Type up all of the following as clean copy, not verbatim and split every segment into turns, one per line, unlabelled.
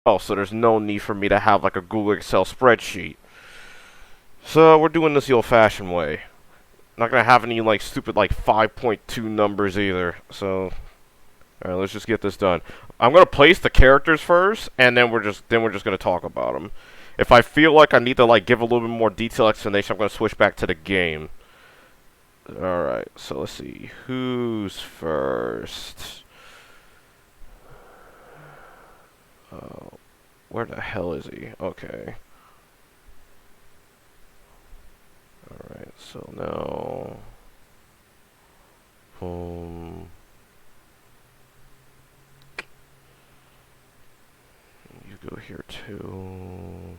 Oh, so there's no need for me to have like a Google Excel spreadsheet. So we're doing this the old-fashioned way. Not gonna have any like stupid like 5.2 numbers either. So, alright, let's just get this done. I'm gonna place the characters first, and then we're just gonna talk about them. If I feel like I need to like give a little bit more detailed explanation, I'm gonna switch back to the game. Alright, so let's see. Who's first? Uh, where the hell is he? Okay. Alright, so now... you go here too.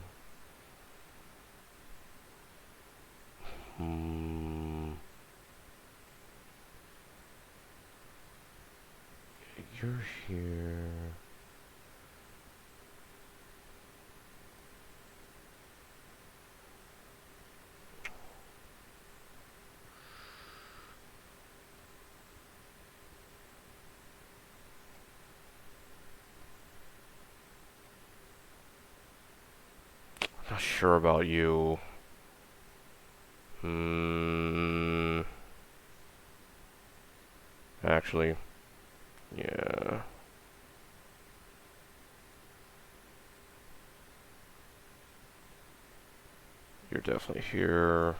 You're here. Not sure about you. Actually, yeah. You're definitely here.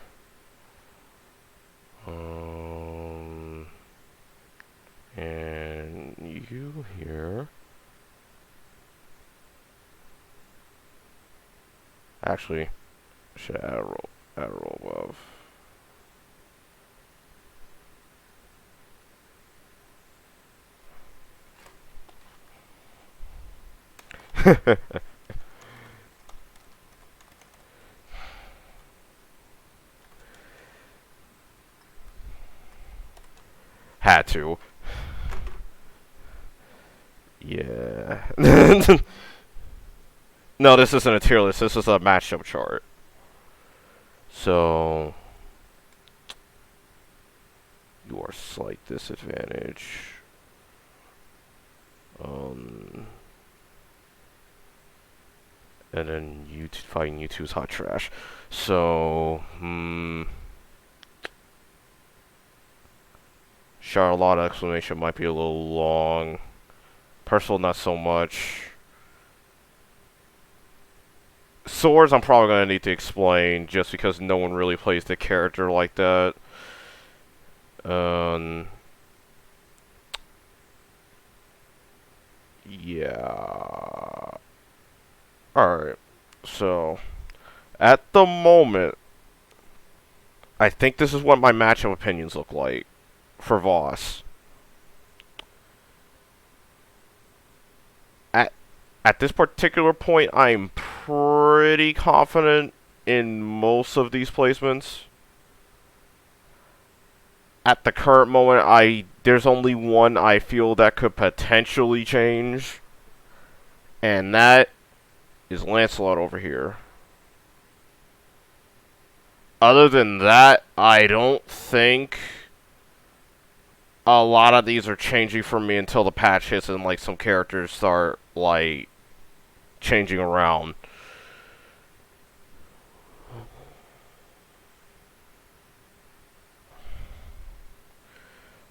And you here. Actually, I should add a roll above. Had to. Yeah. No, this isn't a tier list. This is a matchup chart. So you are slight disadvantage. And then fighting you two is hot trash. So, Charlotte explanation might be a little long. Percival, not so much. Swords, I'm probably going to need to explain just because no one really plays the character like that. Yeah. Alright. So, at the moment, I think this is what my matchup opinions look like for Voss. At this particular point, I'm pretty confident in most of these placements. At the current moment, there's only one I feel that could potentially change, and that is Lancelot over here. Other than that, I don't think a lot of these are changing for me until the patch hits and like some characters start like changing around.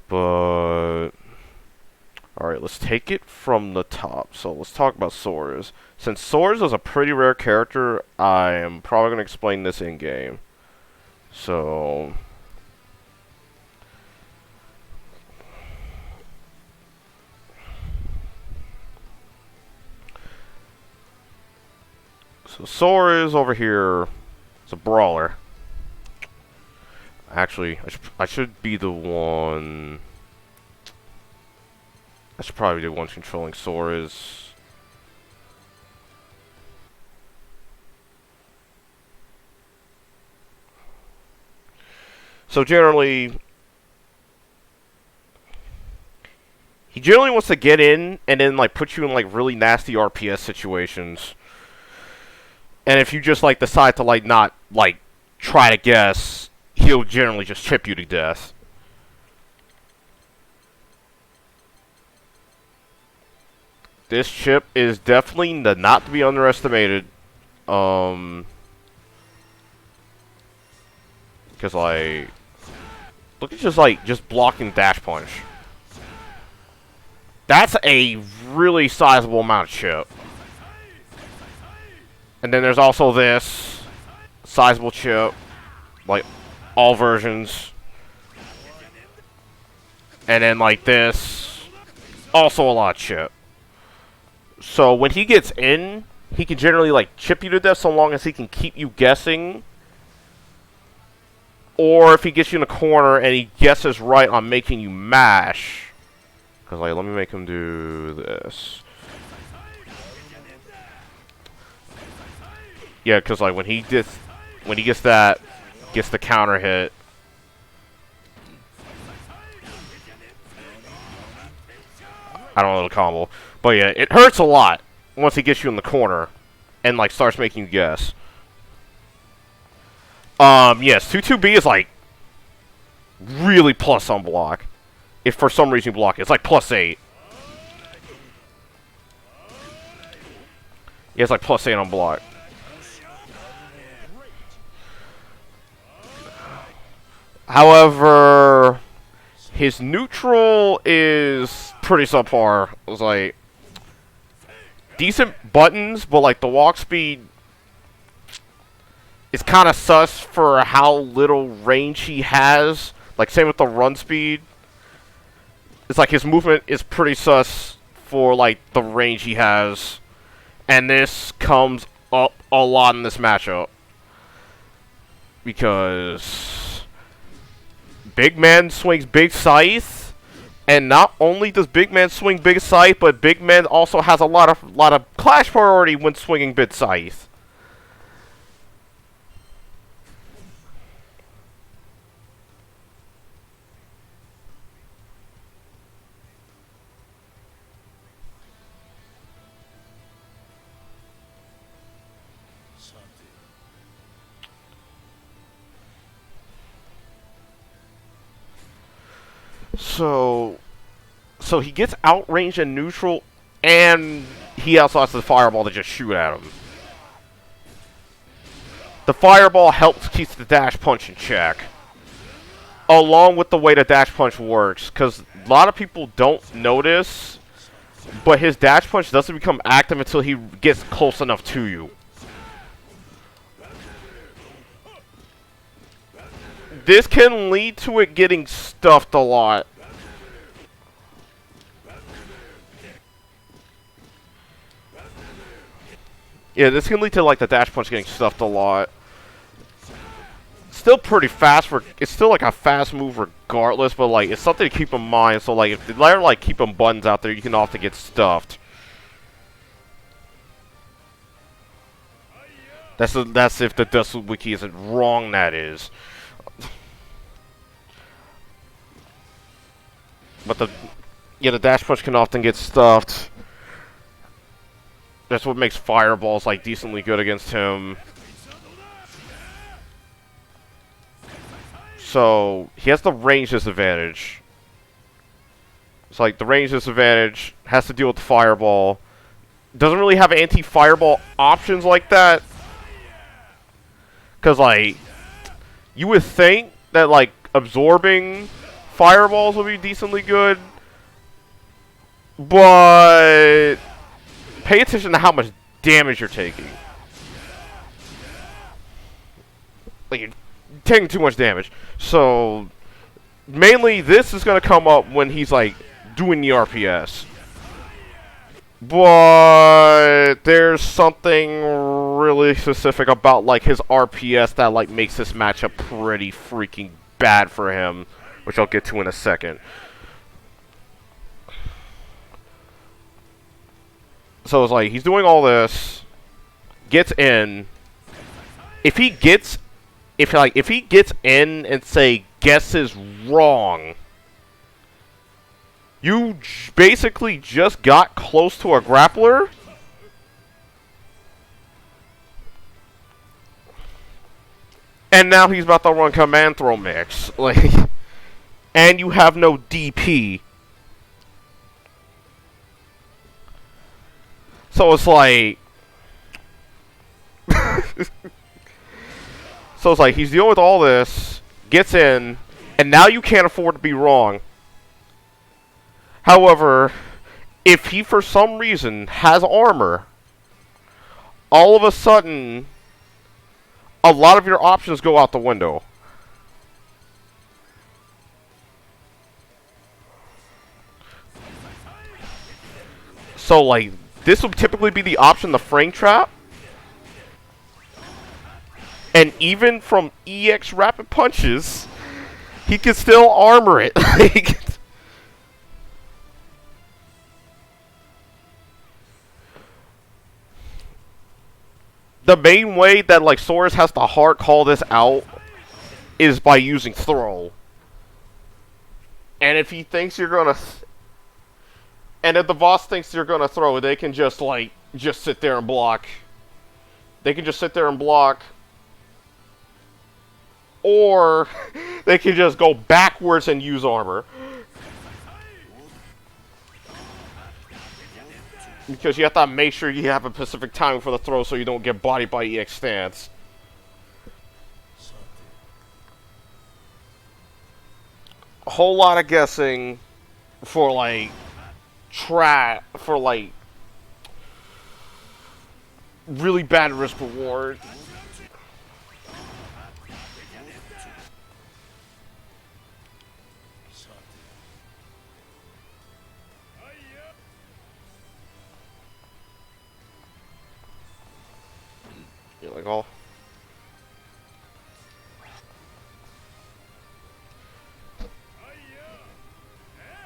But alright, let's take it from the top. So let's talk about Swords. Since Swords is a pretty rare character, I am probably going to explain this in-game. So Swords over here is a brawler. Actually, I should be the one... I should probably be the one controlling Swords. So generally, he generally wants to get in and then like put you in like really nasty RPS situations. And if you just like decide to like not like try to guess, he'll generally just chip you to death. This chip is definitely not to be underestimated. Because, like, look at just blocking dash punch. That's a really sizable amount of chip. And then there's also this sizable chip, like all versions. And then like this, also a lot of chip. So when he gets in, he can generally like chip you to death so long as he can keep you guessing. Or if he gets you in a corner and he guesses right on making you mash. Because like, let me make him do this. Yeah, because like when he gets that, gets the counter hit. I don't know the combo, but yeah, it hurts a lot once he gets you in the corner and like starts making you guess. Yes, 2-2B is like really plus on block. If for some reason you block it, it's like +8. Yeah, it's like +8 on block. However, his neutral is pretty subpar. It was like decent buttons, but like the walk speed is kind of sus for how little range he has. Like same with the run speed. It's like his movement is pretty sus for like the range he has, and this comes up a lot in this matchup because Big Man swings Big Scythe, and not only does Big Man swing Big Scythe, but Big Man also has a lot of clash priority when swinging Big Scythe. So he gets outranged and neutral, and he also has the fireball to just shoot at him. The fireball helps keep the dash punch in check, along with the way the dash punch works, because a lot of people don't notice, but his dash punch doesn't become active until he gets close enough to you. This can lead to it getting stuffed a lot. Yeah, this can lead to like the dash punch getting stuffed a lot. Still pretty fast. It's still like a fast move regardless, but like it's something to keep in mind. So like if they're like keeping buttons out there, you can often get stuffed. That's if the Dust Wiki isn't wrong. That is. But the dash punch can often get stuffed. That's what makes fireballs like decently good against him. So he has the range disadvantage. It's like the range disadvantage has to deal with the fireball. Doesn't really have anti-fireball options like that. Cause like you would think that like absorbing fireballs would be decently good, but pay attention to how much damage you're taking. Like, you're taking too much damage. So, mainly this is going to come up when he's, like, doing the RPS. But there's something really specific about, like, his RPS that, like, makes this matchup pretty freaking bad for him, which I'll get to in a second. So it's like, he's doing all this, gets in. If he gets in and say, guesses wrong, you basically just got close to a grappler. And now he's about to run command throw mix. Like, and you have no DP. So it's like... So it's like, he's dealing with all this, gets in, and now you can't afford to be wrong. However, if he for some reason has armor, all of a sudden, a lot of your options go out the window. So, like, this would typically be the option, the frame trap. And even from EX rapid punches, he can still armor it. The main way that, like, Soros has to hard call this out is by using throw. And if he thinks you're gonna... And if the boss thinks you're gonna throw, they can just, like, just sit there and block. They can just sit there and block. Or they can just go backwards and use armor. Because you have to make sure you have a specific timing for the throw so you don't get bodied by EX stance. A whole lot of guessing for, like, really bad risk reward. You're like, oh.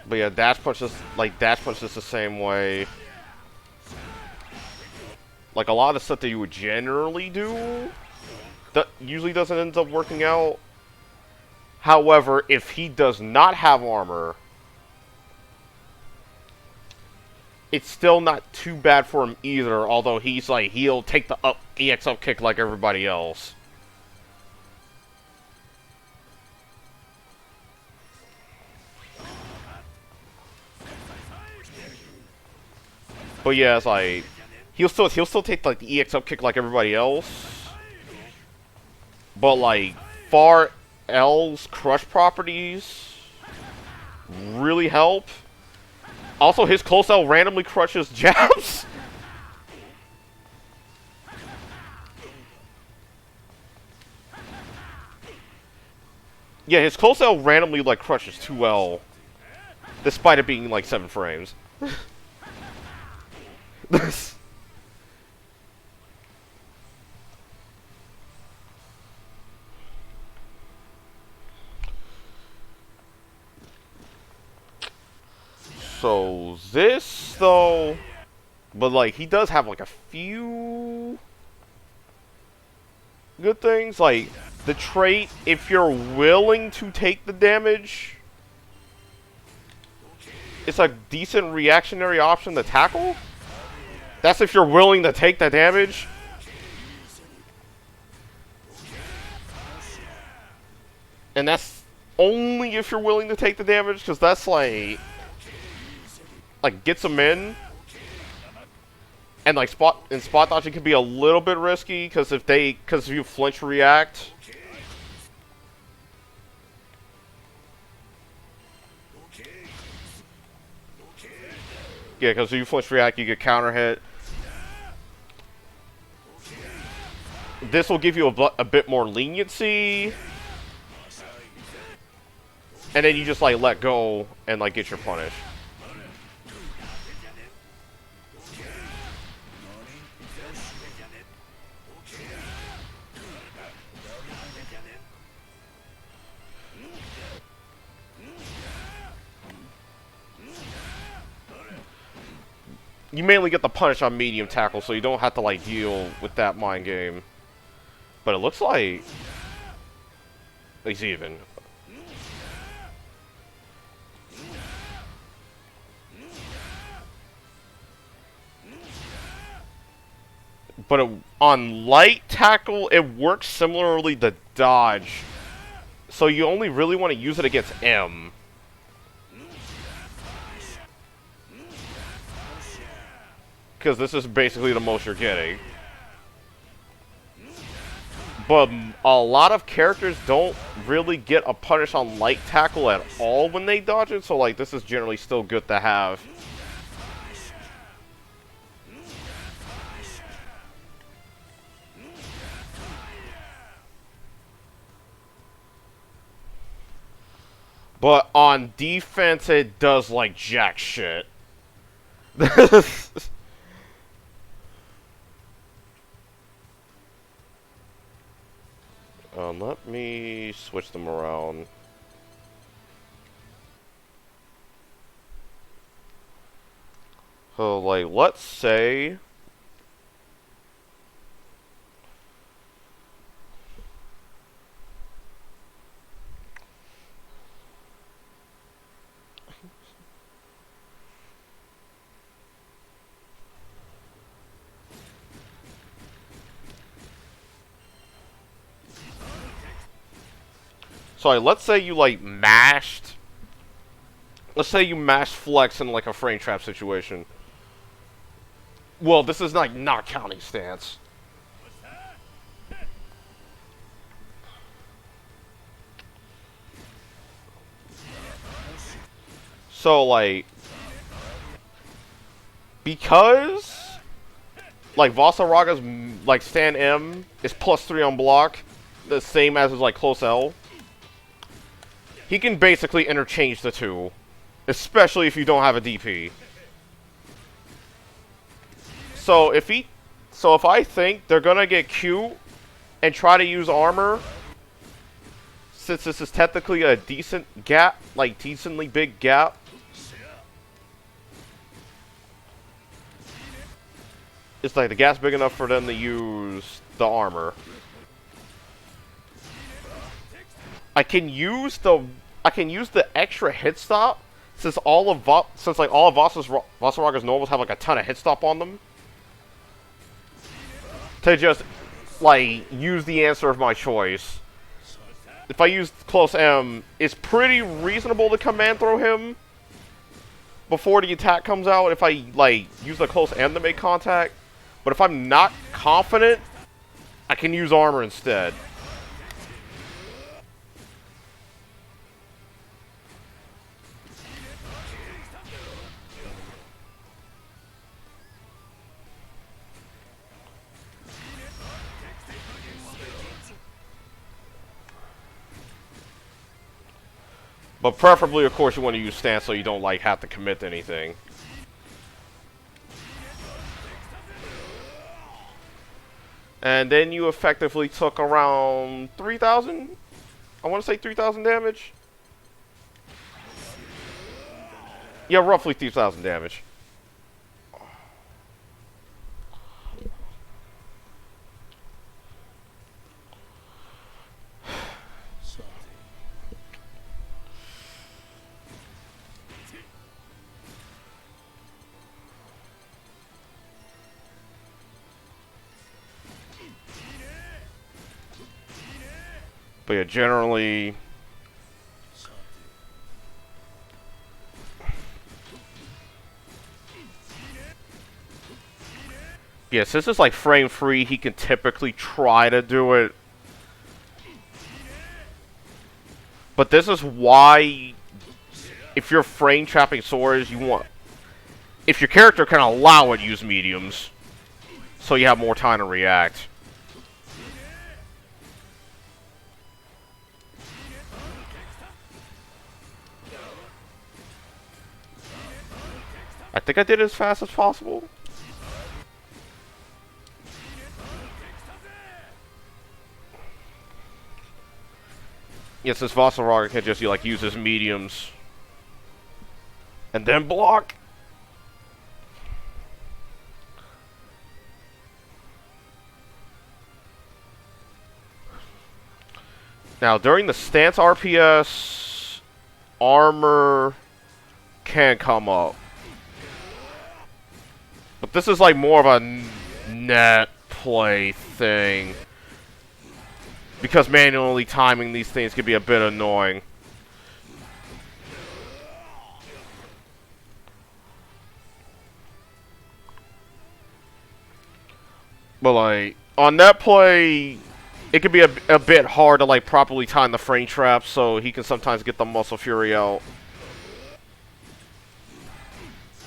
But yeah, dash punch is the same way. Like, a lot of the stuff that you would generally do that usually doesn't end up working out. However, if he does not have armor, it's still not too bad for him either, although he's like, he'll take the EX up kick like everybody else. But yeah, it's like, he'll still take like the EX up kick like everybody else. But like, Far L's crush properties really help. Also, his close L randomly crushes jabs. Yeah, his close L randomly like crushes 2L, despite it being like 7 frames. So this though, but like he does have like a few good things, like the trait, if you're willing to take the damage, it's a decent reactionary option to tackle. That's if you're willing to take the damage. And that's only if you're willing to take the damage, because that's like gets them in. And like spot dodging can be a little bit risky, because if you flinch react. Yeah, because if you flinch react, you get counter hit. This will give you a bit more leniency. And then you just like let go and like get your punish. You mainly get the punish on medium tackle, so you don't have to like deal with that mind game. But it looks like he's even. But on light tackle, it works similarly to dodge. So you only really want to use it against M. because this is basically the most you're getting. But a lot of characters don't really get a punish on light tackle at all when they dodge it, so like this is generally still good to have. But on defense, it does like jack shit. Let me switch them around. So, like, let's say... So, like, let's say you, like, mashed... Let's say you mashed flex in, like, a frame trap situation. Well, this is, like, not counting stance. So, like... Because... Like, Vasaraga's, like, stand M is +3 on block. The same as his, like, close L. He can basically interchange the two, especially if you don't have a DP. So if I think they're gonna get cute and try to use armor, since this is technically a decent gap, like decently big gap, it's like the gap's big enough for them to use the armor. I can use the extra hit stop since all of Vasaraga's normals have like a ton of hit stop on them, to just like use the answer of my choice. If I use close M, it's pretty reasonable to command throw him before the attack comes out if I like use the close M to make contact. But if I'm not confident, I can use armor instead. But preferably, of course, you want to use stance so you don't like have to commit to anything. And then you effectively took around 3,000? I want to say 3,000 damage. Yeah, roughly 3,000 damage. But yeah, generally... Yeah, since it's like frame free, he can typically try to do it. But this is why, if you're frame trapping swords, you want... If your character can allow it, use mediums. So you have more time to react. I think I did it as fast as possible. Yes, this Vaseraga can just like use his mediums and then block. Now, during the stance RPS, armor can come up. But this is like more of a net play thing. Because manually timing these things can be a bit annoying. But like on that play, it can be a bit hard to like properly time the frame trap, so he can sometimes get the muscle fury out.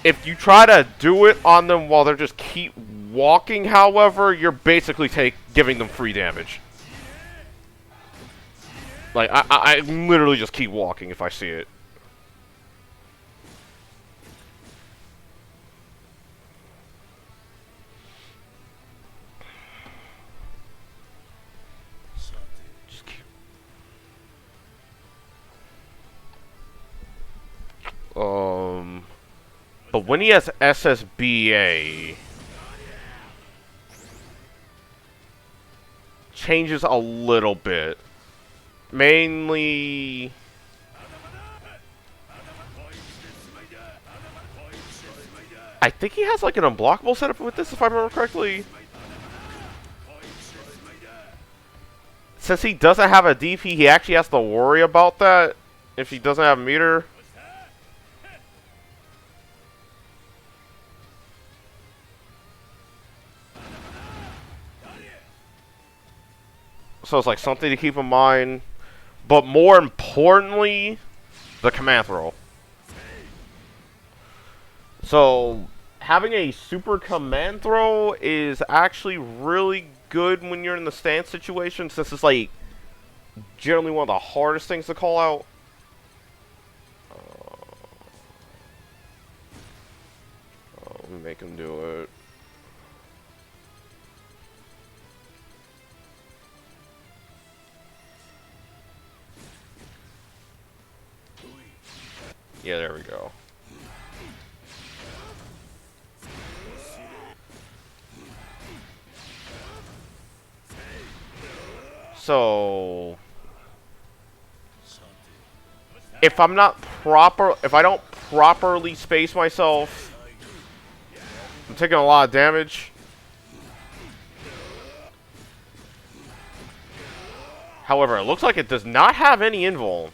If you try to do it on them while they're just keep walking, however, you're basically giving them free damage. Like, I literally just keep walking if I see it. Just keep... But when he has SSBA... changes a little bit. Mainly... I think he has like an unblockable setup with this, if I remember correctly. Since he doesn't have a DP, he actually has to worry about that if he doesn't have a meter. So it's like something to keep in mind. But more importantly, the command throw. So having a super command throw is actually really good when you're in the stance situation, since it's like generally one of the hardest things to call out. Let me make him do it. Yeah, there we go. So if I don't properly space myself, I'm taking a lot of damage. However, it looks like it does not have any invuln.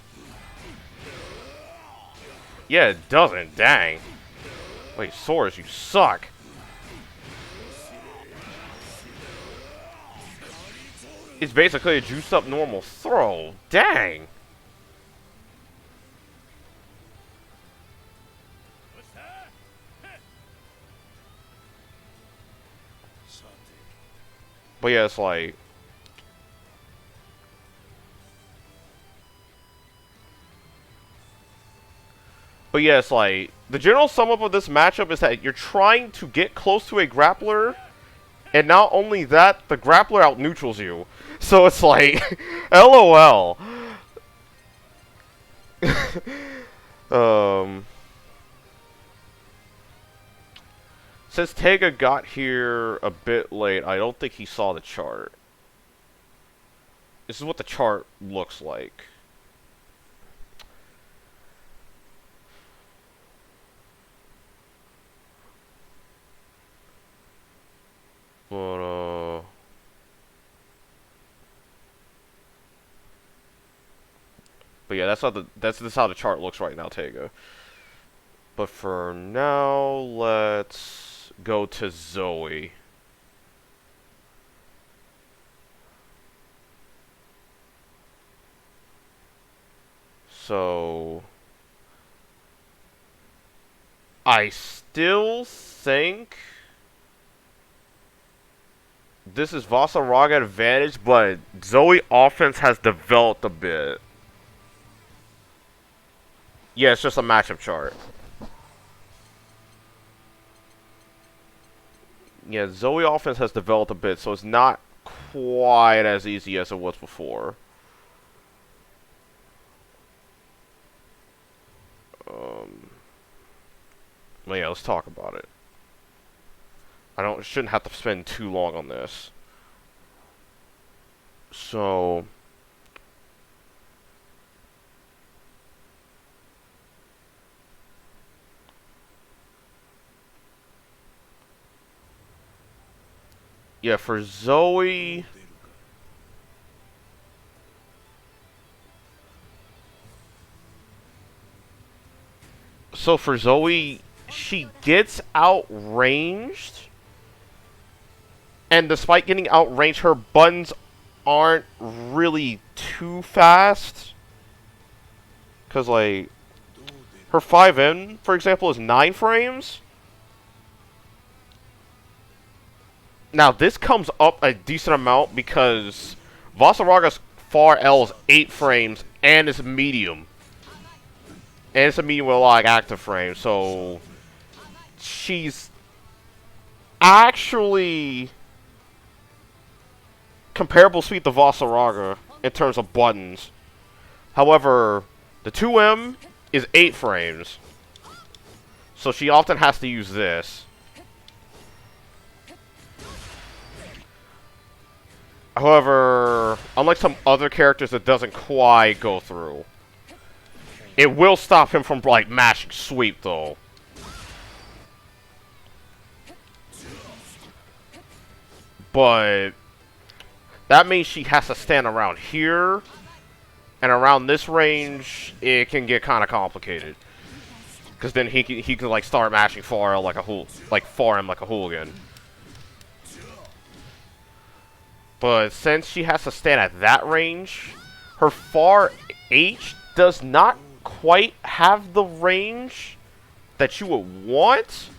Yeah, it doesn't. Dang. Wait, Soros, you suck. It's basically a juiced up normal throw. Dang. But yeah, it's like... But yeah, it's like... The general sum up of this matchup is that you're trying to get close to a grappler, and not only that, the grappler out-neutrals you. So it's like... LOL. Since Tega got here a bit late, I don't think he saw the chart. This is what the chart looks like. But yeah, that's how the chart looks right now, Tega. But for now, let's go to Zoe. So I still think this is Vaseraga advantage, but Zoe offense has developed a bit. Yeah, it's just a matchup chart. Yeah, Zoe offense has developed a bit, so it's not quite as easy as it was before. Well, yeah, let's talk about it. Shouldn't have to spend too long on this. So... Yeah, for Zoe... So for Zoe, she gets outranged, And despite getting outranged, her buttons aren't really too fast. Because, like, her 5M, for example, is 9 frames. Now, this comes up a decent amount because Vasaraga's far L is 8 frames and it's medium. And it's a medium with a lot of active frames, so she's actually comparable speed to Vaseraga in terms of buttons. However, the 2M is 8 frames, so she often has to use this. However, unlike some other characters that doesn't quite go through, it will stop him from, like, mashing sweep, though. But that means she has to stand around here, and around this range, it can get kind of complicated. Because then he can like start mashing far L like a far M like a hooligan. But since she has to stand at that range, her far H does not quite have the range that you would want.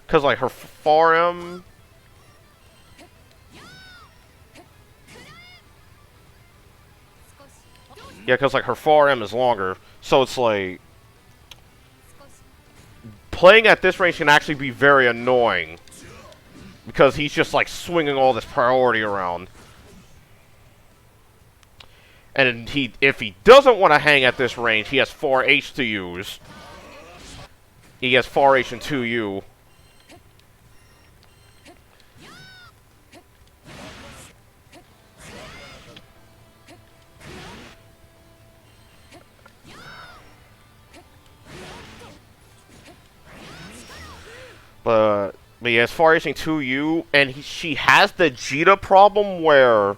Because, like, her far M... Yeah, because, like, her far M is longer. So it's, like... Playing at this range can actually be very annoying. Because he's just, like, swinging all this priority around. And if he doesn't want to hang at this range, he has far H to use. He has far H and 2U. But he has far H and 2U, and she has the Cheetah problem where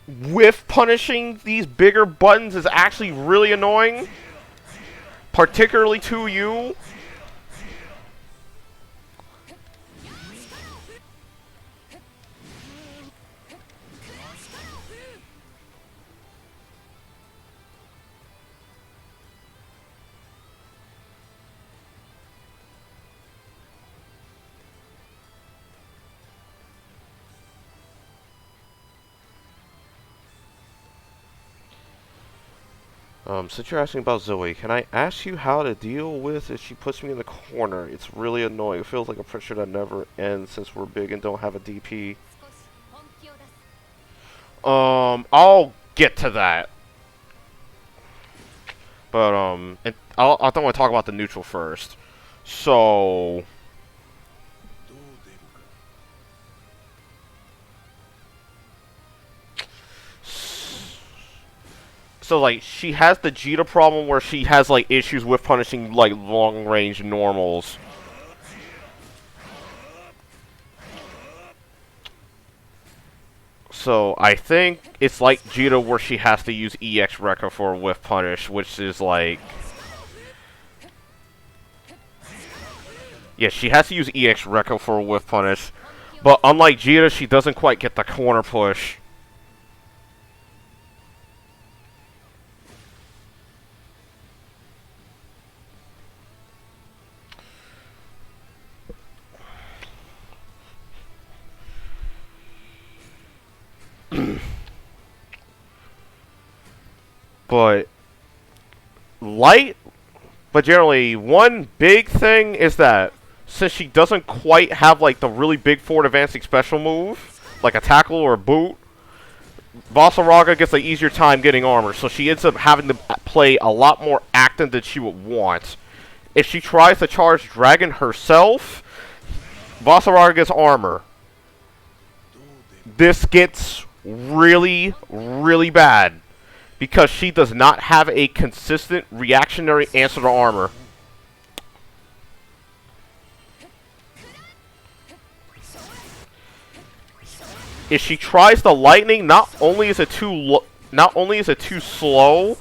whiff punishing these bigger buttons is actually really annoying. Particularly 2U. Since you're asking about Zoe, can I ask you how to deal with if she puts me in the corner? It's really annoying. It feels like a pressure that never ends since we're big and don't have a DP. I'll get to that. But, I don't want to talk about the neutral first. So... So, like, she has the Cheetah problem where she has, like, issues with punishing, like, long-range normals. So, I think it's like Cheetah where she has to use EX Rekka for a whiff punish, which is, like... Yeah, she has to use EX Rekka for a whiff punish. But unlike Cheetah, she doesn't quite get the corner push. But generally, one big thing is that since she doesn't quite have like the really big forward advancing special move, like a tackle or a boot, Vaseraga gets an easier time getting armor, so she ends up having to play a lot more active than she would want. If she tries to charge Dragon herself, Vaseraga gets armor. This gets really, really bad. Because she does not have a consistent reactionary answer to armor. If she tries the lightning, not only is it too slow,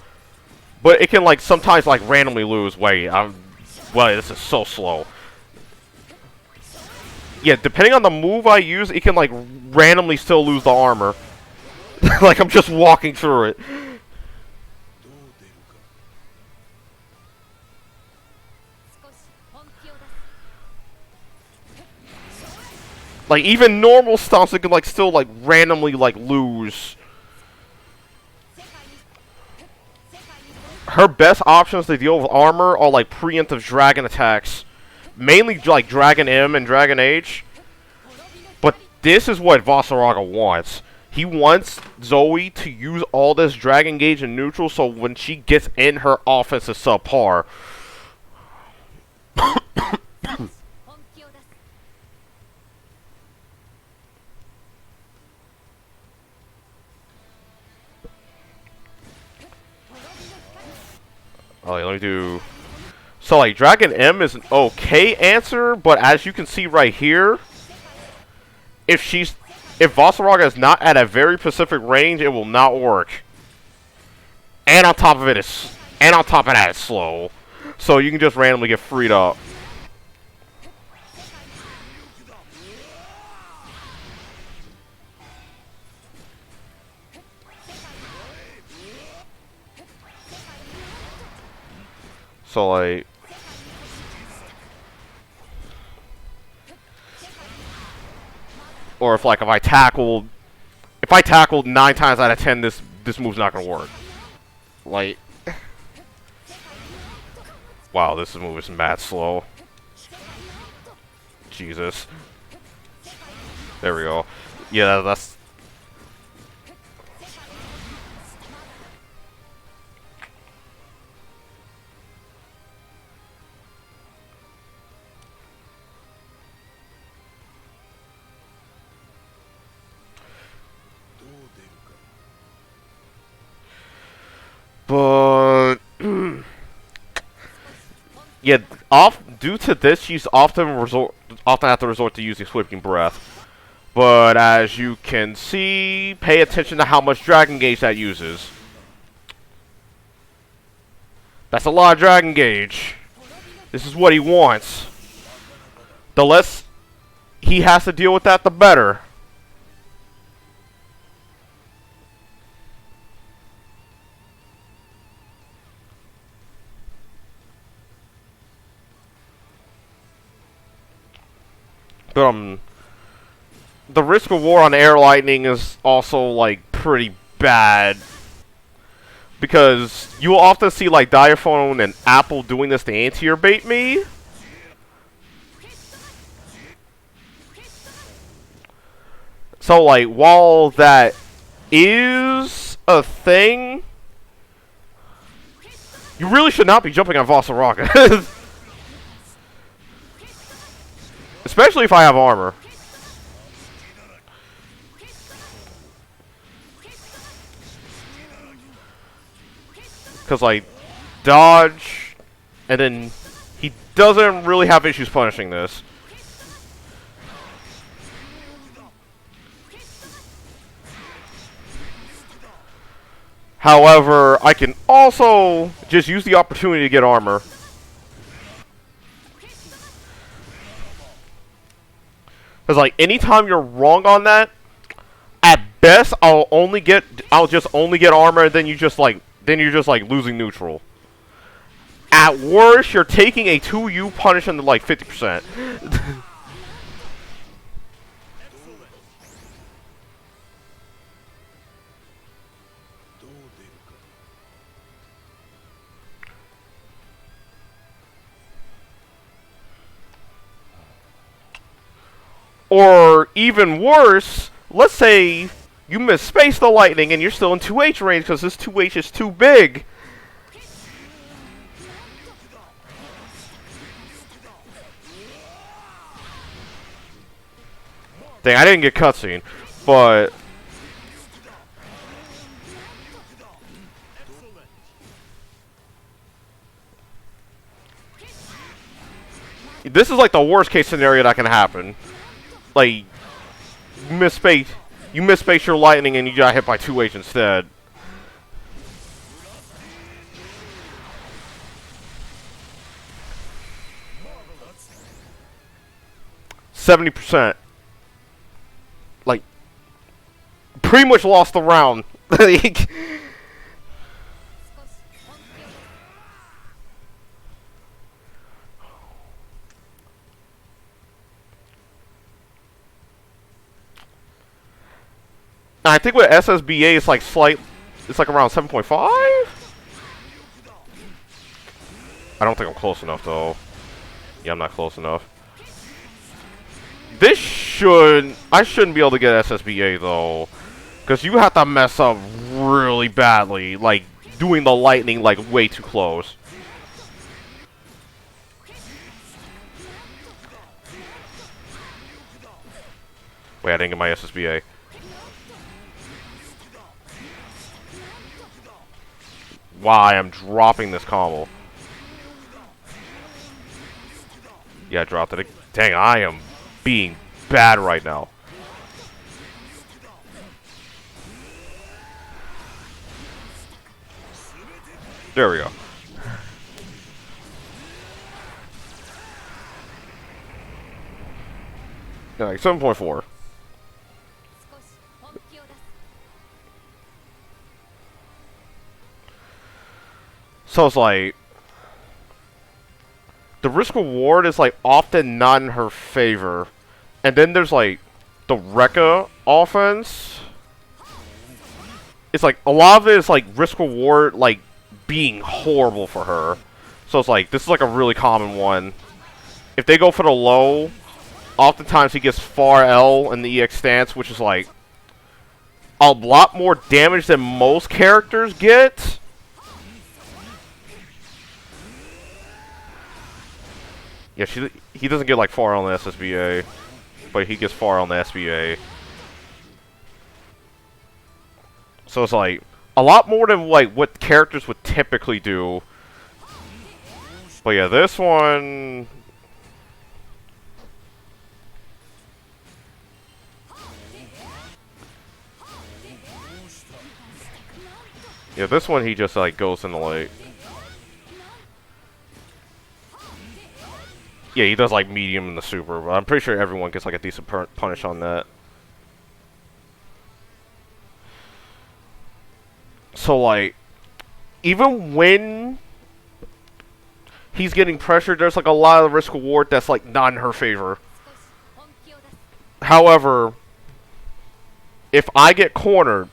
but it can like sometimes like randomly lose. Wait, this is so slow. Yeah, depending on the move I use, it can, like, randomly still lose the armor. Like, I'm just walking through it. Like, even normal stomps, it can, like, still, like, randomly, like, lose. Her best options to deal with armor are, like, preemptive dragon attacks. Mainly, like, Dragon M and Dragon H. But this is what Vaseraga wants. He wants Zoe to use all this Dragon Gauge in neutral, so when she gets in, her offense is subpar. Oh, let me do... So, like, Dragon M is an okay answer, but as you can see right here, if Vaseraga is not at a very specific range, it will not work. And on top of that, it's slow. So you can just randomly get freed up. So, like... Or if I tackled 9 times out of 10, this move's not gonna work. Like... Wow, this move is mad slow. Jesus. There we go. Yeah, that's... But... yeah, due to this, she's often have to resort to using Sweeping Breath. But as you can see, pay attention to how much Dragon Gauge that uses. That's a lot of Dragon Gauge. This is what he wants. The less he has to deal with that, the better. But, the risk of war on Air Lightning is also, like, pretty bad. Because you will often see, like, Diaphone and Apple doing this to anti-air bait me. So, like, while that is a thing, you really should not be jumping on Vaseraga. Especially if I have armor. Because, like, dodge, and then he doesn't really have issues punishing this. However, I can also just use the opportunity to get armor. Because, like, anytime you're wrong on that, at best, I'll just only get armor, and then you're just like losing neutral. At worst, you're taking a 2U punish into like 50%. Or even worse, let's say you misspace the lightning and you're still in 2H range because this 2H is too big. Dang, I didn't get cutscene, but... This is like the worst case scenario that can happen. Like, you misspace your lightning and you got hit by 2H instead. 70%. Like, pretty much lost the round. Like, I think with SSBA it's like it's like around 7.5? I don't think I'm close enough though. Yeah, I'm not close enough. I shouldn't be able to get SSBA though. Because you have to mess up really badly, like doing the lightning like way too close. Wait, I didn't get my SSBA. Why I'm dropping this combo. Yeah, I dropped it. Dang, I am being bad right now. There we go. Yeah, like 7.4. So it's like the risk reward is like often not in her favor. And then there's like the Rekka offense. It's like a lot of it is like risk reward like being horrible for her. So it's like this is like a really common one. If they go for the low, oftentimes he gets far L in the EX stance, which is like a lot more damage than most characters get. Yeah, he doesn't get like far on the SSBA, but he gets far on the SBA. So it's like a lot more than like what characters would typically do. But yeah, this one. Yeah, this one he just like goes in the like. Yeah, he does like medium in the super, but I'm pretty sure everyone gets like a decent punish on that. So like, even when he's getting pressured, there's like a lot of risk reward that's like not in her favor. However, if I get cornered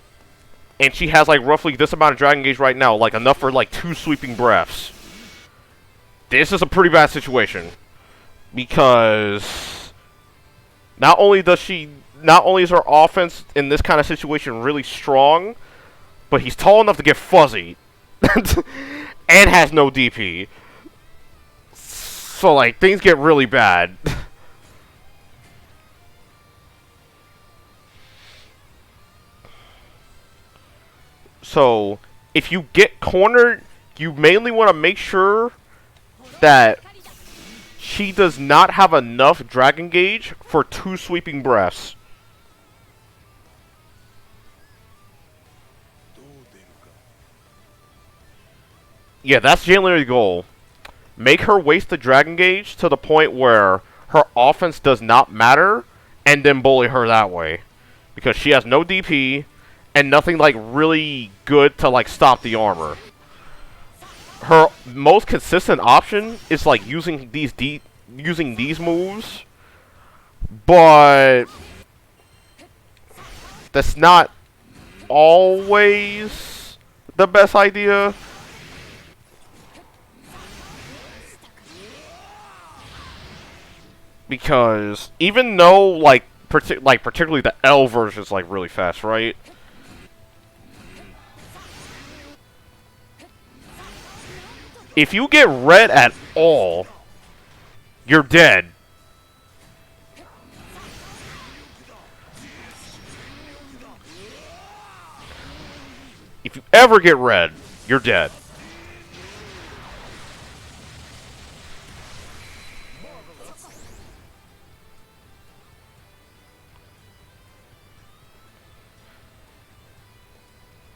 and she has like roughly this amount of Dragon Gauge right now, like enough for like 2 sweeping breaths, this is a pretty bad situation. Because not only is her offense in this kind of situation really strong, but he's tall enough to get fuzzy and has no DP. So like things get really bad. So if you get cornered, you mainly want to make sure that she does not have enough Dragon Gauge for 2 sweeping breaths. Yeah, that's generally the goal. Make her waste the Dragon Gauge to the point where her offense does not matter, and then bully her that way. Because she has no DP, and nothing like really good to like stop the armor. Her most consistent option is like using these moves, but that's not always the best idea. Because even though like particularly the L version is like really fast, right? If you get red at all, you're dead. If you ever get red, you're dead.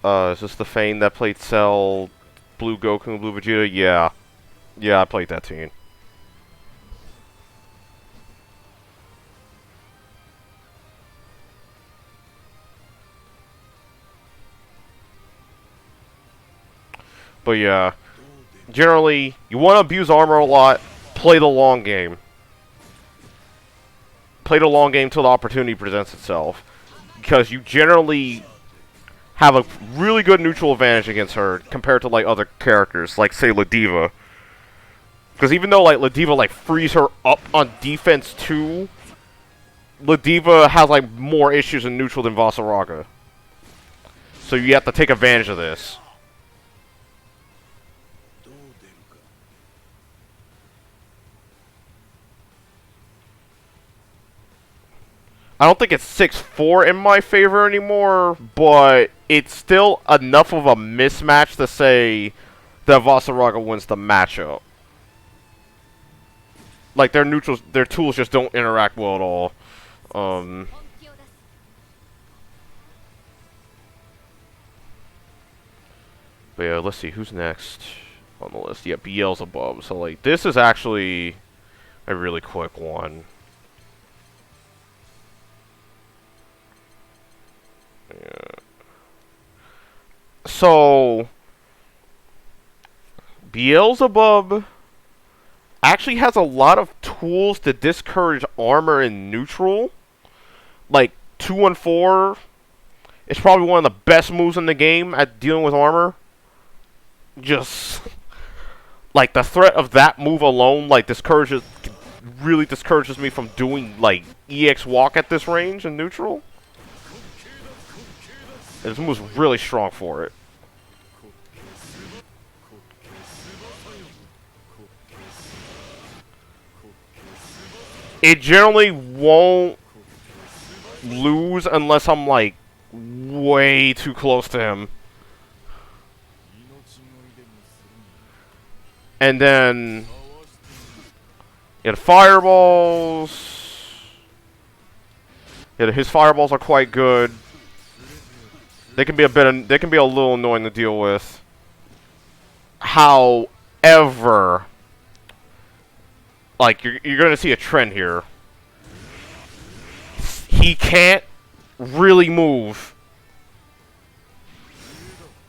Is this the Fane that played Cell, Blue Goku, and Blue Vegeta? Yeah. Yeah, I played that team. But yeah, generally, you want to abuse armor a lot, play the long game. Play the long game till the opportunity presents itself. Because you generally have a really good neutral advantage against her compared to like other characters, like say Ladiva. Because even though like Ladiva like frees her up on defense too, Ladiva has like more issues in neutral than Vaseraga. So you have to take advantage of this. I don't think it's 6-4 in my favor anymore, but it's still enough of a mismatch to say that Vaseraga wins the matchup. Like their tools just don't interact well at all. But yeah, let's see who's next on the list. Yeah, Beelzebub. So like this is actually a really quick one. Yeah. So Beelzebub actually has a lot of tools to discourage armor in neutral. Like 2-4 is probably one of the best moves in the game at dealing with armor. Just like the threat of that move alone, like really discourages me from doing like EX walk at this range in neutral. And this move's really strong for it. It generally won't lose unless I'm like way too close to him. And then the fireballs. Yeah, his fireballs are quite good. They can be a little annoying to deal with. However, like you're going to see a trend here. He can't really move.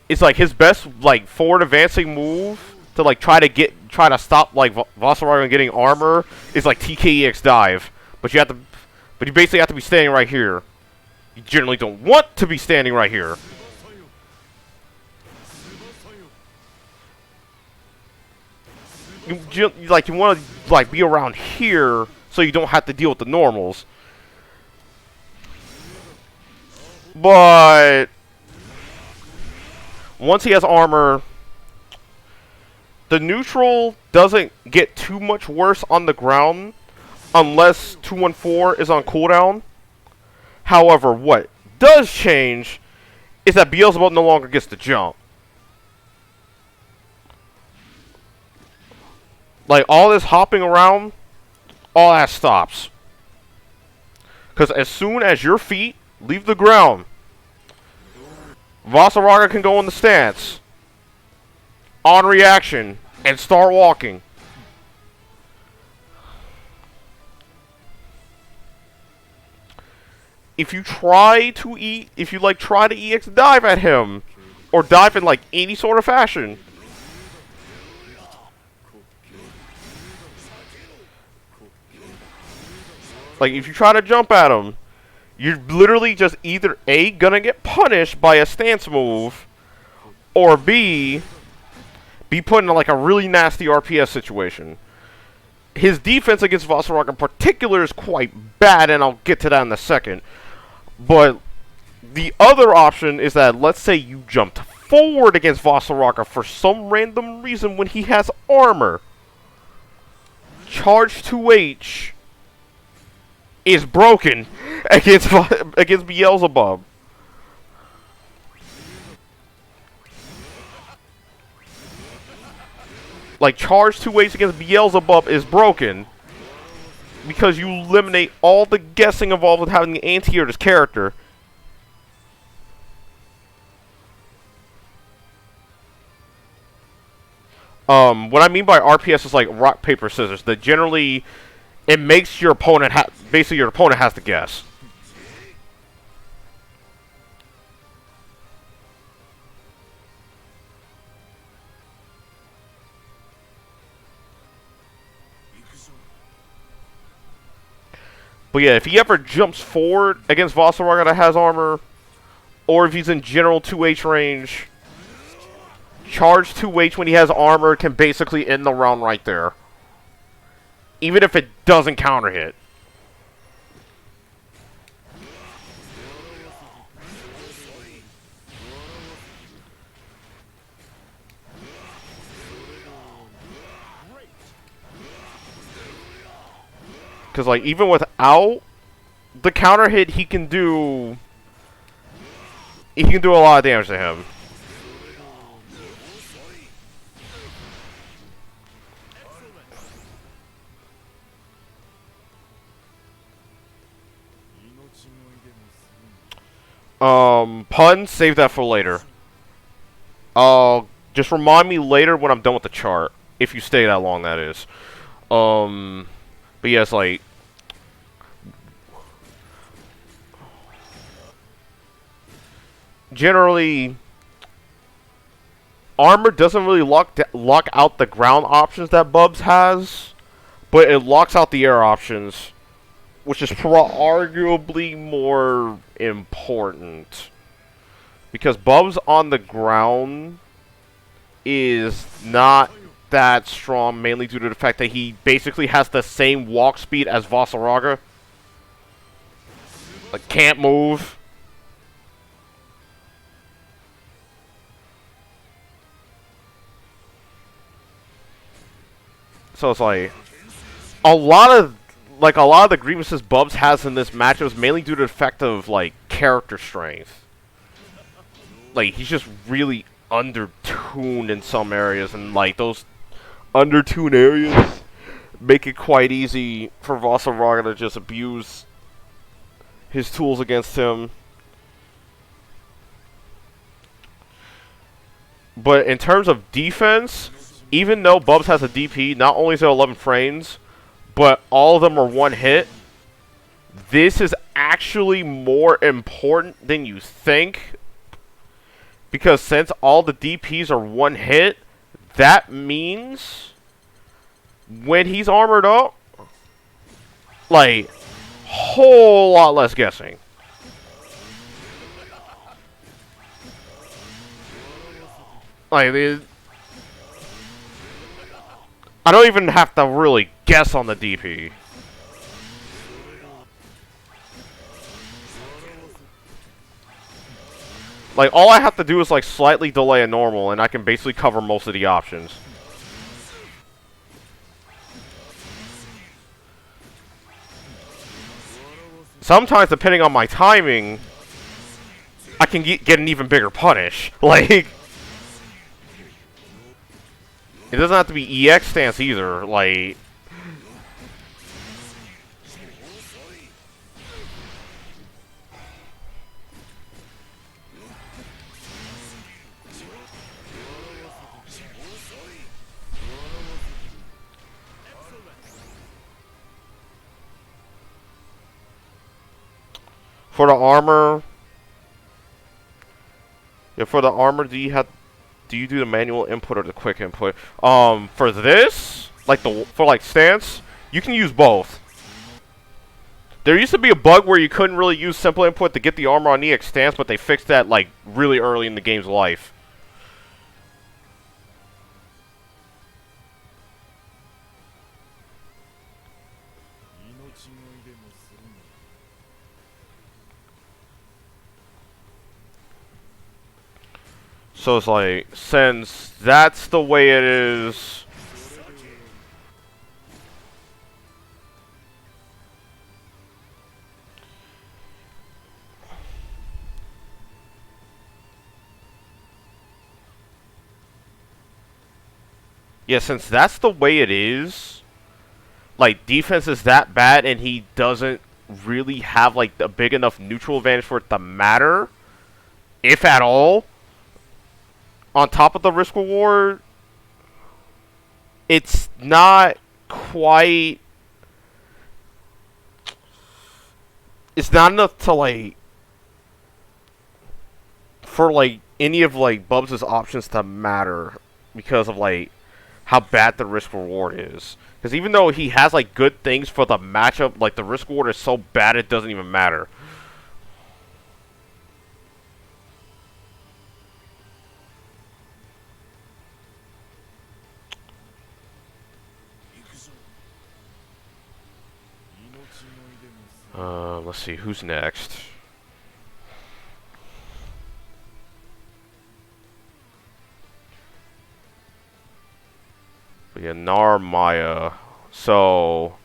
It's like his best like forward advancing move to like try to stop like Vaseraga getting armor is like TKEX dive. But you basically have to be standing right here. You generally don't want to be standing right here. You want to like be around here so you don't have to deal with the normals. But once he has armor, the neutral doesn't get too much worse on the ground unless 2-4 is on cooldown. However, what does change is that Beelzebub no longer gets to jump. Like, all this hopping around, all that stops. Because as soon as your feet leave the ground, Vaseraga can go in the stance, on reaction, and start walking. If you try to EX dive at him, or dive in like any sort of fashion, like if you try to jump at him, you're literally just either A, gonna get punished by a stance move, or B, be put in like a really nasty RPS situation. His defense against Vaseraga in particular is quite bad, and I'll get to that in a second. But the other option is that, let's say you jumped forward against Vaseraga for some random reason when he has armor. Charge 2H is broken against Beelzebub. Like, charge 2H against Beelzebub is broken because you eliminate all the guessing involved with having the anti-hero this character. What I mean by RPS is like rock, paper, scissors. That generally, it makes your opponent basically your opponent has to guess. But yeah, if he ever jumps forward against Vaseraga that has armor, or if he's in general 2H range, charge 2H when he has armor can basically end the round right there. Even if it doesn't counter hit. Because, like, even without the counter hit, he can do a lot of damage to him. Pun, save that for later. Just remind me later when I'm done with the chart. If you stay that long, that is. But yeah, it's like... Generally, armor doesn't really lock out the ground options that Bubs has, but it locks out the air options, which is arguably more important. Because Bubs on the ground is not that strong, mainly due to the fact that he basically has the same walk speed as Vaseraga. Like, can't move. So it's like a lot of the grievances Bubs has in this matchup is mainly due to the fact of like character strength. Like, he's just really undertuned in some areas, and like those undertuned areas make it quite easy for Vaseraga to just abuse his tools against him. But in terms of defense, even though Bubs has a DP, not only is it 11 frames, but all of them are one hit. This is actually more important than you think. Because since all the DPs are one hit, that means when he's armored up, like, whole lot less guessing. Like, I don't even have to really guess on the DP. Like, all I have to do is, like, slightly delay a normal, and I can basically cover most of the options. Sometimes, depending on my timing, I can get an even bigger punish. Like, it doesn't have to be EX stance either. Like, for the armor, yeah, for the armor, do you do the manual input or the quick input? For this, like for stance, you can use both. There used to be a bug where you couldn't really use simple input to get the armor on EX stance, but they fixed that like really early in the game's life. So it's like, since that's the way it is, yeah, since that's the way it is, like, defense is that bad and he doesn't really have like a big enough neutral advantage for it to matter, if at all. On top of the risk reward, it's not quite. It's not enough to like for like any of like Bubs' options to matter because of like how bad the risk reward is. Because even though he has like good things for the matchup, like the risk reward is so bad it doesn't even matter. Let's see, who's next? But yeah, Narmaya. So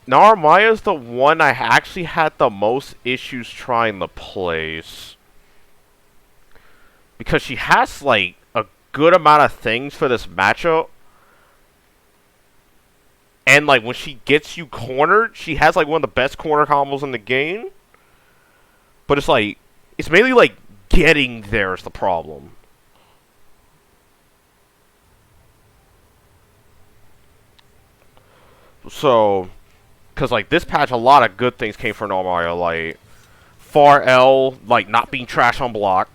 Narmaya's the one I actually had the most issues trying to place. Because she has like a good amount of things for this matchup. And, like, when she gets you cornered, she has, like, one of the best corner combos in the game. But it's, like, it's mainly, like, getting there is the problem. So, because, like, this patch, a lot of good things came from Narmaya. Like, Far L, like, not being trash on block.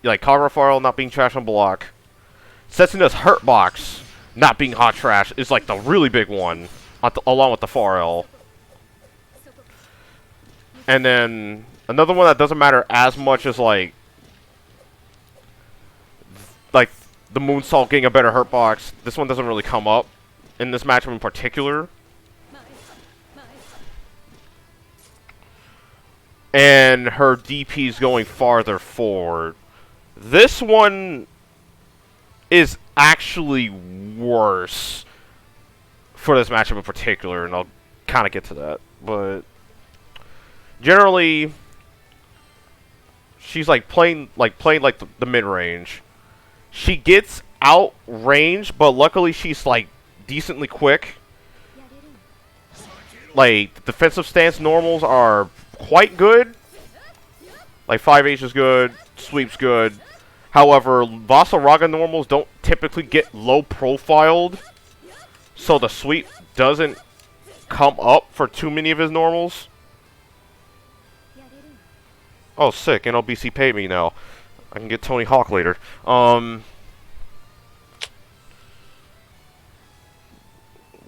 Like, Kagura Far L not being trash on block. Setsuna's Hurt Box not being hot trash is, like, the really big one. Along with the 4L. And then another one that doesn't matter as much as like the Moonsault getting a better hurt box. This one doesn't really come up in this matchup in particular. And her DP's going farther forward. This one is actually worse for this matchup in particular, and I'll kind of get to that. But generally, she's like playing like the mid range. She gets out range, but luckily she's like decently quick. Like defensive stance normals are quite good. Like 5H is good, sweep's good. However, Vaseraga normals don't typically get low profiled. So the sweep doesn't come up for too many of his normals. Oh, sick. NLBC paid me now. I can get Tony Hawk later.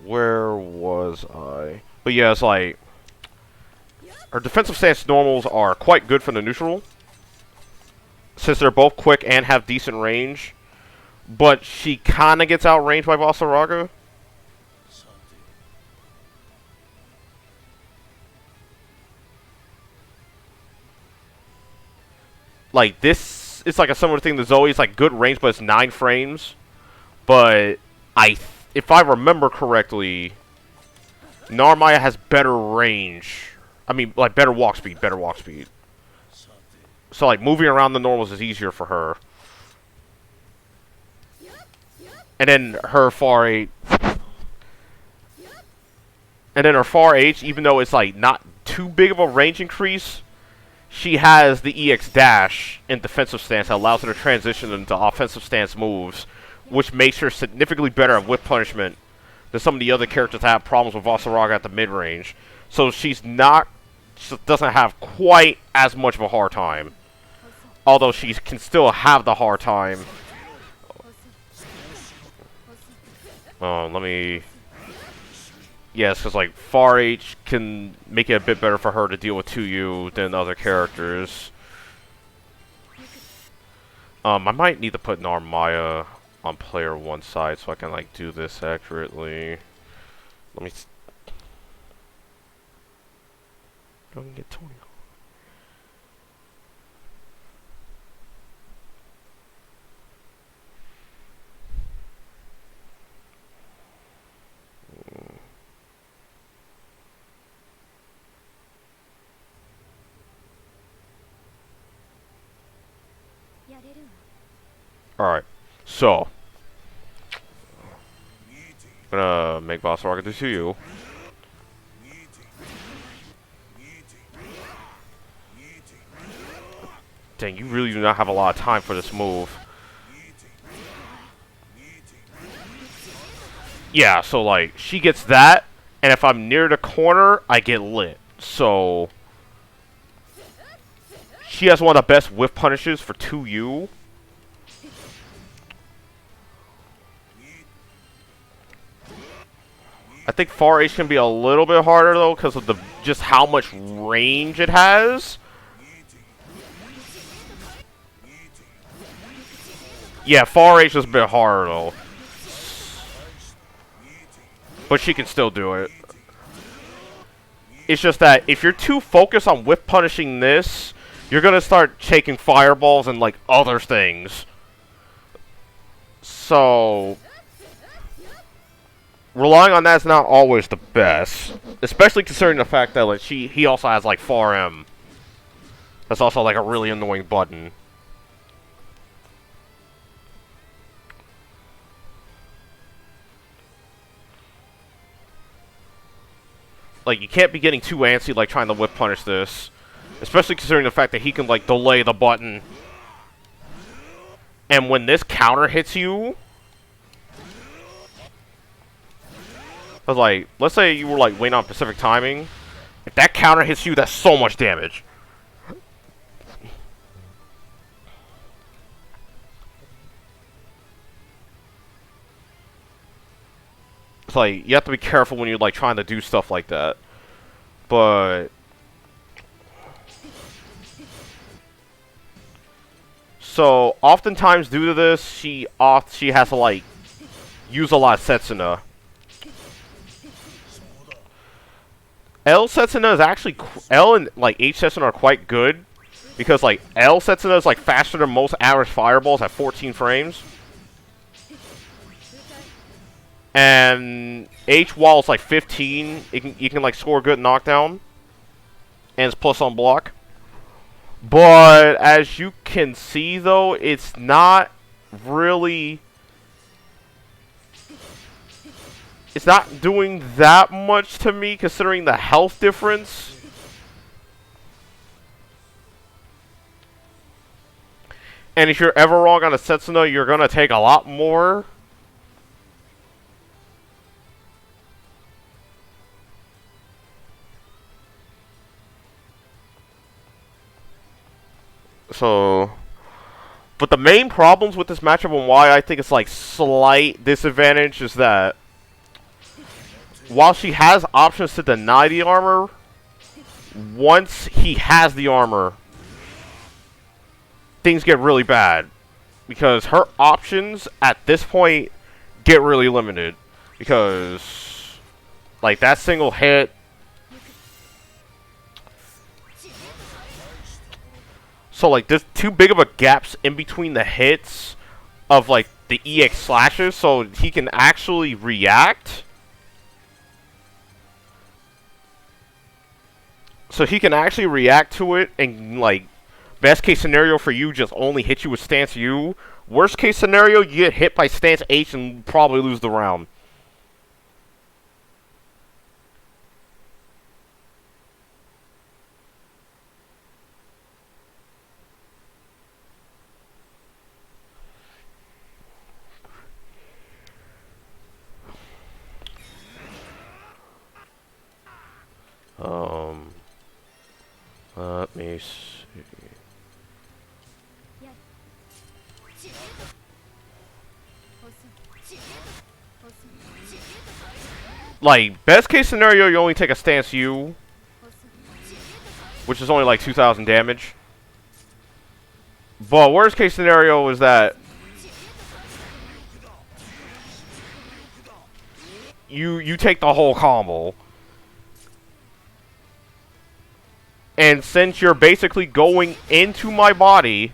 Where was I? But yeah, it's like her defensive stance normals are quite good for the neutral. Since they're both quick and have decent range. But she kind of gets outranged by Vaseraga. Like, this is like a similar thing to Zoe. It's like good range, but it's 9 frames. But if I remember correctly, Narmaya has better range. I mean, like, better walk speed. So, like, moving around the normals is easier for her. And then her far 8. And then her far H, even though it's, like, not too big of a range increase, she has the EX dash in defensive stance that allows her to transition into offensive stance moves, which makes her significantly better at whip punishment than some of the other characters that have problems with Vaseraga at the mid-range. So she doesn't have quite as much of a hard time. Although she can still have the hard time. Let me... Yes, because like Far H can make it a bit better for her to deal with 2U than other characters. I might need to put Narmaya on player 1 side so I can like do this accurately. Let me go and get Tony. Alright, so I'm gonna make Vaseraga do 2U. Dang, you really do not have a lot of time for this move. Yeah, so like, she gets that, and if I'm near the corner, I get lit. So she has one of the best whiff punishes for 2U. I think far H can be a little bit harder though because of the just how much range it has. Yeah, far H is a bit harder though. But she can still do it. It's just that if you're too focused on whiff punishing this, you're gonna start taking fireballs and like other things. So relying on that's not always the best, especially considering the fact that like he also has like far M. That's also like a really annoying button. Like, you can't be getting too antsy, like, trying to whip punish this. Especially considering the fact that he can, like, delay the button. And when this counter hits you... I was like, let's say you were, like, waiting on Pacific timing. If that counter hits you, that's so much damage. It's like, you have to be careful when you're, like, trying to do stuff like that. But... So, oftentimes due to this, she has to, like, use a lot of Setsuna. L Setsuna is actually... L and, like, H Setsuna are quite good. Because, like, L Setsuna is, like, faster than most average fireballs at 14 frames. And H, while it's like 15, you can like score a good knockdown. And it's plus on block. But as you can see though, it's not really... It's not doing that much to me considering the health difference. And if you're ever wrong on a Setsuna, you're gonna take a lot more. So, but the main problems with this matchup and why I think it's like slight disadvantage is that while she has options to deny the armor, once he has the armor, things get really bad. Because her options at this point get really limited. Because, like, that single hit... So, like, there's too big of a gaps in between the hits of, like, the EX slashes, so he can actually react. So he can actually react to it, and, like, best case scenario for you, just only hit you with stance U. Worst case scenario, you get hit by stance H and probably lose the round. Let me see. Like, best case scenario, you only take a stance U, which is only like 2,000 damage. But worst case scenario is that you take the whole combo. And since you're basically going into my body,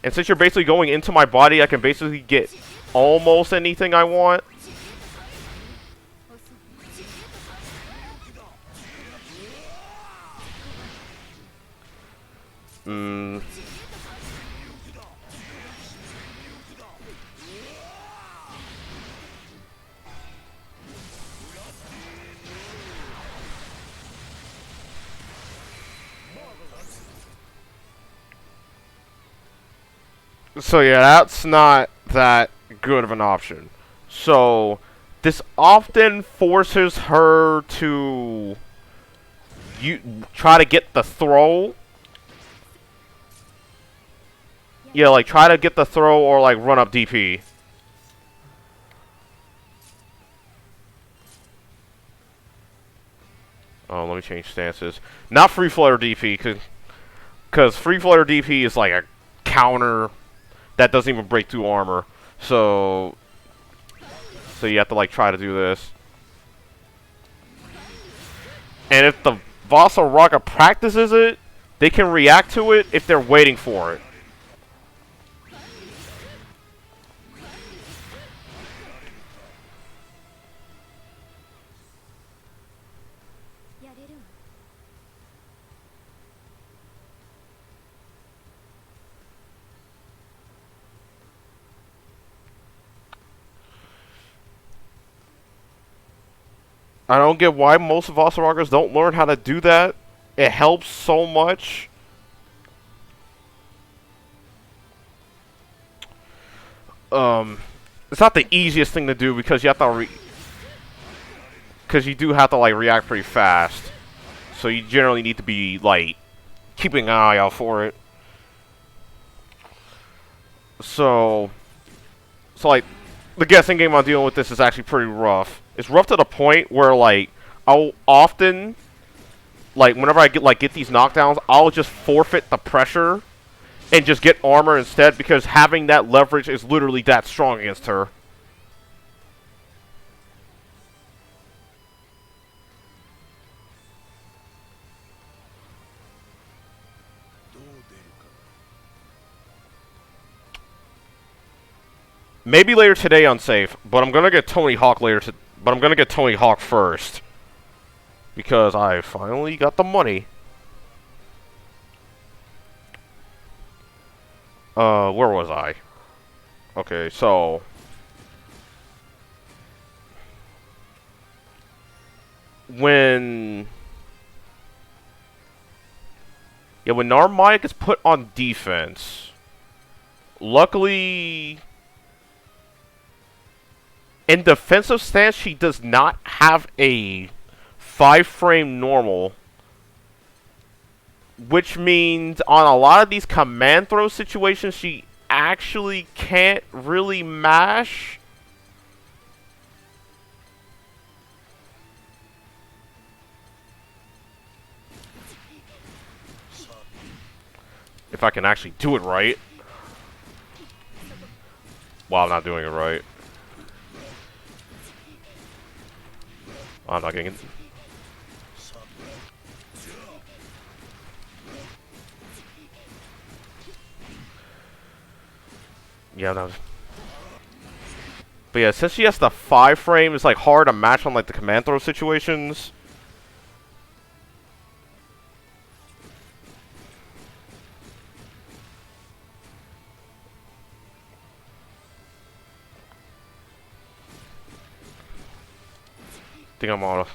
I can basically get almost anything I want. So yeah, that's not that good of an option. So this often forces her to try to get the throw. Yeah, like try to get the throw or like run up DP. Oh, let me change stances. Not free flutter DP, because free flutter DP is like a counter that doesn't even break through armor. So you have to like try to do this. And if the Vaseraga practices it, they can react to it if they're waiting for it. I don't get why most Vaseragas don't learn how to do that. It helps so much. It's not the easiest thing to do because you have to because you do have to like react pretty fast. So you generally need to be like keeping an eye out for it. So like the guessing game I'm dealing with this is actually pretty rough. It's rough to the point where like I'll often like whenever I get these knockdowns, I'll just forfeit the pressure and just get armor instead because having that leverage is literally that strong against her. Maybe later today on safe, but I'm gonna get Tony Hawk later. But I'm gonna get Tony Hawk first because I finally got the money. Where was I? Okay, so when Narmaya gets put on defense, luckily. In defensive stance, she does not have a 5-frame normal, which means on a lot of these command throw situations, she actually can't really mash. If I can actually do it right. Well, I'm not doing it right. I'm not getting it. Yeah, no. But yeah, since she has the 5-frame, it's like hard to match on like the command throw situations. I think I'm on.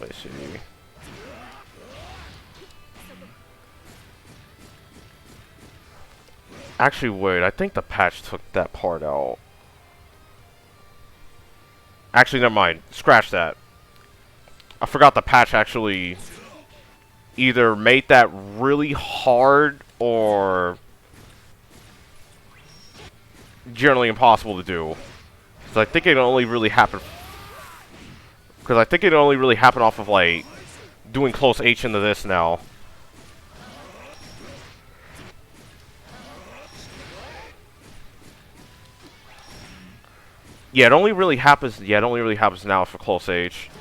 Let's see. Actually, wait. I think the patch took that part out. Actually, never mind. Scratch that. I forgot the patch actually either made that really hard or generally impossible to do. Because I think it only really happened. Because I think it only really happened off of like doing close H into this now. Yeah, it only really happens. Yeah, it only really happens now for close H.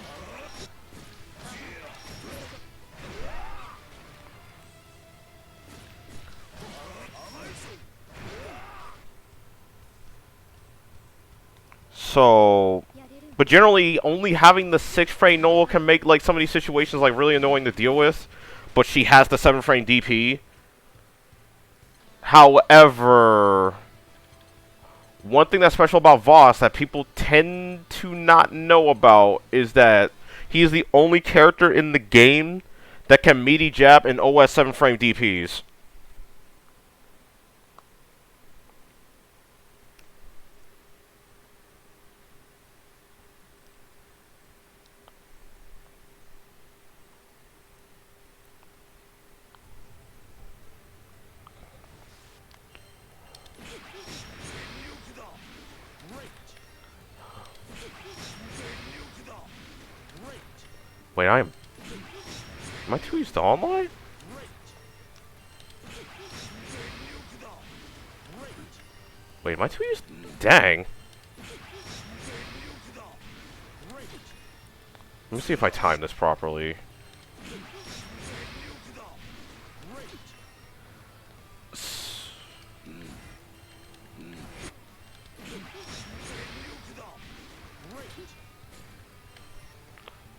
So, but generally, only having the 6-frame Noel can make like some of these situations like really annoying to deal with. But she has the 7-frame DP. However, one thing that's special about Voss that people tend to not know about is that he is the only character in the game that can meaty jab in OS 7-frame DPs. Wait, am I too used to online? Wait, am I too used? Dang. Let me see if I time this properly.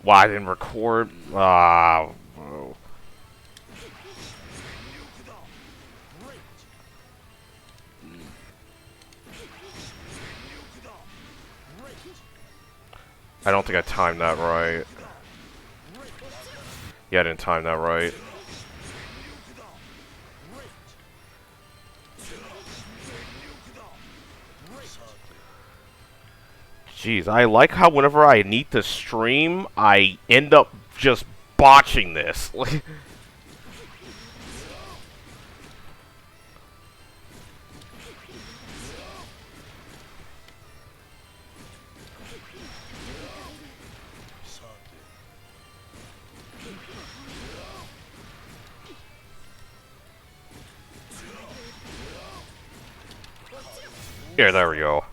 Wow, I didn't record. Ah. Bro. I don't think I timed that right. Yeah, I didn't time that right. Jeez, I like how whenever I need to stream, I end up just botching this. Yeah, there we go.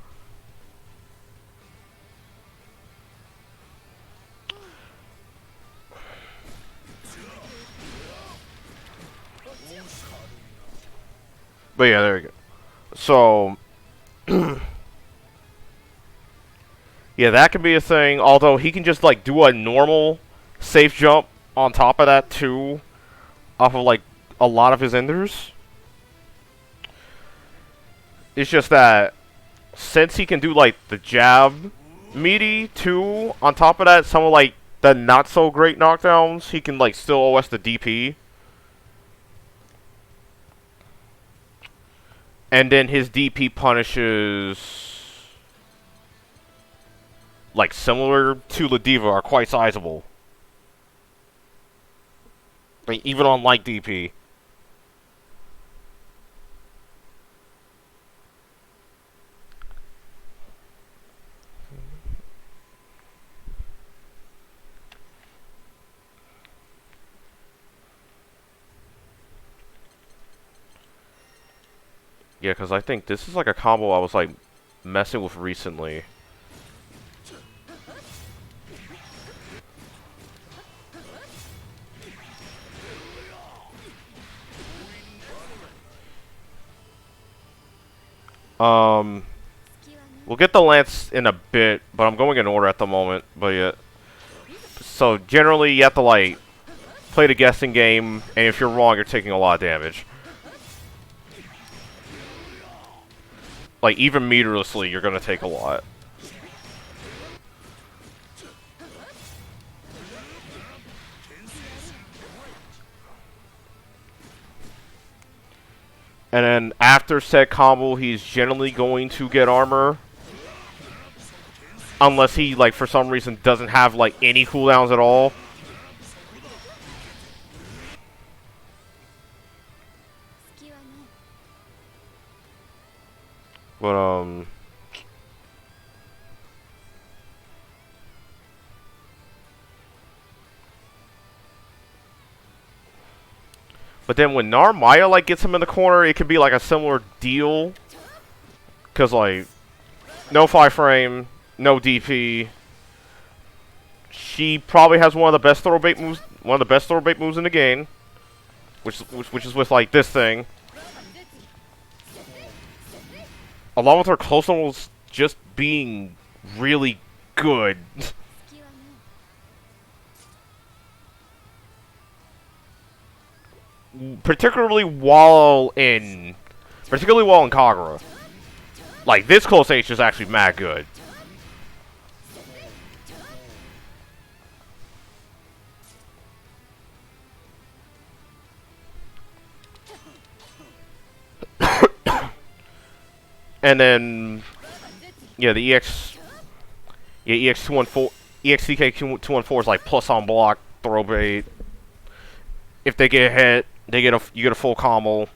But yeah, there we go. So, yeah, that could be a thing. Although he can just like do a normal safe jump on top of that too, off of like a lot of his enders. It's just that since he can do like the jab meaty too, on top of that, some of like the not so great knockdowns, he can like still OS the DP. And then his DP punishes, like similar to Ladiva, are quite sizable. Like, even on light DP. Yeah, because I think this is like a combo I was like messing with recently. We'll get the Lance in a bit, but I'm going in order at the moment. But yeah, so generally you have to like play the guessing game, and if you're wrong, you're taking a lot of damage. Like even meterlessly, you're gonna take a lot. And then after said combo, he's generally going to get armor. Unless he, like, for some reason doesn't have, like, any cooldowns at all. But, But then when Narmaya, like, gets him in the corner, it can be, like, a similar deal. Because, like, no 5-frame, no DP. She probably has one of the best throw bait moves in the game. Which is with, like, this thing. Along with her close normals just being really good. particularly while in Kagura. Like, this close H is actually mad good. And then, yeah, the EX214, EXCK214 is like plus on block, throw bait. If they get hit, you get a full combo.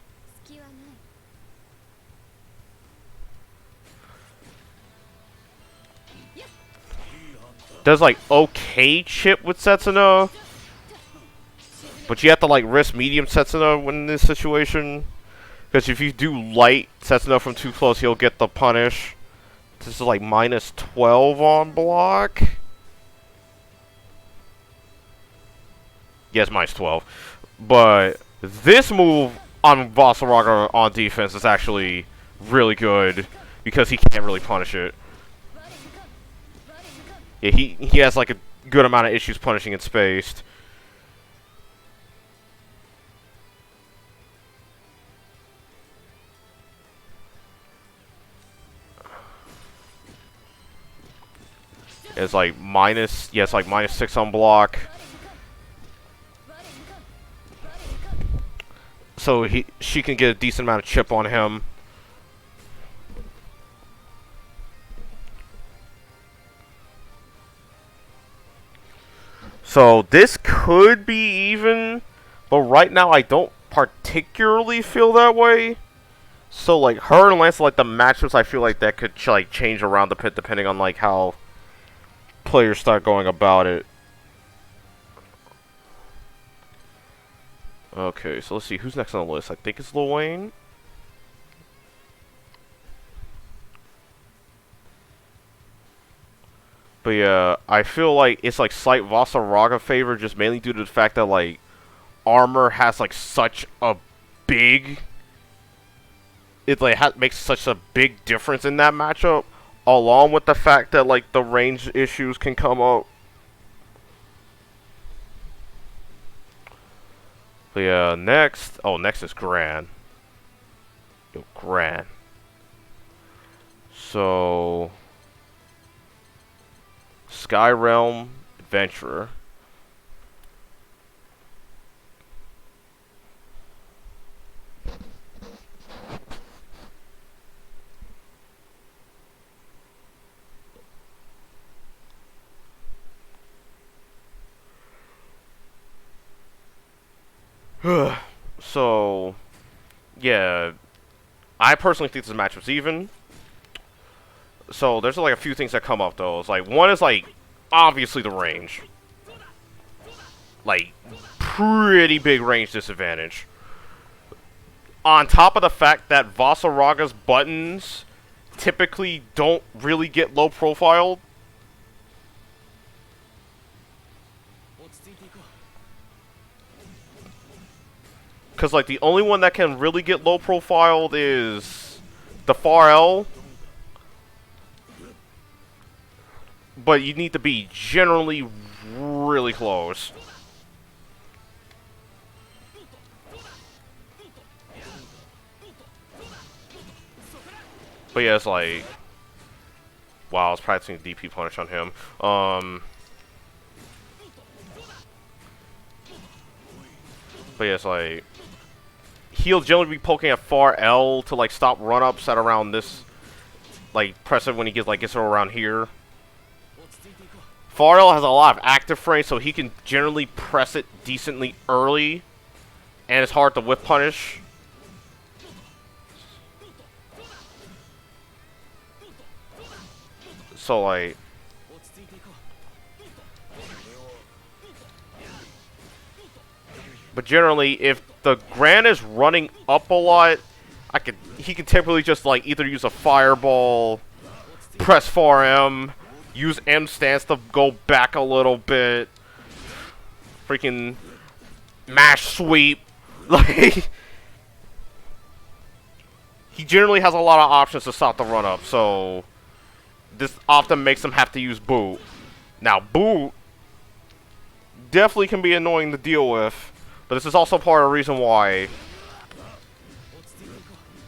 does like okay chip with Setsuna, but you have to like risk medium Setsuna when in this situation, because if you do light Setsuna from too close, he'll get the punish. This is like minus 12 on block. Yes, minus 12. But this move on Vaseraga on defense is actually really good because he can't really punish it. Yeah, he has like a good amount of issues punishing it spaced. It's like minus, yeah, it's like minus 6 on block. So she can get a decent amount of chip on him. So this could be even, but right now I don't particularly feel that way. So like her and Lancelot, like the matchups, I feel like that could like change around the pit depending on like how players start going about it. Okay, so let's see who's next on the list. I think it's Lil Wayne. But yeah, I feel like it's like slight Vaseraga favor just mainly due to the fact that like armor has like such a big, it like makes such a big difference in that matchup, along with the fact that like the range issues can come up. But yeah, next is Gran. Yo, Gran. So Sky Realm Adventurer. So, yeah, I personally think this matchup's even. So there's like a few things that come up though. It's like one is like obviously the range, like pretty big range disadvantage. On top of the fact that Vaseraga's buttons typically don't really get low profiled. Because, like, the only one that can really get low profiled is the far L. But you need to be generally really close. But yeah, it's like, wow, I was practicing DP punish on him. But yeah, it's like, he'll generally be poking at far L to like stop run-ups at around this, like press it when he gets around here. Far L has a lot of active frames, so he can generally press it decently early, and it's hard to whip punish. So like, but generally, if the Gran is running up a lot, he can typically just like either use a fireball, press far M, use M stance to go back a little bit, freaking mash sweep, like he generally has a lot of options to stop the run up. So this often makes him have to use boot. Now boot definitely can be annoying to deal with. But this is also part of the reason why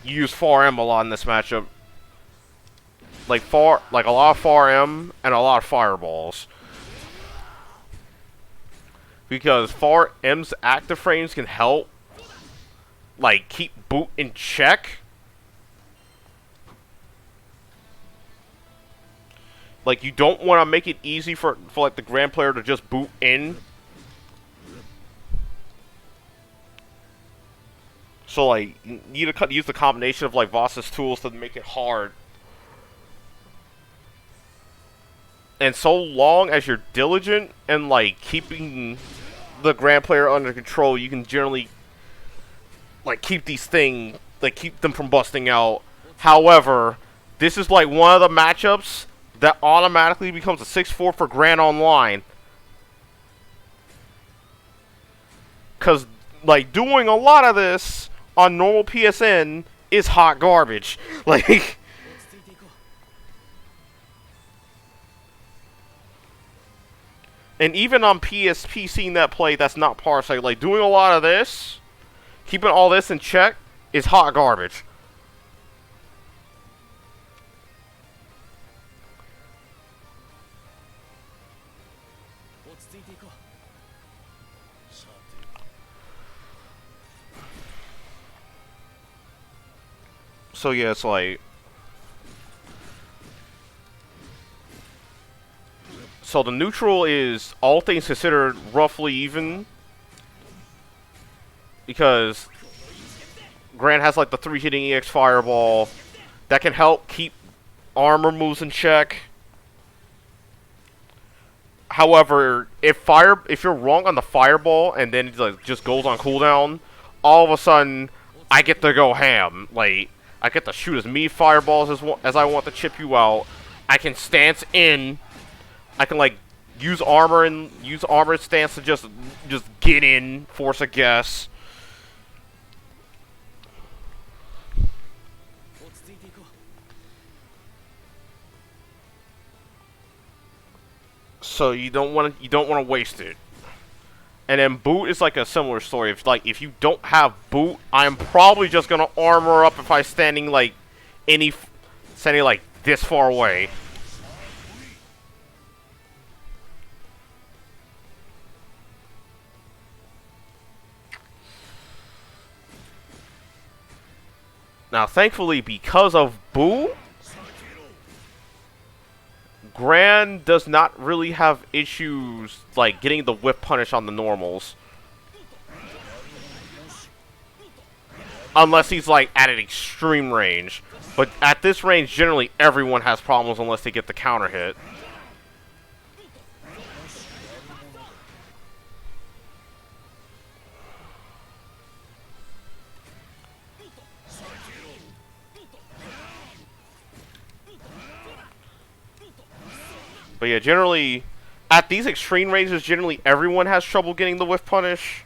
you use far M a lot in this matchup. Like a lot of far M and a lot of fireballs. Because far M's active frames can help like keep boot in check. Like you don't want to make it easy for like the Gran player to just boot in. So, like, you need to use the combination of, like, Voss's tools to make it hard. And so long as you're diligent and, like, keeping the Grand player under control, you can generally, like, keep these things, like, keep them from busting out. However, this is, like, one of the matchups that automatically becomes a 6-4 for Grand Online. Because, like, doing a lot of this on normal PSN is hot garbage. Like... And even on PSP, seeing that play, that's not Parsec. Like, doing a lot of this, keeping all this in check, is hot garbage. So yeah, it's like... So the neutral is, all things considered, roughly even. Because Grant has like the 3-hitting EX Fireball that can help keep armor moves in check. However, if you're wrong on the Fireball and then it like, just goes on cooldown, all of a sudden I get to go ham. Like, I get to shoot as many fireballs as I want to chip you out. I can stance in. I can like use armor stance to just get in, force a guess. So you don't want to waste it. And then boot is like a similar story. If you don't have boot, I'm probably just gonna armor up if I'm standing like this far away. Now, thankfully, because of Boo, Gran does not really have issues, like, getting the whip punish on the normals. Unless he's, like, at an extreme range. But at this range, generally, everyone has problems unless they get the counter hit. But yeah, generally, at these extreme ranges, generally everyone has trouble getting the whiff punish.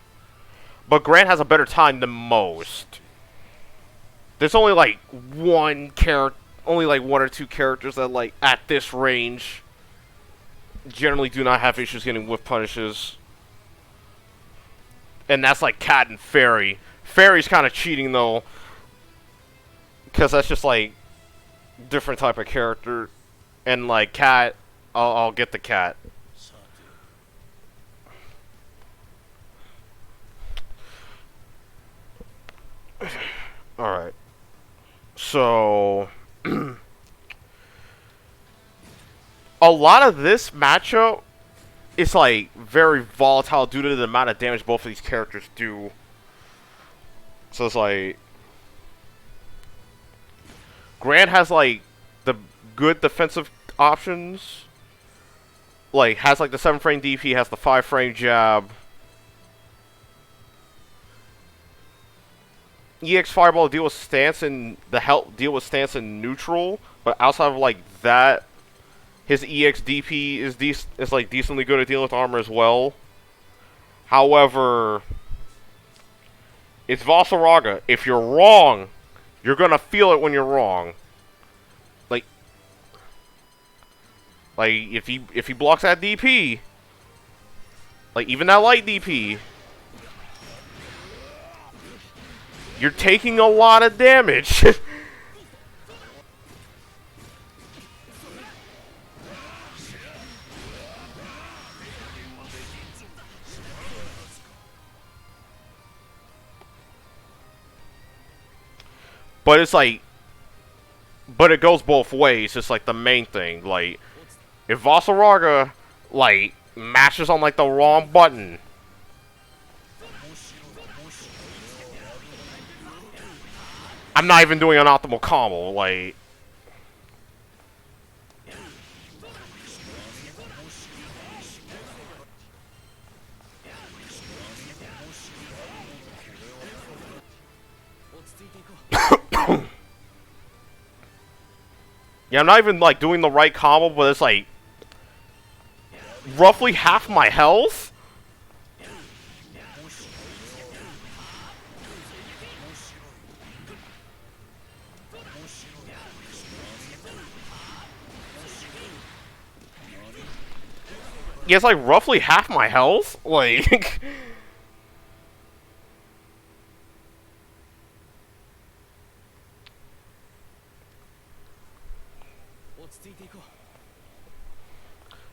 But Grant has a better time than most. There's only like one or two characters that like at this range generally do not have issues getting whiff punishes. And that's like Cat and Fairy. Fairy's kind of cheating though, because that's just like different type of character. And like Cat, I'll get the Cat. Alright. So... a lot of this matchup is like very volatile due to the amount of damage both of these characters do. So it's like... Grant has like the good defensive options. Like, has like the 7-frame DP, has the 5-frame jab. EX Fireball deal with stance and deal with stance and neutral, but outside of like that, his EX DP is like decently good at dealing with armor as well. However, it's Vaseraga. If you're wrong, you're gonna feel it when you're wrong. Like if he blocks that DP, like even that light DP, you're taking a lot of damage. But it's like, but it goes both ways. It's like the main thing. Like, if Vaseraga, like, mashes on, like, the wrong button, I'm not even doing an optimal combo, like... Yeah, I'm not even, like, doing the right combo, but it's, like, roughly half my health? Yeah, it's, like, roughly half my health? Like...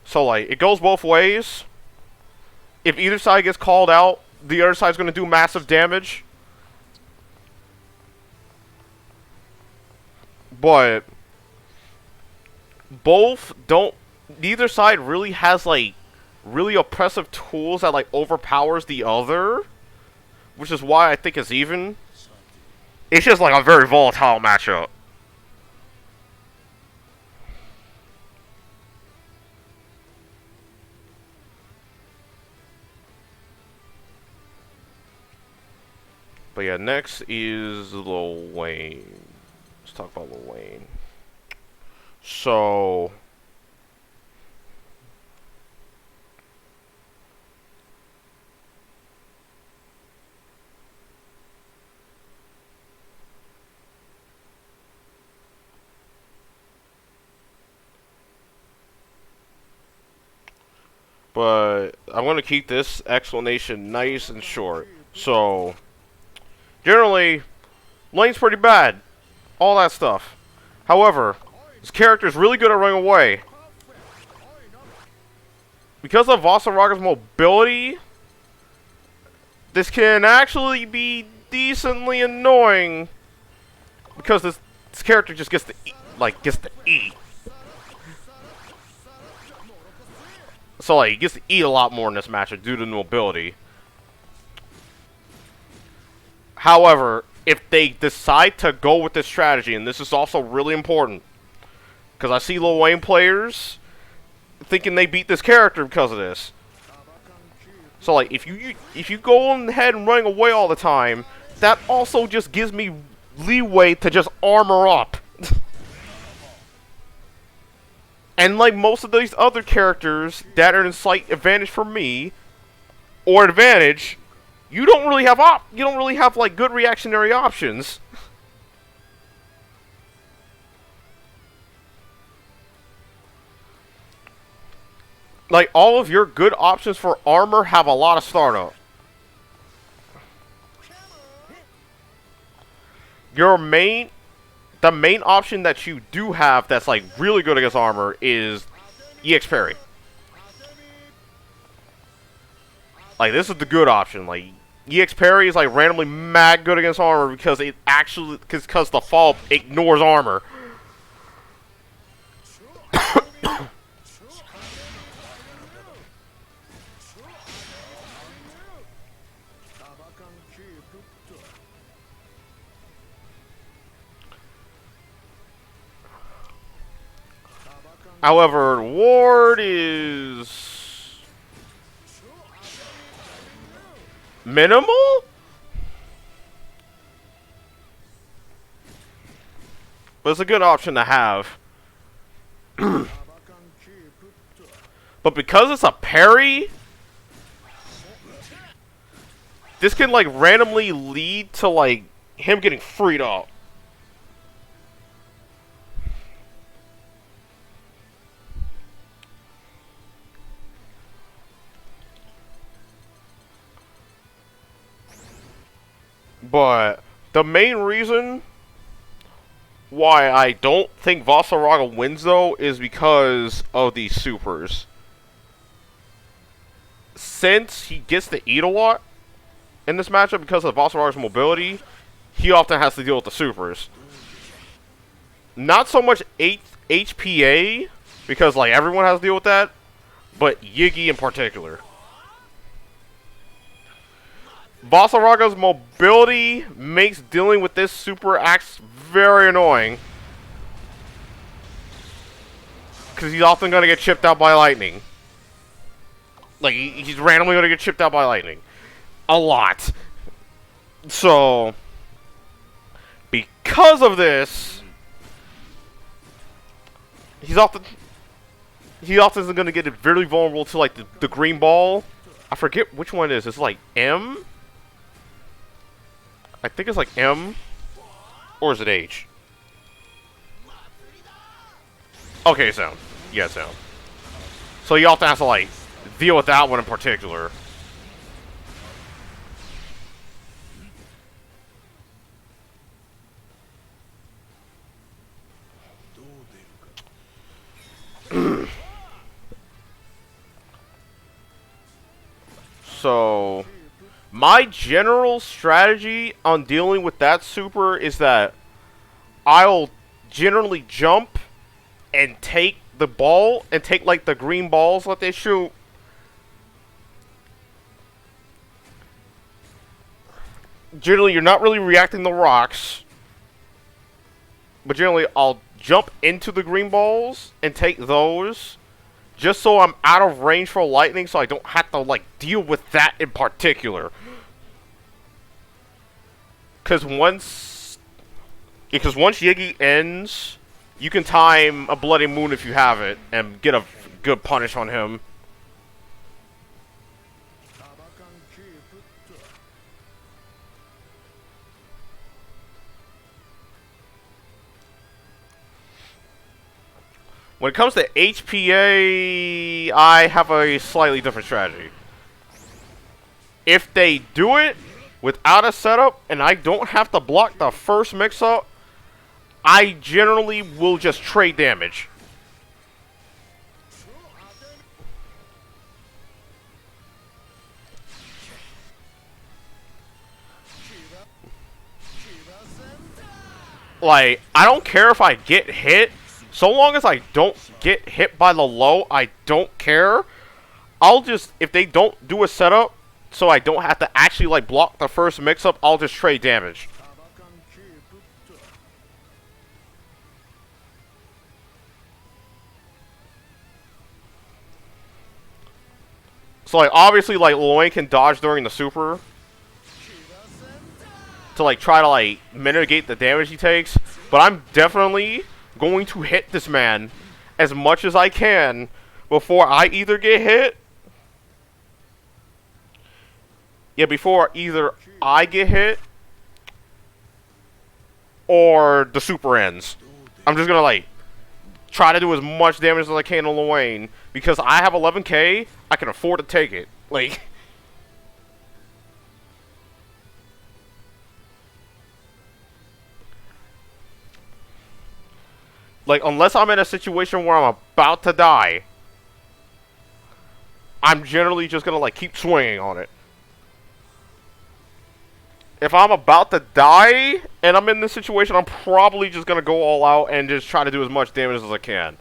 So, like, it goes both ways. If either side gets called out, the other side's going to do massive damage. But both don't... Neither side really has, like, really oppressive tools that, like, overpowers the other. Which is why I think it's even. It's just, like, a very volatile matchup. But yeah, next is Lil Wayne. Let's talk about Lil Wayne. So... But I'm going to keep this explanation nice and short. So, generally, Lane's pretty bad. All that stuff. However, this character is really good at running away. Because of Vasaraga's mobility, this can actually be decently annoying. Because this character just gets to eat, gets to eat. So, like, he gets to eat a lot more in this matchup due to mobility. However, if they decide to go with this strategy, and this is also really important, because I see Lil Wayne players thinking they beat this character because of this. So, like, if you go on ahead and running away all the time, that also just gives me leeway to just armor up. And like most of these other characters that are in slight advantage for me, or advantage, you don't really have like good reactionary options. Like all of your good options for armor have a lot of startup. The main option that you do have that's like really good against armor is EX parry. Like this is the good option. Like EX parry is like randomly mad good against armor because it actually because the fall ignores armor. However, ward is minimal? But it's a good option to have. But because it's a parry, this can like randomly lead to like him getting freed up. But the main reason why I don't think Vaseraga wins, though, is because of these supers. Since he gets to eat a lot in this matchup because of Vasaraga's mobility, he often has to deal with the supers. Not so much HPA, because like everyone has to deal with that, but Yiggy in particular. Vasaraga's mobility makes dealing with this super axe very annoying. Because he's often going to get chipped out by lightning. Like, he's randomly going to get chipped out by lightning. A lot. So, because of this, He's often is gonna get very vulnerable to like the green ball. I forget which one it is. It's like M. I think it's like M, or is it H? Okay, sound. Yeah, sound. So you often have to like deal with that one in particular. So, my general strategy on dealing with that super is that I'll generally jump and take the ball and take like the green balls that they shoot. Generally, you're not really reacting to rocks, but generally I'll jump into the green balls and take those. Just so I'm out of range for lightning, so I don't have to, like, deal with that in particular. Because once Yiggy ends, you can time a Bloody Moon if you have it, and get a good punish on him. When it comes to HPA, I have a slightly different strategy. If they do it without a setup, and I don't have to block the first mix-up, I generally will just trade damage. Like, I don't care if I get hit. So long as I don't get hit by the low, I don't care. I'll just, if they don't do a setup, so I don't have to actually, like, block the first mix-up, I'll just trade damage. So, like, obviously, like, Lil Wayne can dodge during the super to, like, try to, like, mitigate the damage he takes. But I'm definitely going to hit this man as much as I can before I either get hit. Yeah, before either I get hit or the super ends. I'm just gonna, like, try to do as much damage as I can on Lil Wayne. Because I have 11k, I can afford to take it. Like, unless I'm in a situation where I'm about to die, I'm generally just gonna, like, keep swinging on it. If I'm about to die and I'm in this situation, I'm probably just gonna go all out and just try to do as much damage as I can.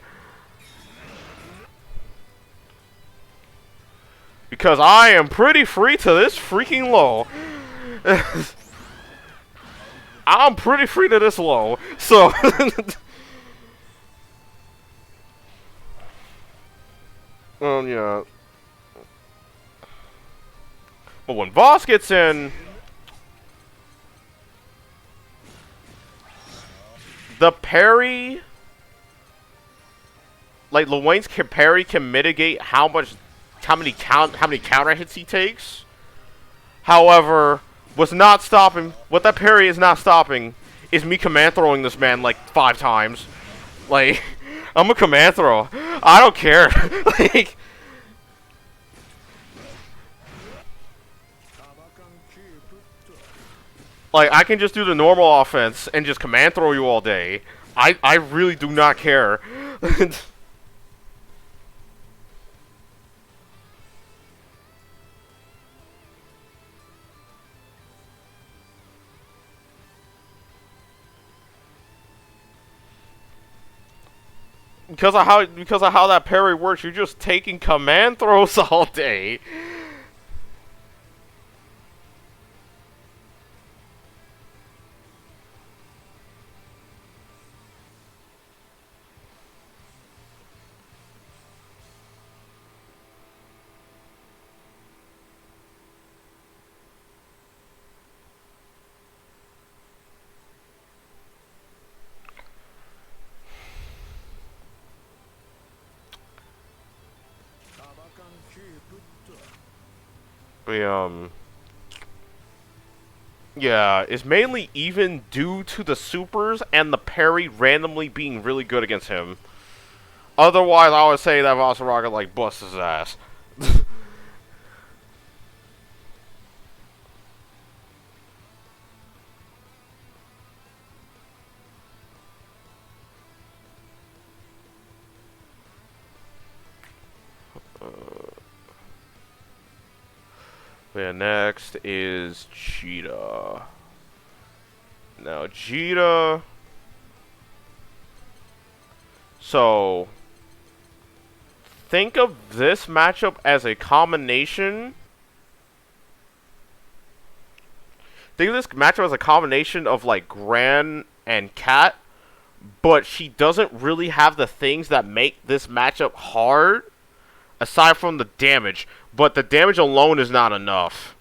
Because I am pretty free to this freaking low. I'm pretty free to this low. So... yeah. But when Voss gets in... the parry... like, Lil Wayne's parry can mitigate how many counter hits he takes. However, what that parry is not stopping is me command throwing this man like 5 times. Like, I'm a command throw. I don't care. like I can just do the normal offense and just command throw you all day. I really do not care. Because of how that parry works, you're just taking command throws all day. The, yeah, it's mainly even due to the supers and the parry randomly being really good against him. Otherwise, I would say that Vaseraga, like, busts his ass. Yeah, next is Cheetah. Now, Cheetah... So... Think of this matchup as a combination... Think of this matchup as a combination of, like, Gran and Cat, but she doesn't really have the things that make this matchup hard, aside from the damage. But the damage alone is not enough.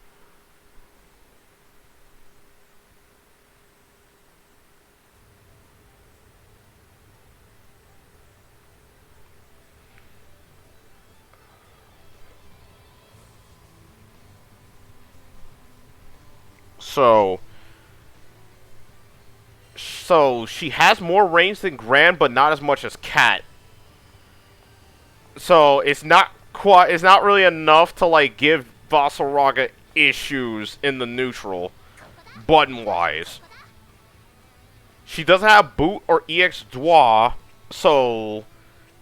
So she has more range than Gran, but not as much as Cat. So it's not really enough to like give Vaseraga issues in the neutral, button wise. She doesn't have boot or EX Dwa, so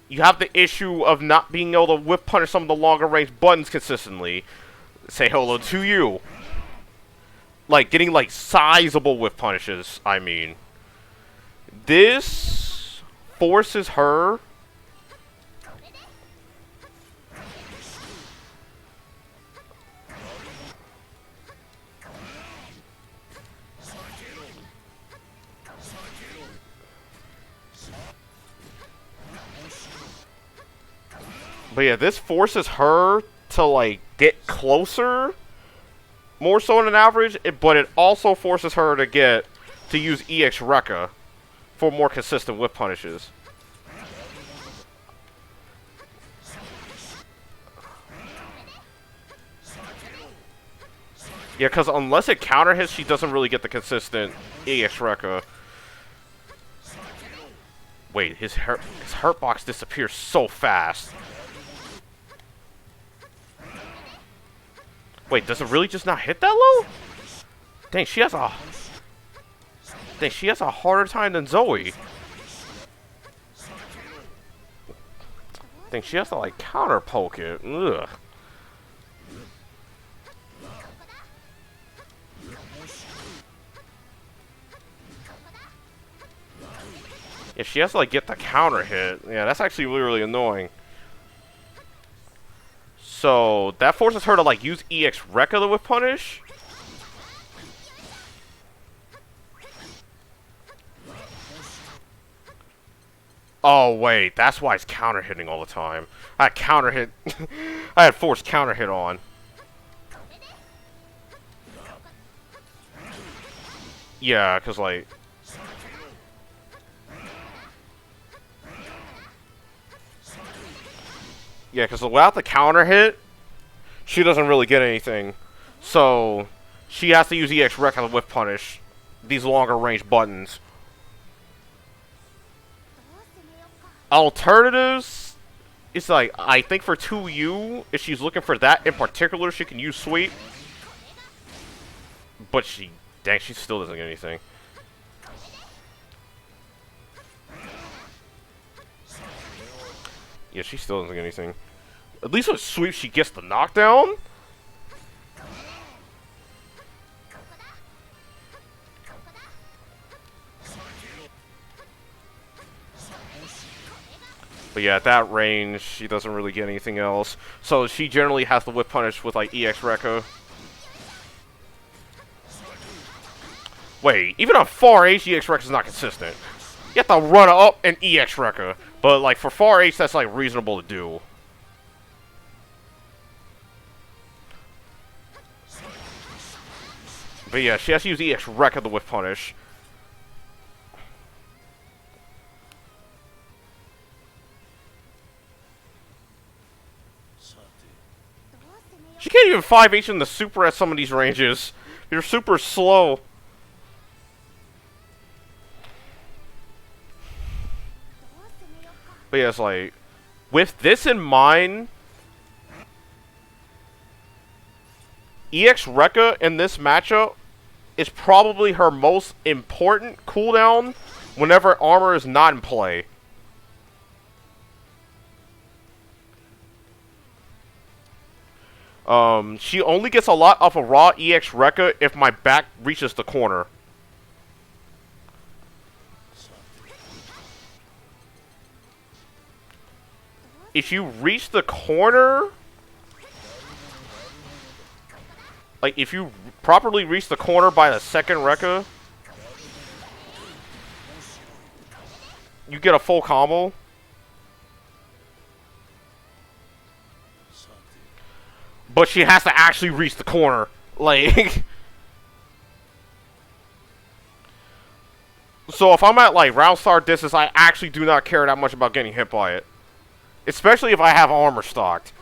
you have the issue of not being able to whip punish some of the longer range buttons consistently. Say hello to you. Like getting like sizable whip punishes, I mean. This forces her But yeah, this forces her to like get closer more so than average, but it also forces her to use EX Rekka for more consistent whip punishes. Yeah, because unless it counter hits, she doesn't really get the consistent EX Rekka. Wait, his hurt box disappears so fast. Wait, does it really just not hit that low? Dang, she has a harder time than Zoe. Dang, she has to like counter poke it. Ugh. If she has to like get the counter hit, yeah, that's actually really, really annoying. So that forces her to like use EX Rekka with punish. Oh wait, that's why it's counter hitting all the time. I had counter hit. I had forced counter hit on. Yeah, cause like. Yeah, because without the counter hit, she doesn't really get anything. So, she has to use EX Rekka with punish these longer range buttons. Alternatives, it's like, I think for 2U, if she's looking for that in particular, she can use Sweep. But she still doesn't get anything. Yeah, she still doesn't get anything. At least with Sweep, she gets the knockdown. But yeah, at that range, she doesn't really get anything else. So she generally has to whip punish with like EX Rekka. Wait, even on far H, EX Rekka is not consistent. You have to run up and EX Rekka. But like for far H, that's like reasonable to do. But yeah, she has to use EX Rekka to whip punish. She can't even 5H in the super at some of these ranges. You're super slow. But yeah, it's like, with this in mind, EX Rekka in this matchup is probably her most important cooldown whenever armor is not in play. She only gets a lot off of raw EX Rekka if my back reaches the corner. If you reach the corner, like if you properly reach the corner by the second Rekka, you get a full combo. But she has to actually reach the corner. Like, so if I'm at like round start distance, I actually do not care that much about getting hit by it. Especially if I have armor stocked.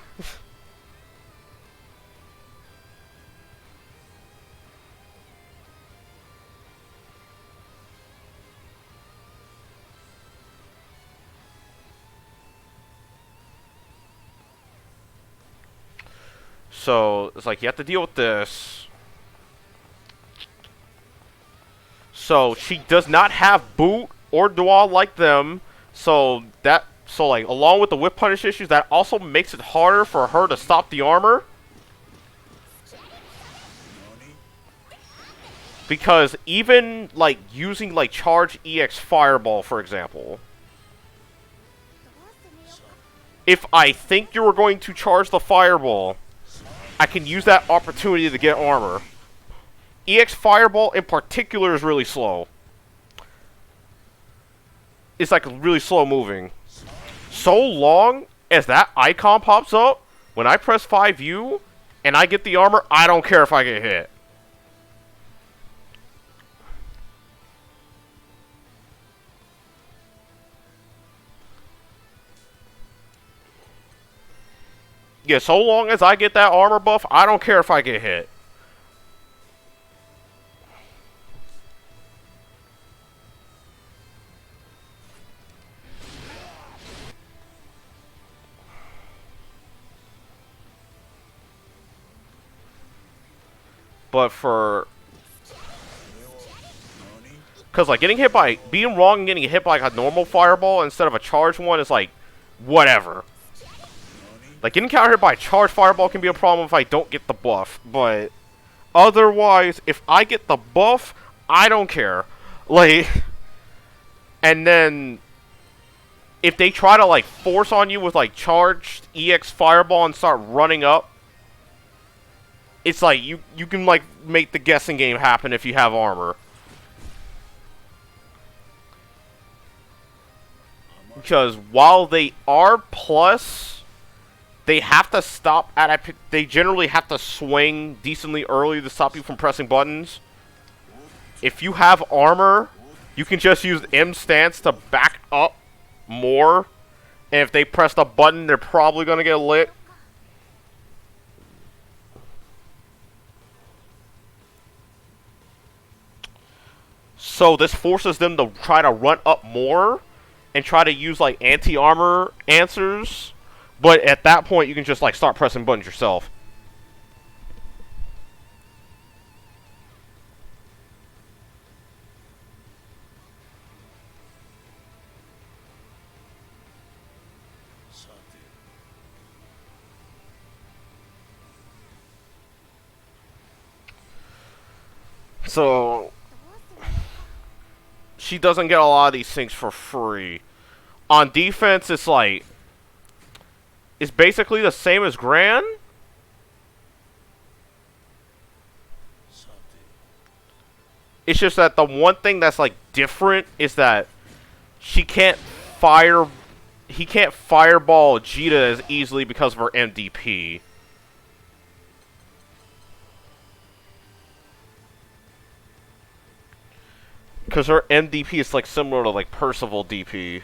So, it's like, you have to deal with this. So, she does not have boot or dual like them. So, like, along with the whip punish issues, that also makes it harder for her to stop the armor. Because even, like, using, like, charge EX Fireball, for example. If I think you were going to charge the Fireball, I can use that opportunity to get armor. EX Fireball in particular is really slow. It's like really slow moving. So long as that icon pops up, when I press 5U and I get the armor, I don't care if I get hit. Yeah, so long as I get that armor buff, I don't care if I get hit. But for... Because, like, getting hit by... Being wrong and getting hit by, like, a normal fireball instead of a charged one is, like, whatever. Like, getting counter hit by a charged fireball can be a problem if I don't get the buff. But, otherwise, if I get the buff, I don't care. Like... And then... If they try to, like, force on you with, like, charged EX fireball and start running up, it's like, you can, like, make the guessing game happen if you have armor. Because while they are plus, they have to stop at they generally have to swing decently early to stop you from pressing buttons. If you have armor, you can just use M stance to back up more. And if they press the button, they're probably going to get lit. So this forces them to try to run up more and try to use, like, anti-armor answers. But at that point, you can just, like, start pressing buttons yourself. So... she doesn't get a lot of these things for free. On defense, it's like... it's basically the same as Gran. It's just that the one thing that's, like, different is that she can't fire... he can't fireball Cheetah as easily because of her MDP. Because her MDP is, like, similar to, like, Percival DP.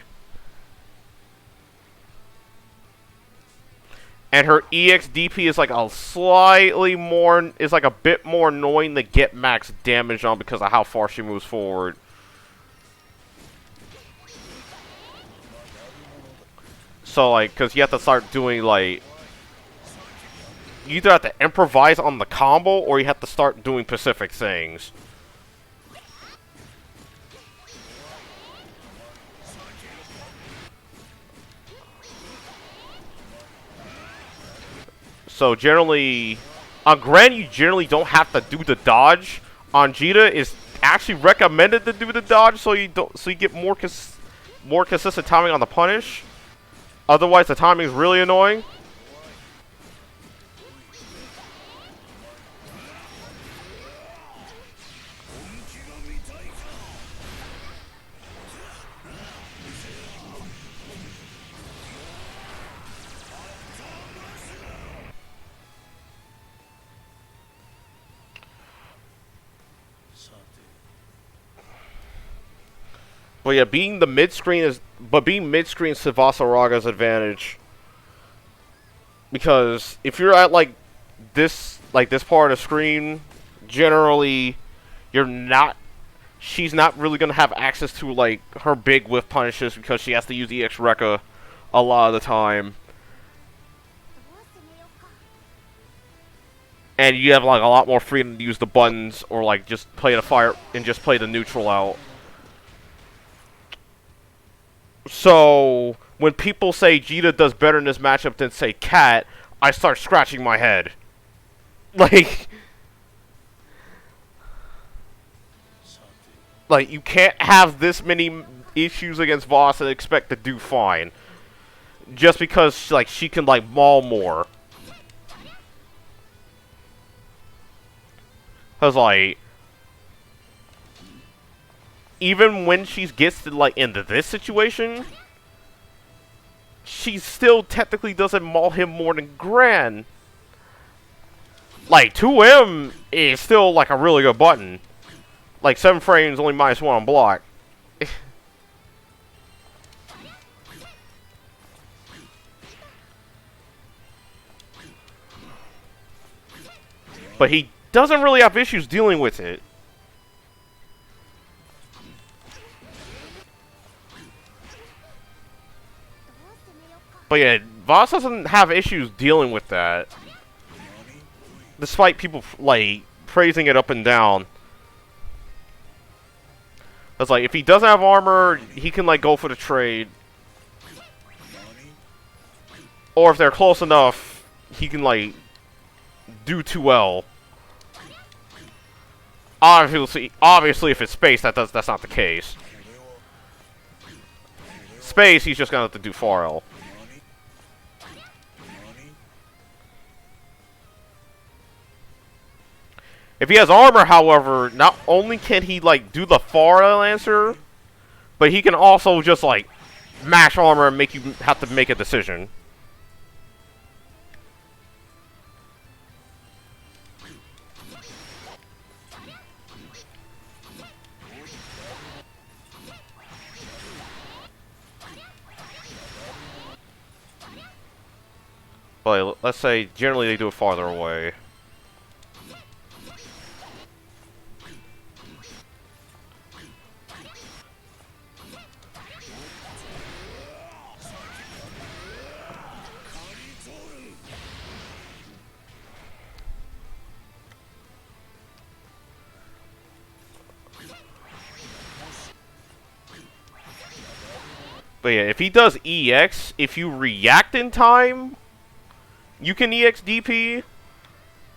And her EXDP is like a slightly more, is like a bit more annoying to get max damage on because of how far she moves forward. So like, because you have to start doing like, you either have to improvise on the combo or you have to start doing specific things. So generally, on Gran you generally don't have to do the dodge. On Cheetah it's actually recommended to do the dodge so you get more consistent timing on the punish. Otherwise the timing is really annoying. But yeah, being mid-screen is to Vasaraga's advantage. Because if you're at like this part of the screen, generally she's not really gonna have access to like her big whiff punishes because she has to use EX Rekka a lot of the time. And you have like a lot more freedom to use the buttons or like just play the fire and just play the neutral out. So, when people say Cheetah does better in this matchup than, say, Cat, I start scratching my head. Like, you can't have this many issues against Voss and expect to do fine. Just because, like, she can, like, maul more. Because, like, even when she gets to, like, into this situation, she still technically doesn't maul him more than Gran. Like, 2M is still, like, a really good button. Like, 7 frames, only -1 on block. But he doesn't really have issues dealing with it. But yeah, Voss doesn't have issues dealing with that. Despite people, like, praising it up and down. It's like, if he doesn't have armor, he can, like, go for the trade. Or if they're close enough, he can, like, do 2L. Obviously, if it's space, that's not the case. Space, he's just gonna have to do 4L. If he has armor, however, not only can he, like, do the far answer, but he can also just, like, mash armor and make you have to make a decision. But let's say, generally they do it farther away. But yeah, if he does EX, if you react in time, you can EX DP.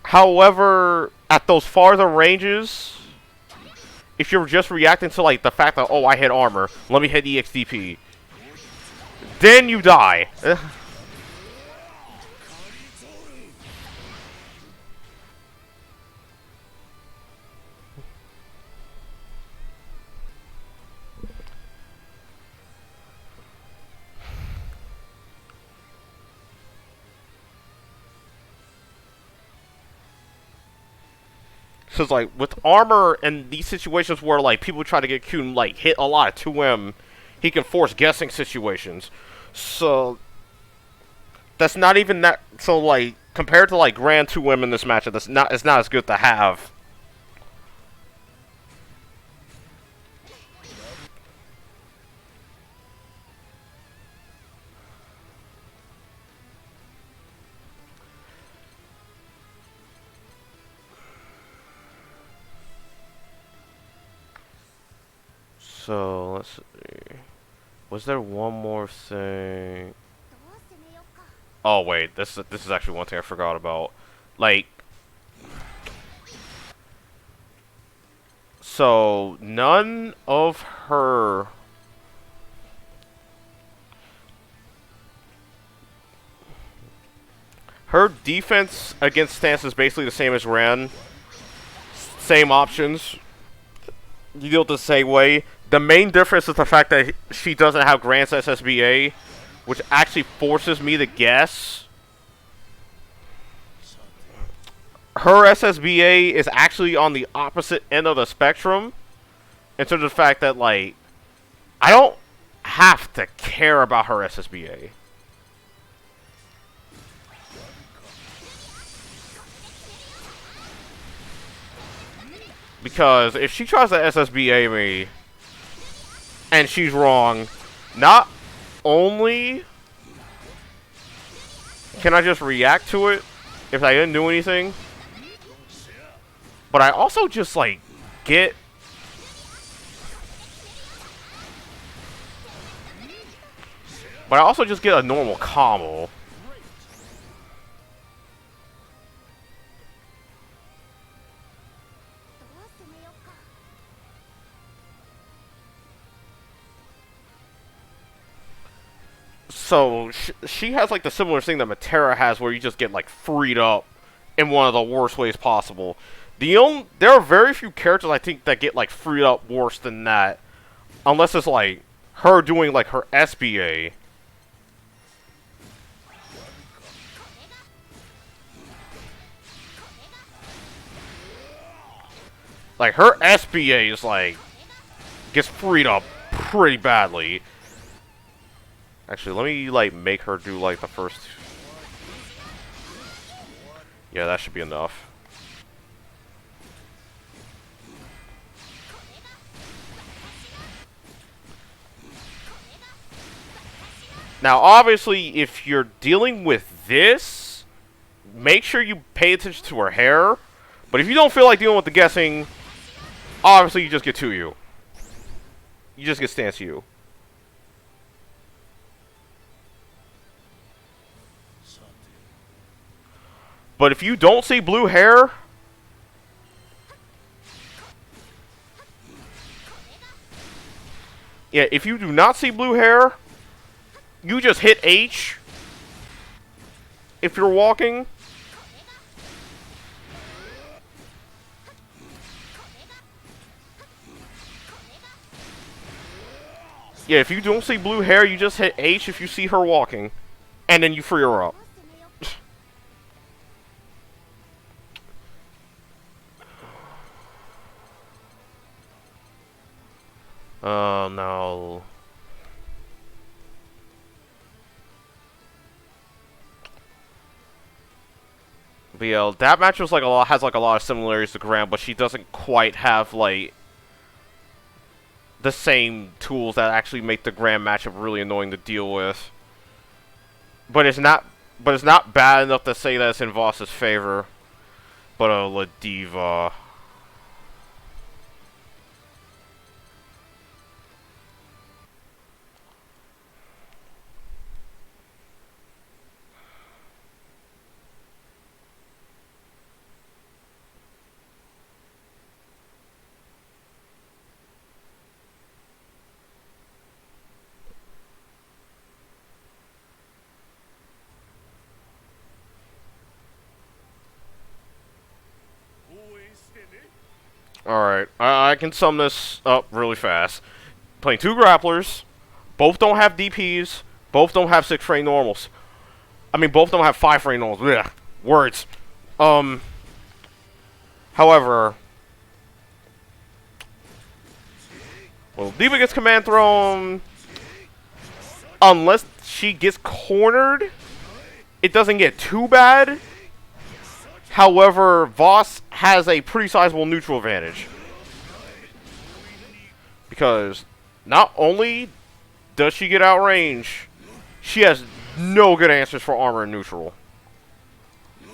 However, at those farther ranges, if you're just reacting to like the fact that, oh, I hit armor, let me hit EX DP, then you die. So it's like, with armor and these situations where, like, people try to get Q and, like, hit a lot of 2M, he can force guessing situations. So, that's not even that. So like compared to like Grand 2M in this matchup, that's not. It's not as good to have. So let's see. Was there one more thing? Oh wait, this is actually one thing I forgot about. Like, so none of her defense against stance is basically the same as Ran. Same options. You deal it the same way. The main difference is the fact that she doesn't have Grant's SSBA, which actually forces me to guess. Her SSBA is actually on the opposite end of the spectrum in terms of the fact that, like, I don't have to care about her SSBA. Because if she tries to SSBA me and she's wrong, not only can I just react to it if I didn't do anything, but I also just like get a normal combo. So she has like the similar thing that Matera has, where you just get like freed up in one of the worst ways possible. There are very few characters I think that get like freed up worse than that, unless it's like her doing like her SBA. Like her SBA is like gets freed up pretty badly. Actually, let me like make her do like the first. Yeah, that should be enough. Now, obviously, if you're dealing with this, make sure you pay attention to her hair. But if you don't feel like dealing with the guessing, obviously you just get 2U. You just get stance U. But if you don't see blue hair, yeah, if you do not see blue hair, you just hit H if you're walking. Yeah, if you don't see blue hair, you just hit H if you see her walking. And then you free her up. Oh, no. But yeah, that match was like has like a lot of similarities to Graham, but she doesn't quite have like the same tools that actually make the Graham matchup really annoying to deal with. But it's not bad enough to say that it's in Voss's favor. But La Diva. Alright, I can sum this up really fast. Playing 2 grapplers, both don't have DPs, both don't have 6 frame normals. I mean, both don't have 5 frame normals. Blech, words. However, well, Diva gets command thrown. Unless she gets cornered, it doesn't get too bad. However, Voss has a pretty sizable neutral advantage. Because not only does she get outrange, she has no good answers for armor and neutral.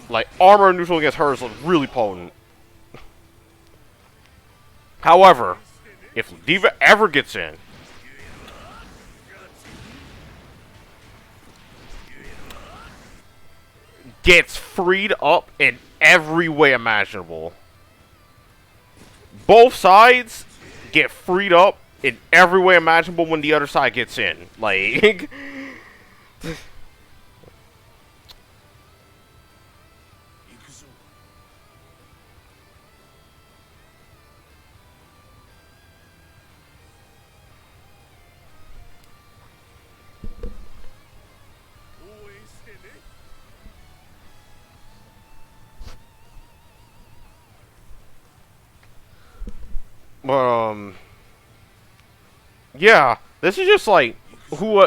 Like, armor and neutral against her is really potent. However, if Diva ever gets in, gets freed up in every way imaginable. Both sides get freed up in every way imaginable when the other side gets in. Like... yeah, this is just like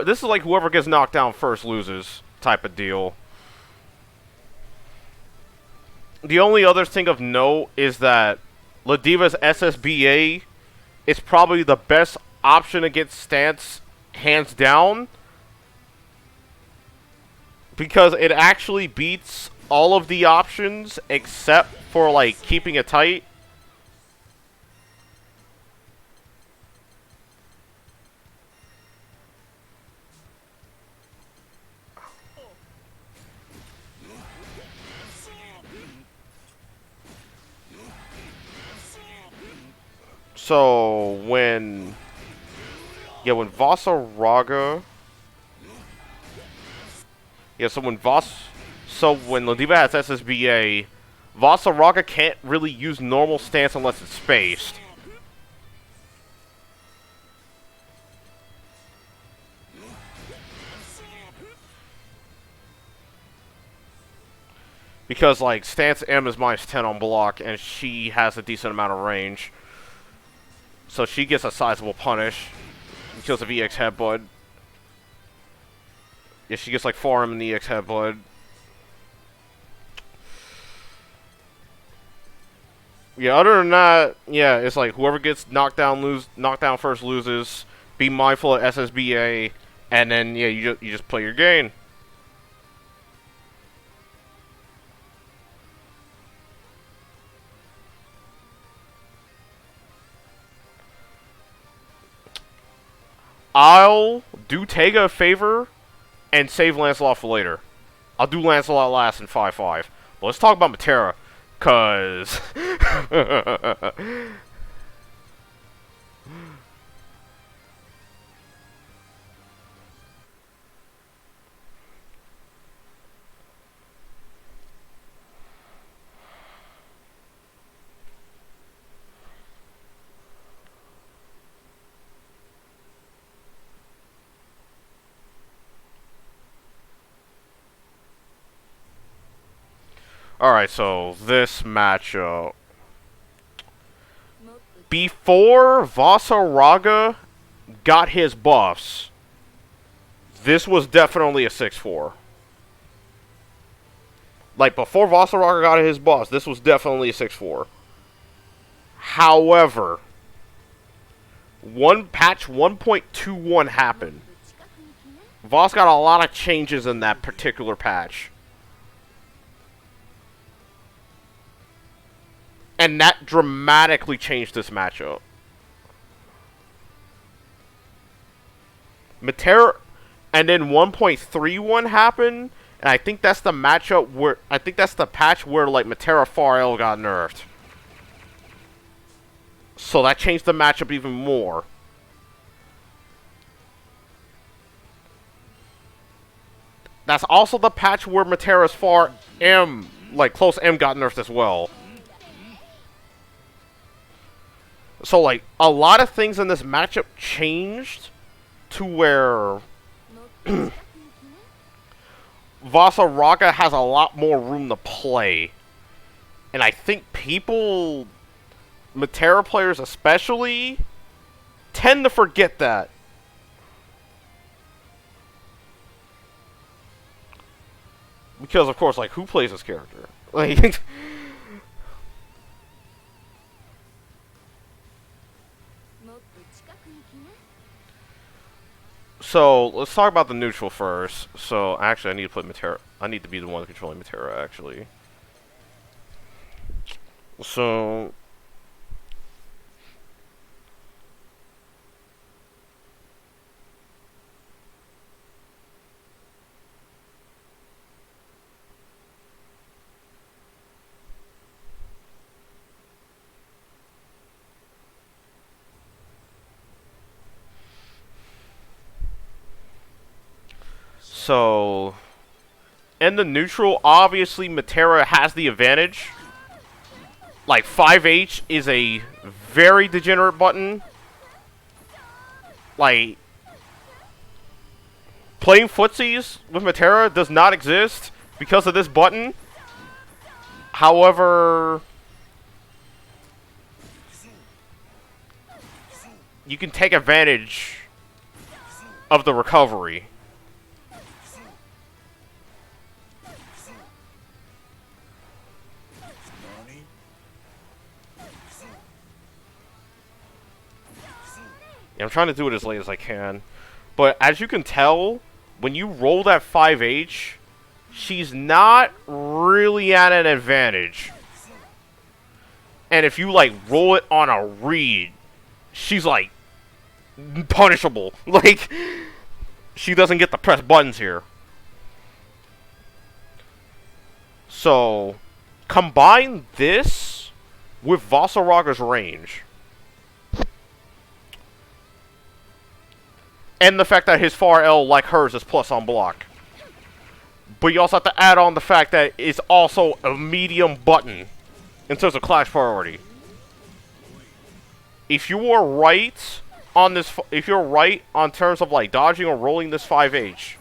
this is like whoever gets knocked down first loses type of deal. The only other thing of note is that Ladiva's SSBA is probably the best option against Stance, hands down, because it actually beats all of the options except for like keeping it tight. So when Vaseraga, when Ladiva has SSBA, Vaseraga can't really use normal stance unless it's spaced. Because like stance M is -10 on block and she has a decent amount of range. So she gets a sizable punish. She kills a VX headbutt. Yeah, she gets like 4M in the EX headbutt. Yeah, other than that, yeah, it's like whoever gets knocked down first loses. Be mindful of SSBA, and then yeah, you just play your game. I'll do Tega a favor and save Lancelot for later. I'll do Lancelot last in 5-5. But let's talk about Matera, cause alright, so this matchup. Before Vaseraga got his buffs, this was definitely a 6-4. Like, before Vaseraga got his buffs, this was definitely a 6-4. However, patch 1.21 happened. Voss got a lot of changes in that particular patch. And that dramatically changed this matchup. Matera, and then 1.31 happened, and I think that's the matchup where that's the patch where like Matera Far L got nerfed. So that changed the matchup even more. That's also the patch where Matera's Far M, like close M, got nerfed as well. So, like, a lot of things in this matchup changed to where Vaseraga has a lot more room to play. And I think people, Matera players especially, tend to forget that. Because, of course, like, who plays this character? Like, so, let's talk about the neutral first. So, actually, I need to put Matera. I need to be the one controlling Matera, actually. So, in the neutral, obviously, Matera has the advantage. Like, 5H is a very degenerate button. Like, playing footsies with Matera does not exist because of this button. However, you can take advantage of the recovery. I'm trying to do it as late as I can. But as you can tell, when you roll that 5H, she's not really at an advantage. And if you, like, roll it on a read, she's, like, punishable. Like, she doesn't get to press buttons here. So, combine this with Vasaraga's range. And the fact that his far L, like hers, is plus on block. But you also have to add on the fact that it's also a medium button in terms of clash priority. If you are right on this, if you're right on terms of like dodging or rolling this 5H,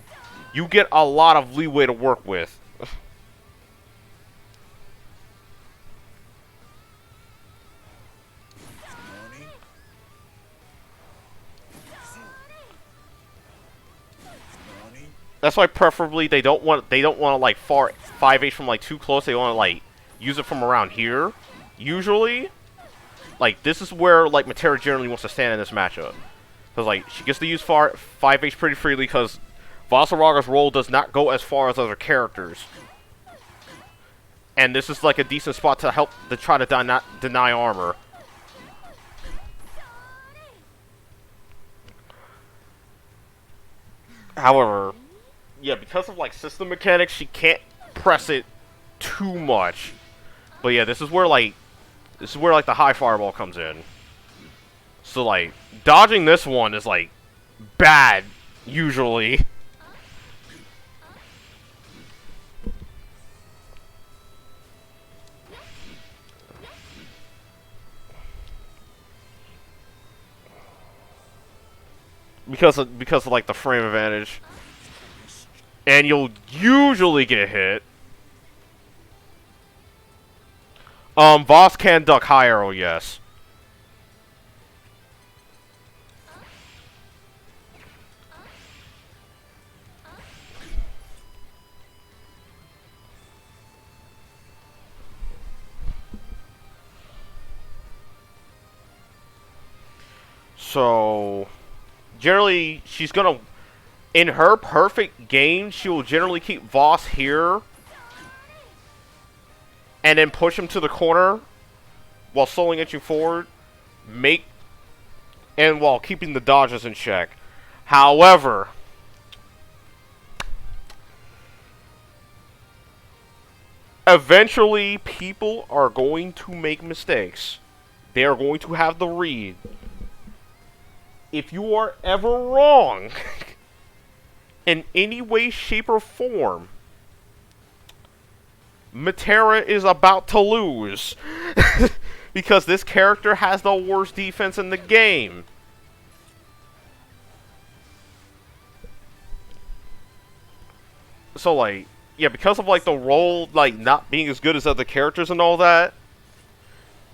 you get a lot of leeway to work with. That's why preferably they don't want to like 5H from like too close. They want to like use it from around here. Usually, like this is where like Matera generally wants to stand in this matchup. Because like she gets to use 5H pretty freely because Vasaraga's roll does not go as far as other characters. And this is like a decent spot to help to try to deny armor. However, yeah, because of like system mechanics, she can't press it too much. But yeah, this is where like the high fireball comes in. So like dodging this one is like bad usually. Because of like the frame advantage. And you'll usually get hit. Voss can duck high arrow, yes. So, generally, she's gonna... In her perfect game, she will generally keep Voss here. And then push him to the corner while slowing at you forward. And while keeping the dodges in check. However, eventually people are going to make mistakes. They are going to have the read. If you are ever wrong in any way, shape, or form, Matera is about to lose. Because this character has the worst defense in the game. So, like, yeah, because of, like, the role, like, not being as good as other characters and all that,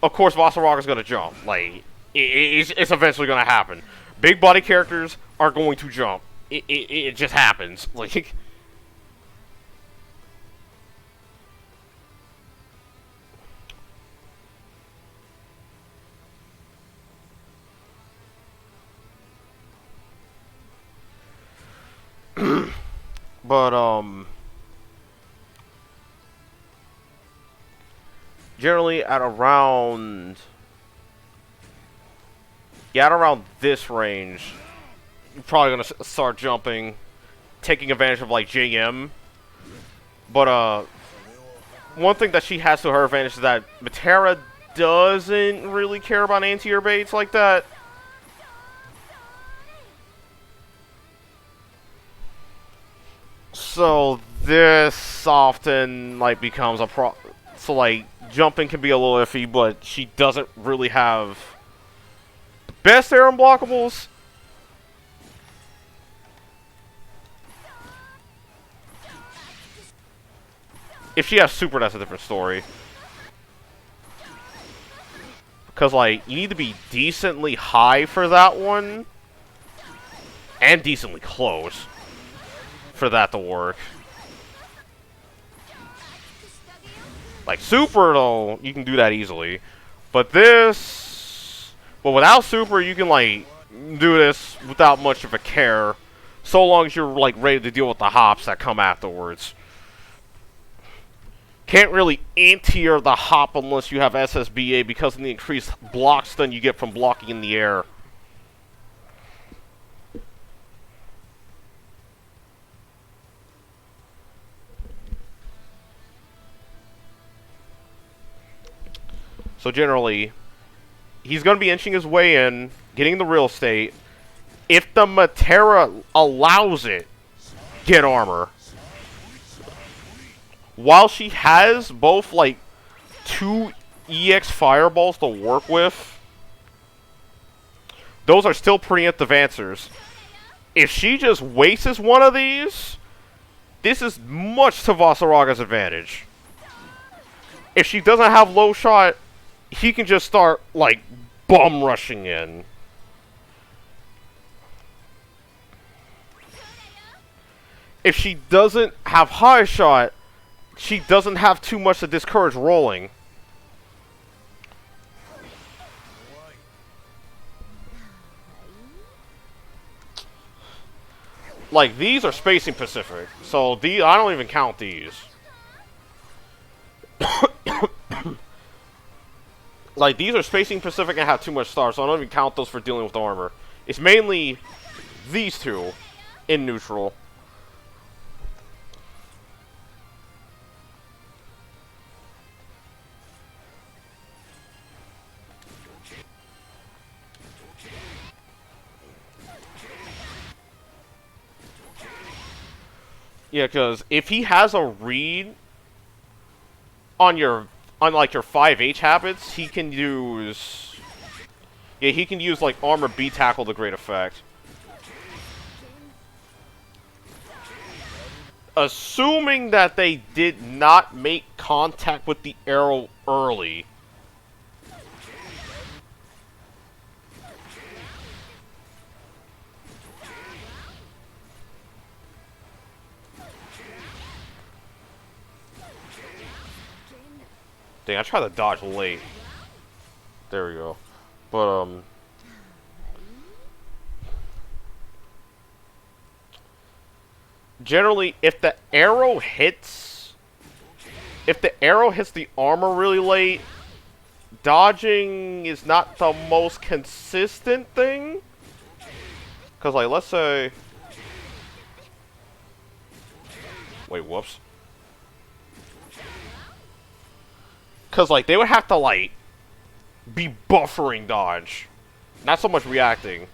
of course, Vasaraga's gonna jump. Like, it's eventually gonna happen. Big body characters are going to jump. It just happens. Like... But, generally at around... Yeah, at around this range, you're probably gonna start jumping, taking advantage of, like, JM. But, one thing that she has to her advantage is that Matera doesn't really care about anti-air baits like that. So this often like becomes a so like jumping can be a little iffy, but she doesn't really have the best air unblockables. If she has super, that's a different story. Because like you need to be decently high for that one, and decently close for that to work. Like super though, you can do that easily. But this, but without super, you can like do this without much of a care, so long as you're like ready to deal with the hops that come afterwards. Can't really anti-air the hop unless you have SSBA because of the increased block stun you get from blocking in the air. So generally, he's going to be inching his way in, getting the real estate. If the Matera allows it, get armor. While she has both, like, 2 EX fireballs to work with, those are still preemptive answers. If she just wastes one of these, this is much to Vasaraga's advantage. If she doesn't have low shot, he can just start, like, bum rushing in. If she doesn't have high shot, she doesn't have too much to discourage rolling. Like, these are spacing Pacific, so these, I don't even count these. Like, these are spacing Pacific and have too much stars, so I don't even count those for dealing with armor. It's mainly these two in neutral. Yeah, because if he has a read on your, on like your 5H habits, he can use, yeah, he can use like armor B tackle to great effect. Assuming that they did not make contact with the arrow early. Dang, I tried to dodge late. There we go. But, generally, if the arrow hits... If the arrow hits the armor really late, dodging is not the most consistent thing. Because, like, let's say... Wait, whoops. Because, like, they would have to, like, be buffering dodge. Not so much reacting.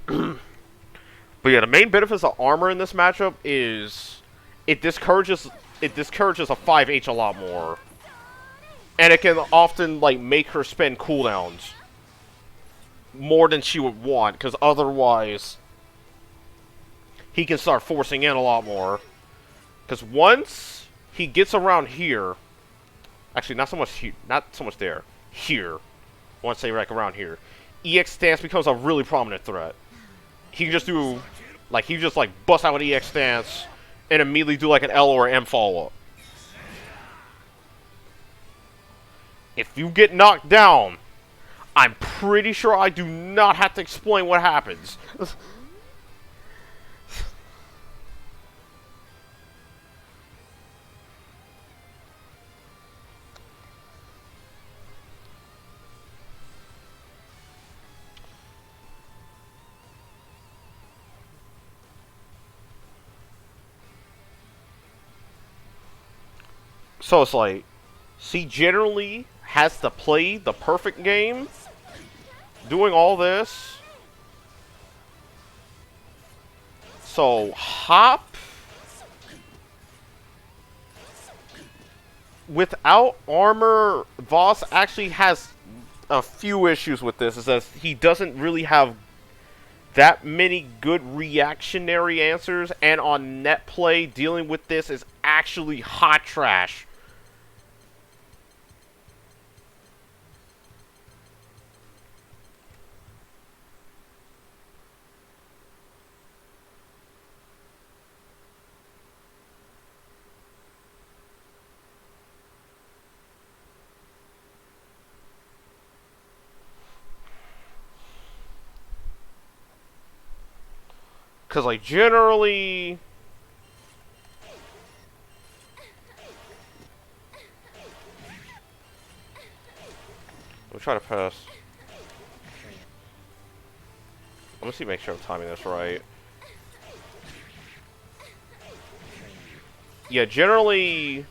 But yeah, the main benefits of armor in this matchup is it discourages a 5H a lot more. And it can often, like, make her spend cooldowns more than she would want, because otherwise he can start forcing in a lot more. Because once he gets around here, actually not so much here, not so much there, here, once they like around here, EX stance becomes a really prominent threat. He can just do, like, he just like bust out an EX stance and immediately do like an L or M follow up. if you get knocked down, I'm pretty sure I do not have to explain what happens. So it's like, she generally has to play the perfect game, doing all this. So, Hop, without armor, Voss actually has a few issues with this, is that he doesn't really have that many good reactionary answers, and on net play, dealing with this is actually hot trash. Because, like, generally... Let me try to pass. Let me see, make sure I'm timing this right. Yeah, generally...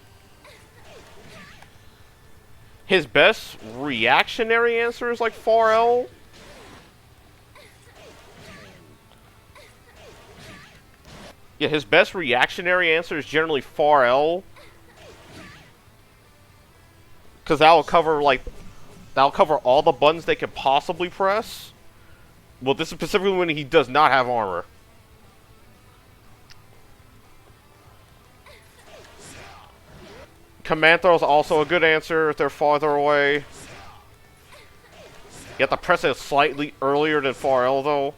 His best reactionary answer is, like, 4L. Yeah, his best reactionary answer is generally 4L. Because that'll cover, like, that'll cover all the buttons they could possibly press. Well, this is specifically when he does not have armor. Command throw is also a good answer if they're farther away. You have to press it slightly earlier than 4L, though.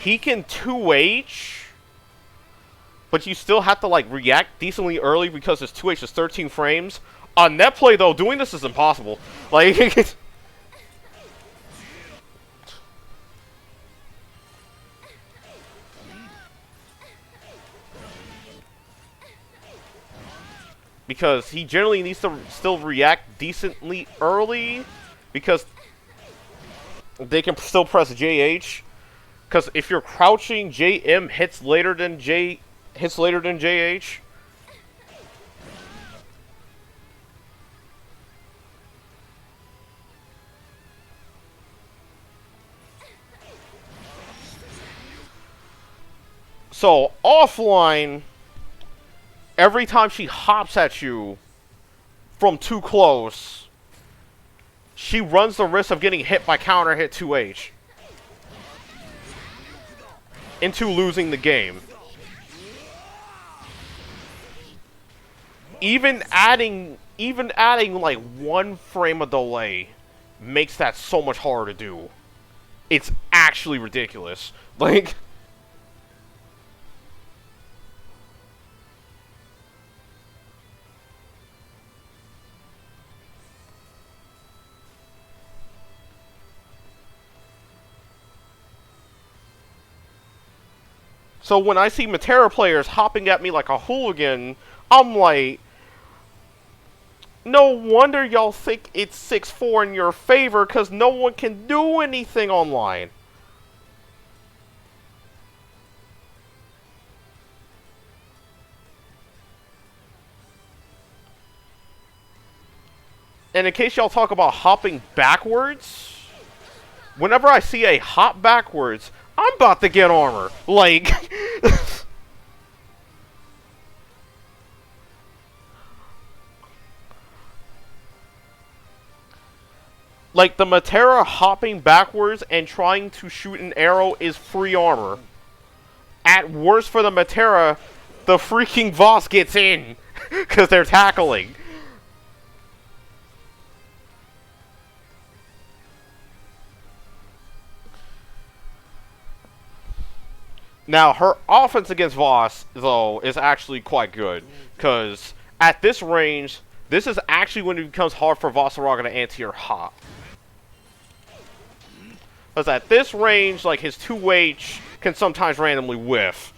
He can 2H, but you still have to, like, react decently early because his 2H is 13 frames. On net play, though, doing this is impossible. Like, because he generally needs to still react decently early because they can still press JH. Because if you're crouching, JM hits later than JH. So offline, every time she hops at you from too close, she runs the risk of getting hit by counter hit 2H. Into losing the game. Even adding like 1 frame of delay makes that so much harder to do. It's actually ridiculous. Like, so when I see Matera players hopping at me like a hooligan, I'm like, no wonder y'all think it's 6-4 in your favor, because no one can do anything online. And in case y'all talk about hopping backwards, whenever I see a hop backwards, I'm about to get armor. Like, like the Matera hopping backwards and trying to shoot an arrow is free armor. At worst for the Matera, the freaking Voss gets in because they're tackling. Now, her offense against Voss, though, is actually quite good. Because at this range, this is actually when it becomes hard for Vaseraga to anti her hop. Because at this range, like, his 2H can sometimes randomly whiff.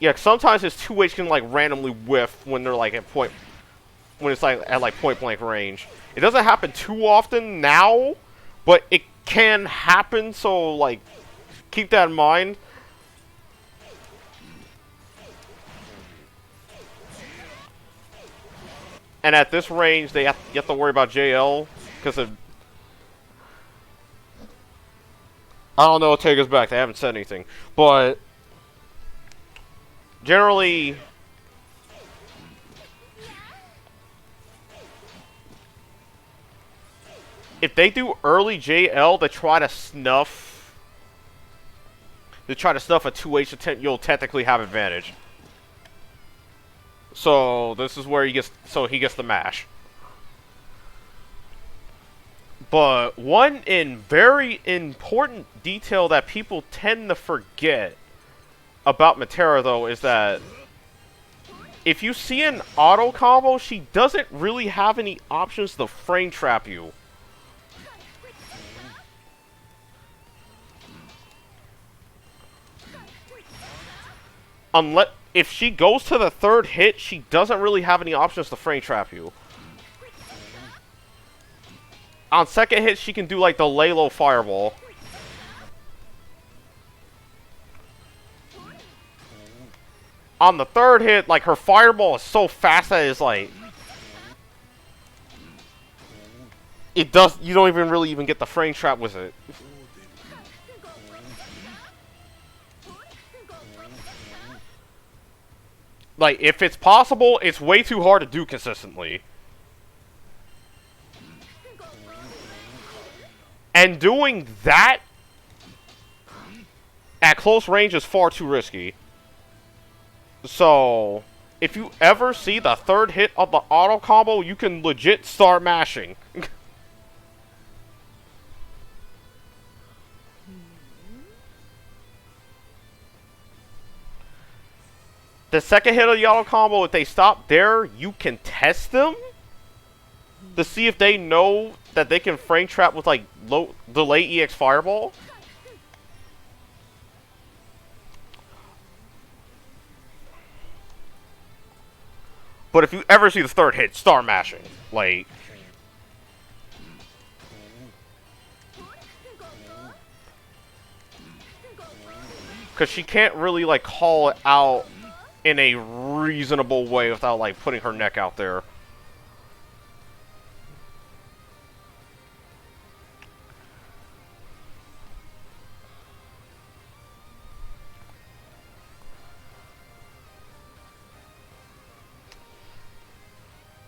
Yeah, sometimes his 2H can, like, randomly whiff when they're, like, at point... When it's, like, at, like, point-blank range. It doesn't happen too often now, but it can happen, so, like, keep that in mind. And at this range, you have to worry about JL, because of... I don't know, take us back, they haven't said anything. But... Generally... If they do early JL, they try to snuff a 2H attempt, you'll technically have advantage. So this is where he gets the mash. But one very important detail that people tend to forget about Matera, though, is that if you see an auto combo, she doesn't really have any options to frame trap you. Unless, if she goes to the third hit, she doesn't really have any options to frame trap you. On second hit, she can do like the lay low fireball. On the third hit, like, her fireball is so fast that it's like... you don't even really get the frame trap with it. Like, if it's possible, it's way too hard to do consistently. And doing that at close range is far too risky. So, if you ever see the third hit of the auto combo, you can legit start mashing. The second hit of the auto combo, if they stop there, you can test them to see if they know that they can frame trap with, like, low delay EX fireball. But if you ever see the third hit, start mashing. Like... because she can't really, like, call it out in a reasonable way without, like, putting her neck out there.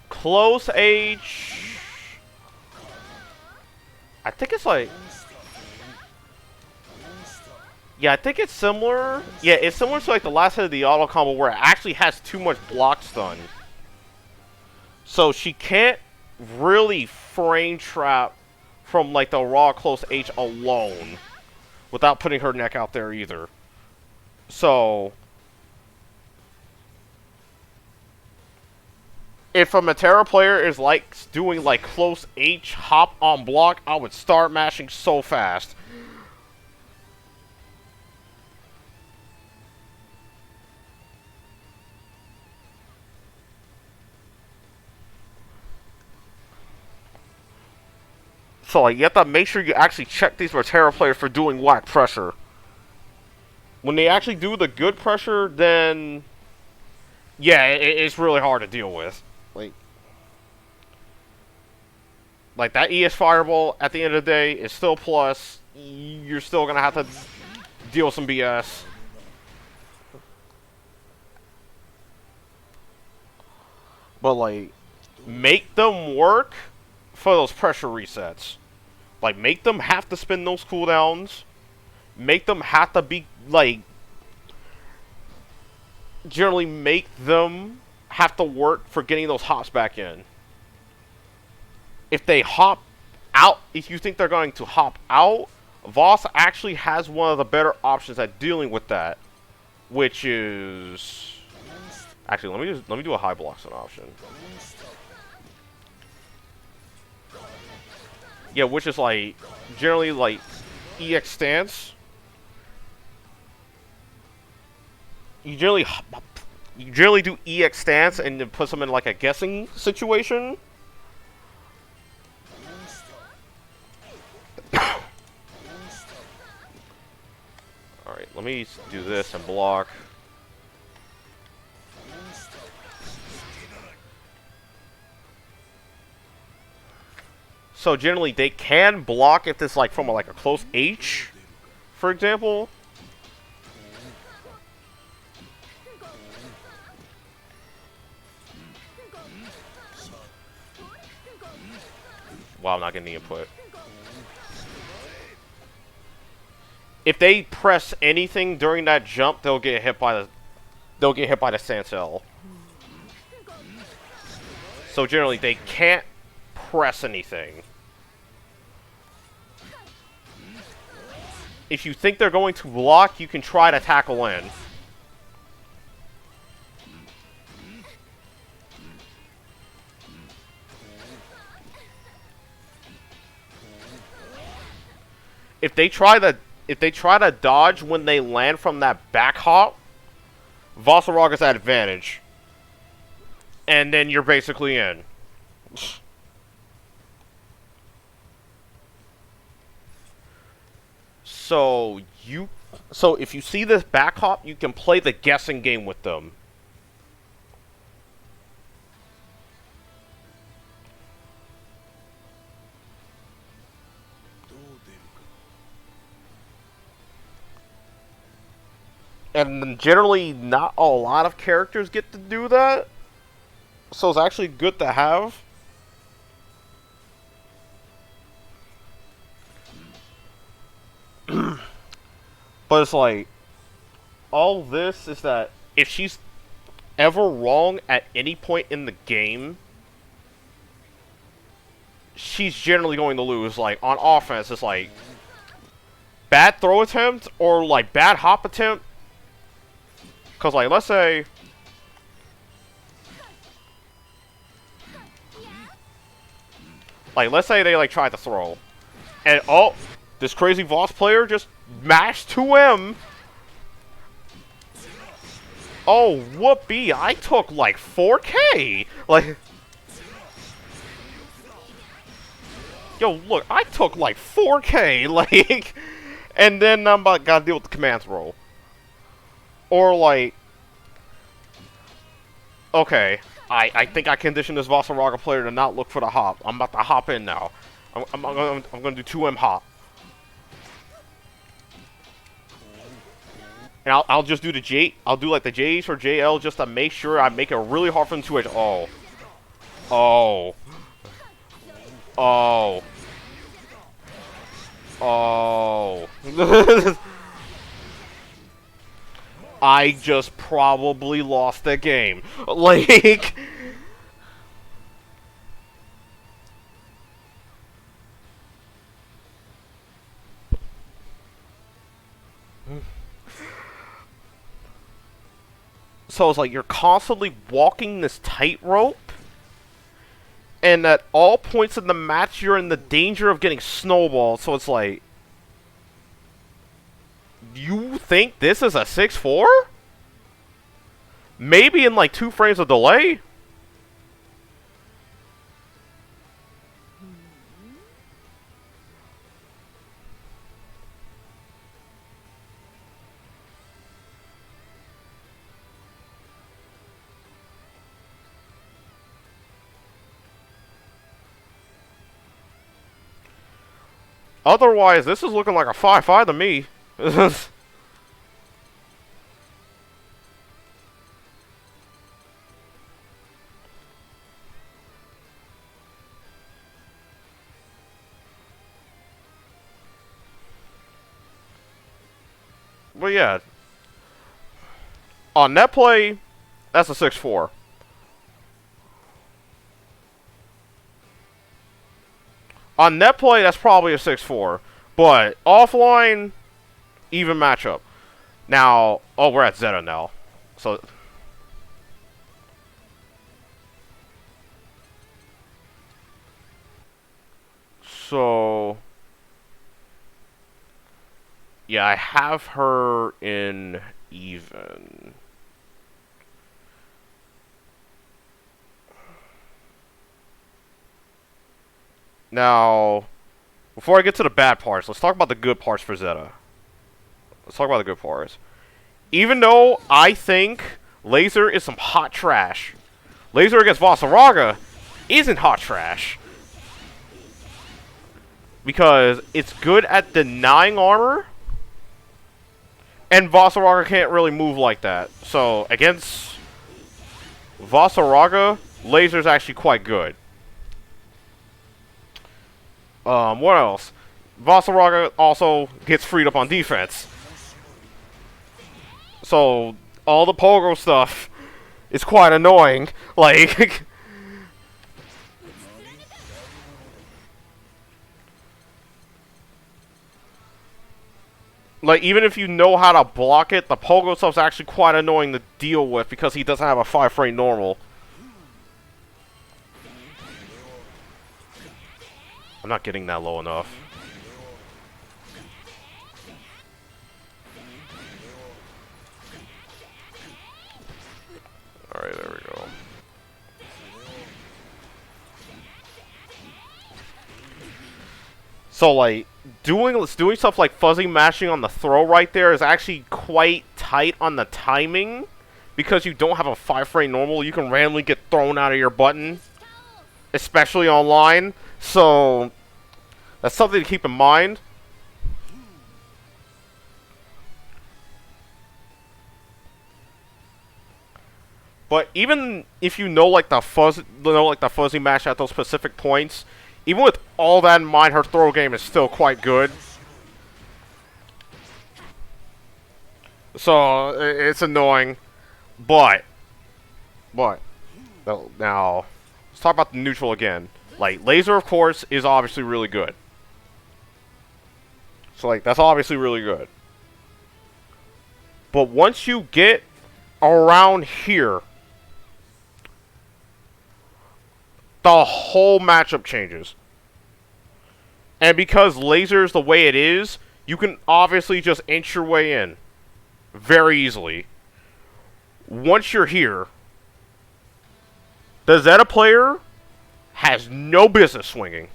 Close H... I think it's like... yeah, I think it's similar. Yeah, it's similar to like the last hit of the auto combo where it actually has too much block stun. So she can't really frame trap from like the raw close H alone without putting her neck out there either. So if a Matera player is like doing like close H hop on block, I would start mashing so fast. So, like, you have to make sure you actually check these Matera players for doing whack pressure. When they actually do the good pressure, then... yeah, it's really hard to deal with. Like, that ES Fireball, at the end of the day, is still plus. You're still going to have to deal with some BS. But, like, make them work for those pressure resets. Like, make them have to spin those cooldowns. Make them have to be, like... generally make them have to work for getting those hops back in. if they hop out, if you think they're going to hop out, Voss actually has one of the better options at dealing with that, which is actually let me do a high block as an option. Yeah, which is like generally like EX stance. You generally do EX stance and then put them in like a guessing situation. Alright, let me do this and block. So generally they can block if it's like from like a close H, for example. Wow, I'm not getting the input. If they press anything during that jump, they'll get hit by the Sancel. So generally they can't press anything. If you think they're going to block, you can try to tackle in. If they try to dodge when they land from that back hop, Vasaraga's at advantage. And then you're basically in. So if you see this back hop, you can play the guessing game with them. And generally, not a lot of characters get to do that. So it's actually good to have. But it's like, all this is that if she's ever wrong at any point in the game, she's generally going to lose. Like, on offense, it's like, bad throw attempt or like bad hop attempt. Because, like, let's say, they like tried to throw, and oh, this crazy Voss player just mashed 2M. Oh, whoopee! I took like 4K. Like, yo, look, I took like 4K. Like, and then I'm about gotta deal with the command throw. Or like, okay, I think I conditioned this Vaseraga player to not look for the hop. I'm about to hop in now. I'm gonna do 2M hop. And I'll just do the J. I'll do like the J's or JL just to make sure I make it really hard for them to edge. Oh. Oh. Oh. Oh. I just probably lost the game. Like, so it's like you're constantly walking this tightrope, and at all points in the match you're in the danger of getting snowballed. So it's like, you think this is a 6-4? Maybe in like 2 frames of delay? Otherwise, this is looking like a 5-5 to me. But yeah, on net play, that's a 6-4. On net play, that's probably a 6-4. But offline, even matchup. Now, oh, we're at Zeta now. So, yeah, I have her in even. Now, before I get to the bad parts, let's talk about the good parts for Zeta. Let's talk about the good parts. Even though I think Laser is some hot trash, Laser against Vaseraga isn't hot trash. Because it's good at denying armor, and Vaseraga can't really move like that. So, against Vaseraga, Laser's actually quite good. What else? Vaseraga also gets freed up on defense. So, all the pogo stuff is quite annoying. Like, like, even if you know how to block it, the pogo stuff's actually quite annoying to deal with because he doesn't have a 5-frame normal. I'm not getting that low enough. Alright, there we go. So, like, doing stuff like fuzzy mashing on the throw right there is actually quite tight on the timing. Because you don't have a 5-frame normal, you can randomly get thrown out of your button. Especially online. So, that's something to keep in mind. But even if you know like the fuzzy mash at those specific points, even with all that in mind, her throw game is still quite good. So it's annoying, but now let's talk about the neutral again. Like Laser, of course, is obviously really good. So like that's obviously really good. But once you get around here, the whole matchup changes. And because Laser's the way it is, you can obviously just inch your way in very easily. Once you're here, the Zeta player has no business swinging.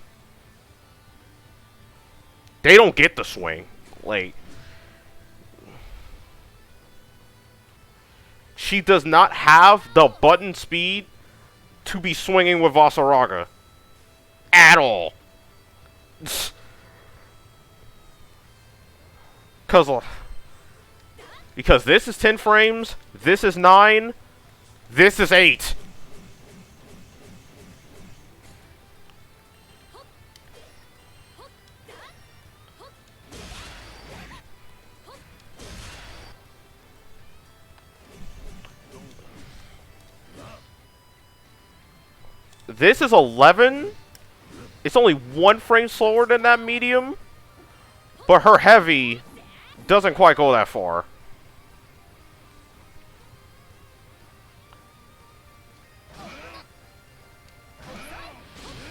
They don't get the swing. Like, she does not have the button speed to be swinging with Vaseraga. At all. Because this is 10 frames, this is 9, this is 8. This is 11. It's only 1 frame slower than that medium. But her heavy doesn't quite go that far.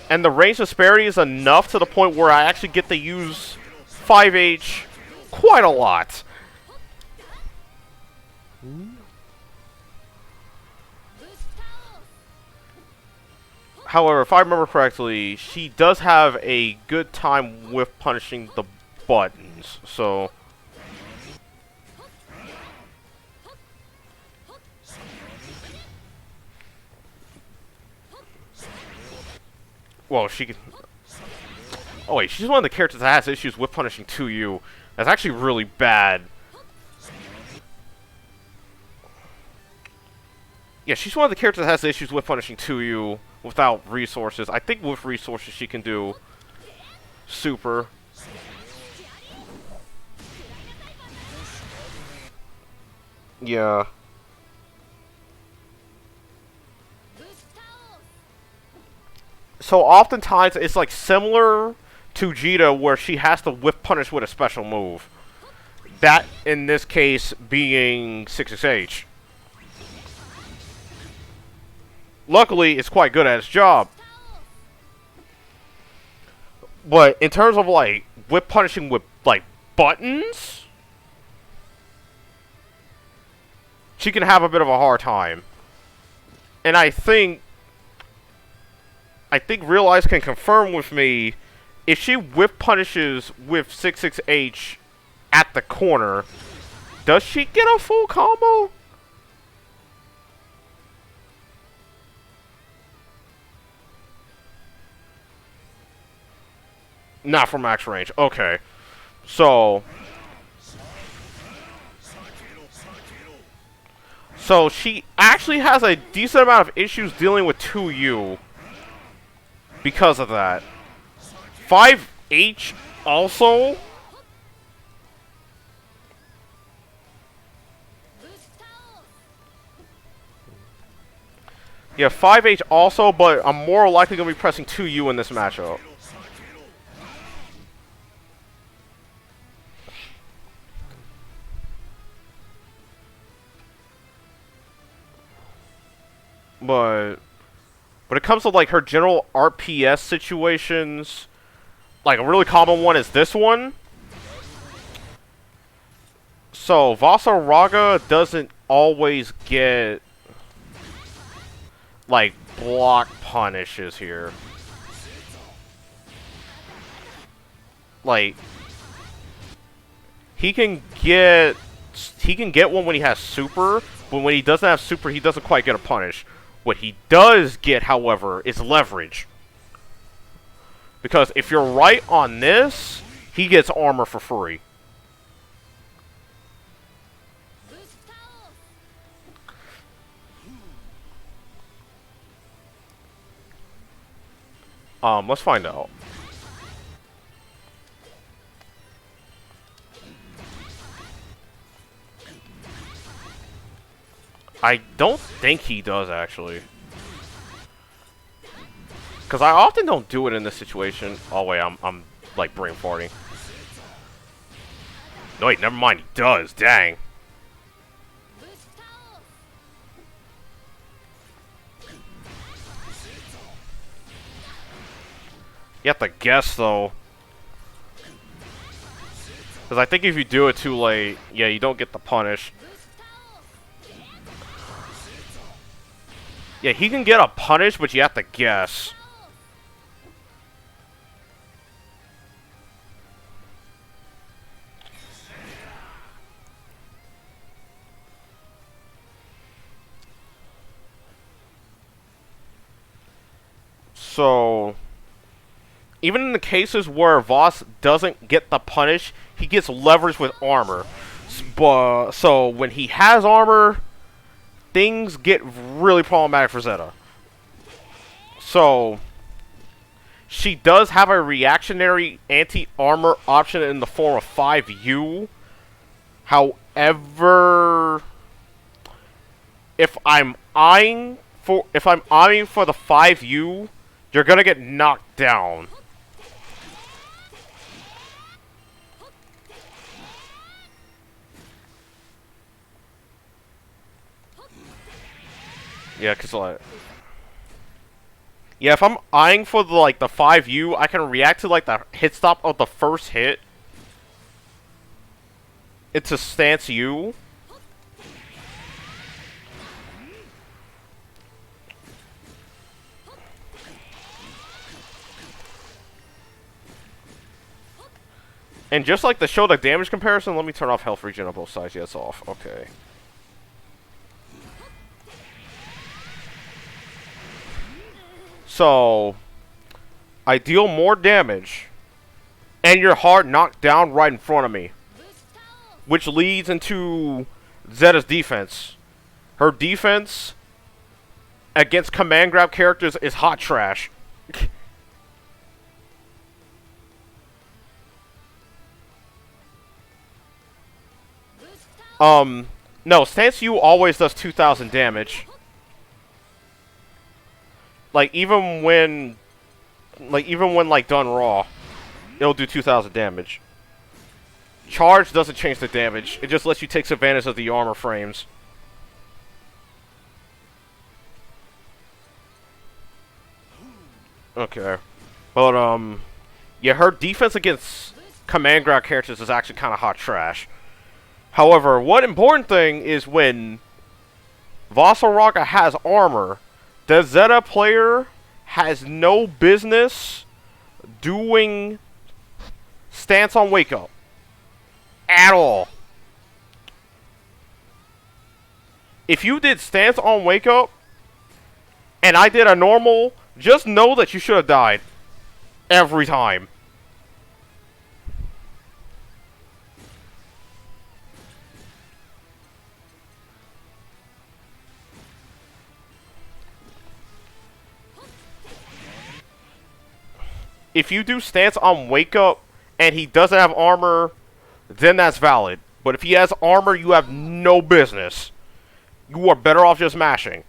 And the range disparity is enough to the point where I actually get to use 5H quite a lot. However, if I remember correctly, she does have a good time with punishing the buttons, so... Well, she can... Oh wait, she's one of the characters that has issues with punishing 2U. That's actually really bad. Yeah, she's one of the characters that has issues with punishing 2U without resources. I think with resources she can do super. Yeah. So oftentimes it's like similar to Cheetah where she has to whiff punish with a special move. That, in this case, being 6H. Luckily, it's quite good at its job. But in terms of, like, whip punishing with, like, buttons, she can have a bit of a hard time. And I think Real Eyes can confirm with me, if she whip punishes with 6H at the corner, does she get a full combo? Not from max range. Okay. So she actually has a decent amount of issues dealing with 2U because of that. 5H also. Yeah, 5H also, but I'm more likely going to be pressing 2U in this matchup. But when it comes to, like, her general RPS situations, like, a really common one is this one. So, Vaseraga doesn't always get, like, block punishes here. Like, he can get one when he has super, but when he doesn't have super, he doesn't quite get a punish. What he does get, however, is leverage. Because if you're right on this, he gets armor for free. Let's find out. I don't think he does, actually. Because I often don't do it in this situation. Oh, wait, I'm like, brain farting. No, wait, never mind, he does. Dang. You have to guess, though. Because I think if you do it too late, yeah, you don't get the punish. Yeah, he can get a punish, but you have to guess. So, even in the cases where Voss doesn't get the punish, he gets leverage with armor. So, when he has armor, things get really problematic for Zeta. So, she does have a reactionary anti-armor option in the form of 5U. However, if I'm eyeing for the 5U, you're gonna get knocked down. Yeah, cause like, yeah, if I'm eyeing for the 5U, I can react to like the hit stop of the first hit. It's a stance U. And just like the show the damage comparison, let me turn off health regen on both sides. Yeah, it's off. Okay. So, I deal more damage, and you're hard knocked down right in front of me. Which leads into Zeta's defense. Her defense against command grab characters is hot trash. No, Stance U always does 2,000 damage. Like, even when like even when like done raw, it'll do 2,000 damage. Charge doesn't change the damage. It just lets you take advantage of the armor frames. Okay. But, yeah, her defense against command grab characters is actually kind of hot trash. However, one important thing is when Vaseraga has armor, the Zeta player has no business doing stance on wake up. At all. If you did stance on wake up, and I did a normal, just know that you should have died. Every time. If you do stance on wake up, and he doesn't have armor, then that's valid. But if he has armor, you have no business. You are better off just mashing.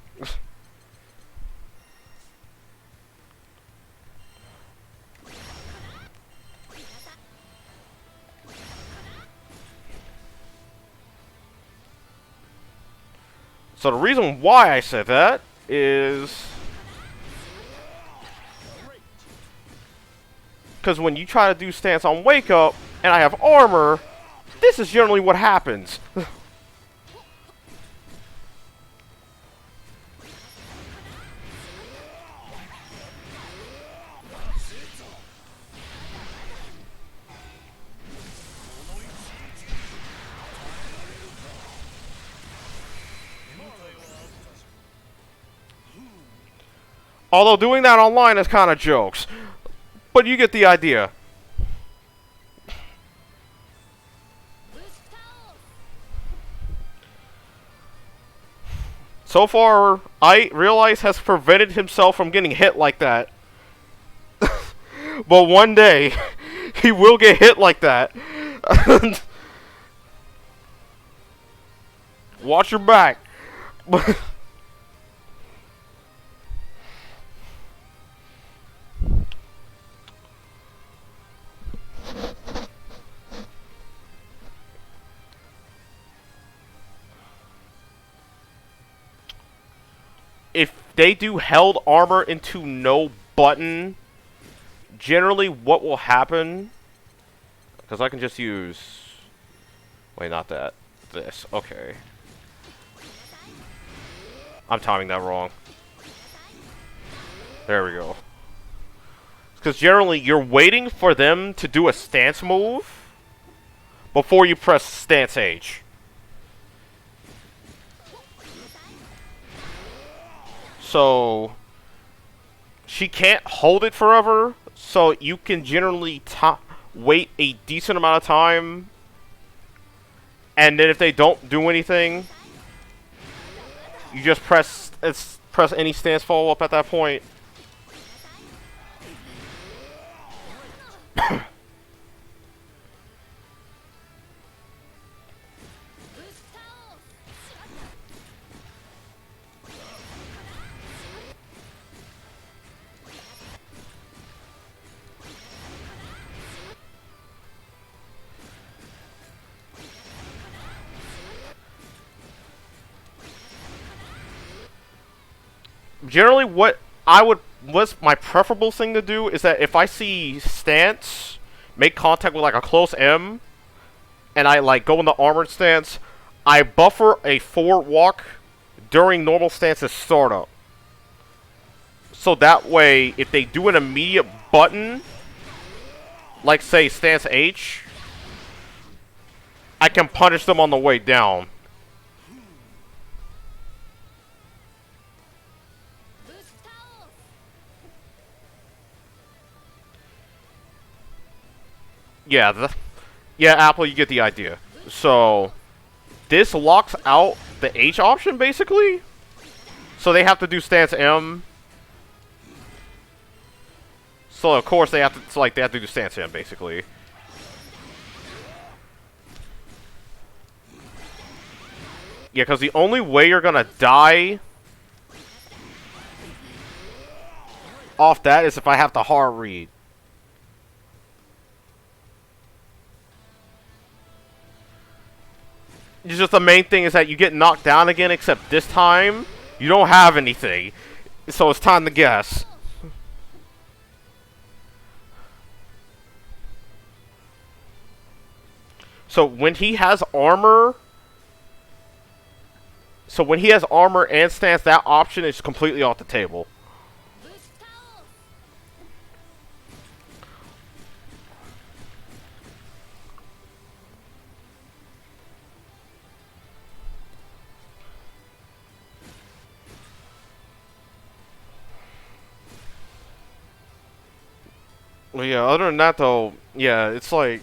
So the reason why I said that is because when you try to do stance on wake up and I have armor, this is generally what happens. Although doing that online is kind of jokes. But you get the idea. So far, Realize has prevented himself from getting hit like that. But one day, he will get hit like that. Watch your back. If they do held armor into no button, generally what will happen, because I can just use, wait, not that, this, okay. I'm timing that wrong. There we go. Because generally you're waiting for them to do a stance move before you press stance H. So, she can't hold it forever, so you can generally wait a decent amount of time, and then if they don't do anything, you just press any stance follow-up at that point. Generally, what's my preferable thing to do is that if I see stance, make contact with like a close M, and I like go in the armored stance, I buffer a forward walk during normal stance's startup. So that way, if they do an immediate button, like say stance H, I can punish them on the way down. Yeah, Apple, you get the idea. So, this locks out the H option, basically. So they have to do stance M. So of course they have to, do stance M, basically. Yeah, because the only way you're gonna die off that is if I have to hard read. It's just the main thing is that you get knocked down again, except this time you don't have anything. So it's time to guess. So when he has armor... So when he has armor and stance, that option is completely off the table. Well, yeah, other than that, though, yeah, it's like...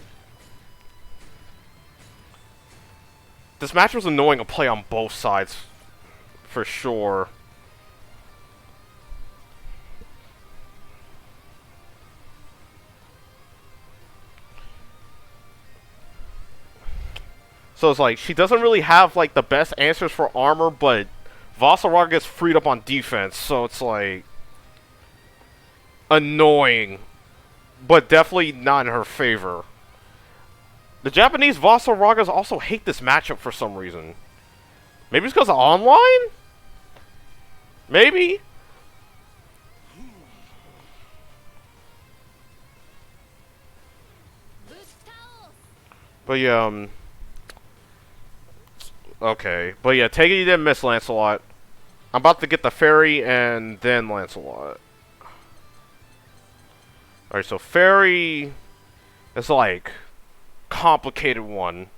This match was annoying to play on both sides, for sure. So it's like, she doesn't really have, like, the best answers for armor, but Vaseraga gets freed up on defense, so it's like... annoying. But definitely not in her favor. The Japanese Vaseragas also hate this matchup for some reason. Maybe it's because of online? Maybe? But yeah, okay. But yeah, take it you didn't miss, Lancelot. I'm about to get the fairy and then Lancelot. Alright, so fairy is like complicated one.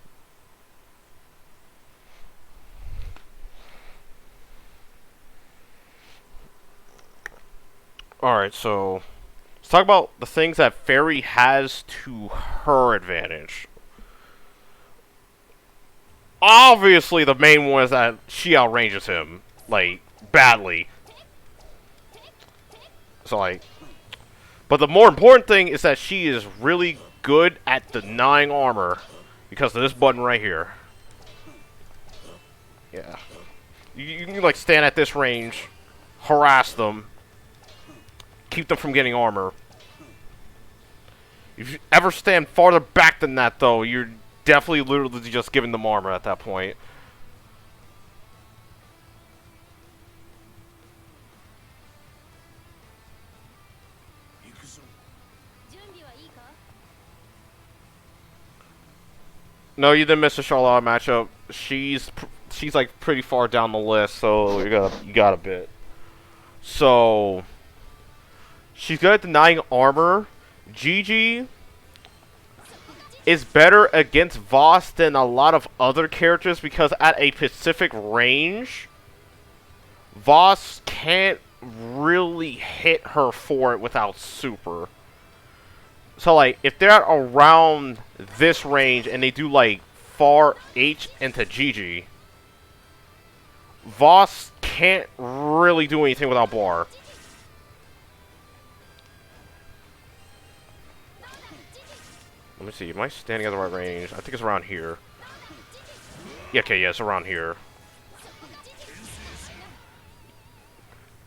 Alright, so let's talk about the things that fairy has to her advantage. Obviously, the main one is that she outranges him, like, badly. So, like... But the more important thing is that she is really good at denying armor because of this button right here. Yeah. You can, like, stand at this range, harass them, keep them from getting armor. If you ever stand farther back than that, though, you're definitely literally just giving them armor at that point. No, you didn't miss the Charlotte matchup. She's like pretty far down the list, so you got a bit. So she's good at denying armor. Gigi is better against Voss than a lot of other characters because at a specific range, Voss can't really hit her for it without super. So, like, if they're around this range and they do, like, far H into Gigi, Voss can't really do anything without bar. Let me see, am I standing at the right range? I think it's around here. Yeah, okay, yeah, it's around here.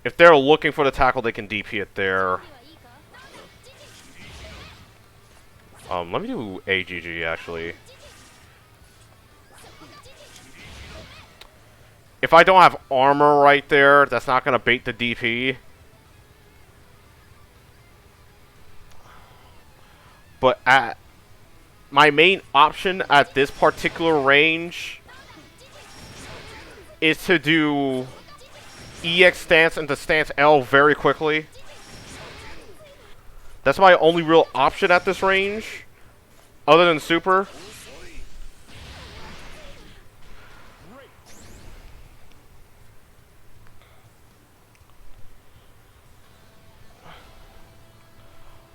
If they're looking for the tackle, they can DP it there. Let me do AGG, actually. If I don't have armor right there, that's not going to bait the DP. But at my main option at this particular range is to do EX stance into stance L very quickly. That's my only real option at this range, other than super.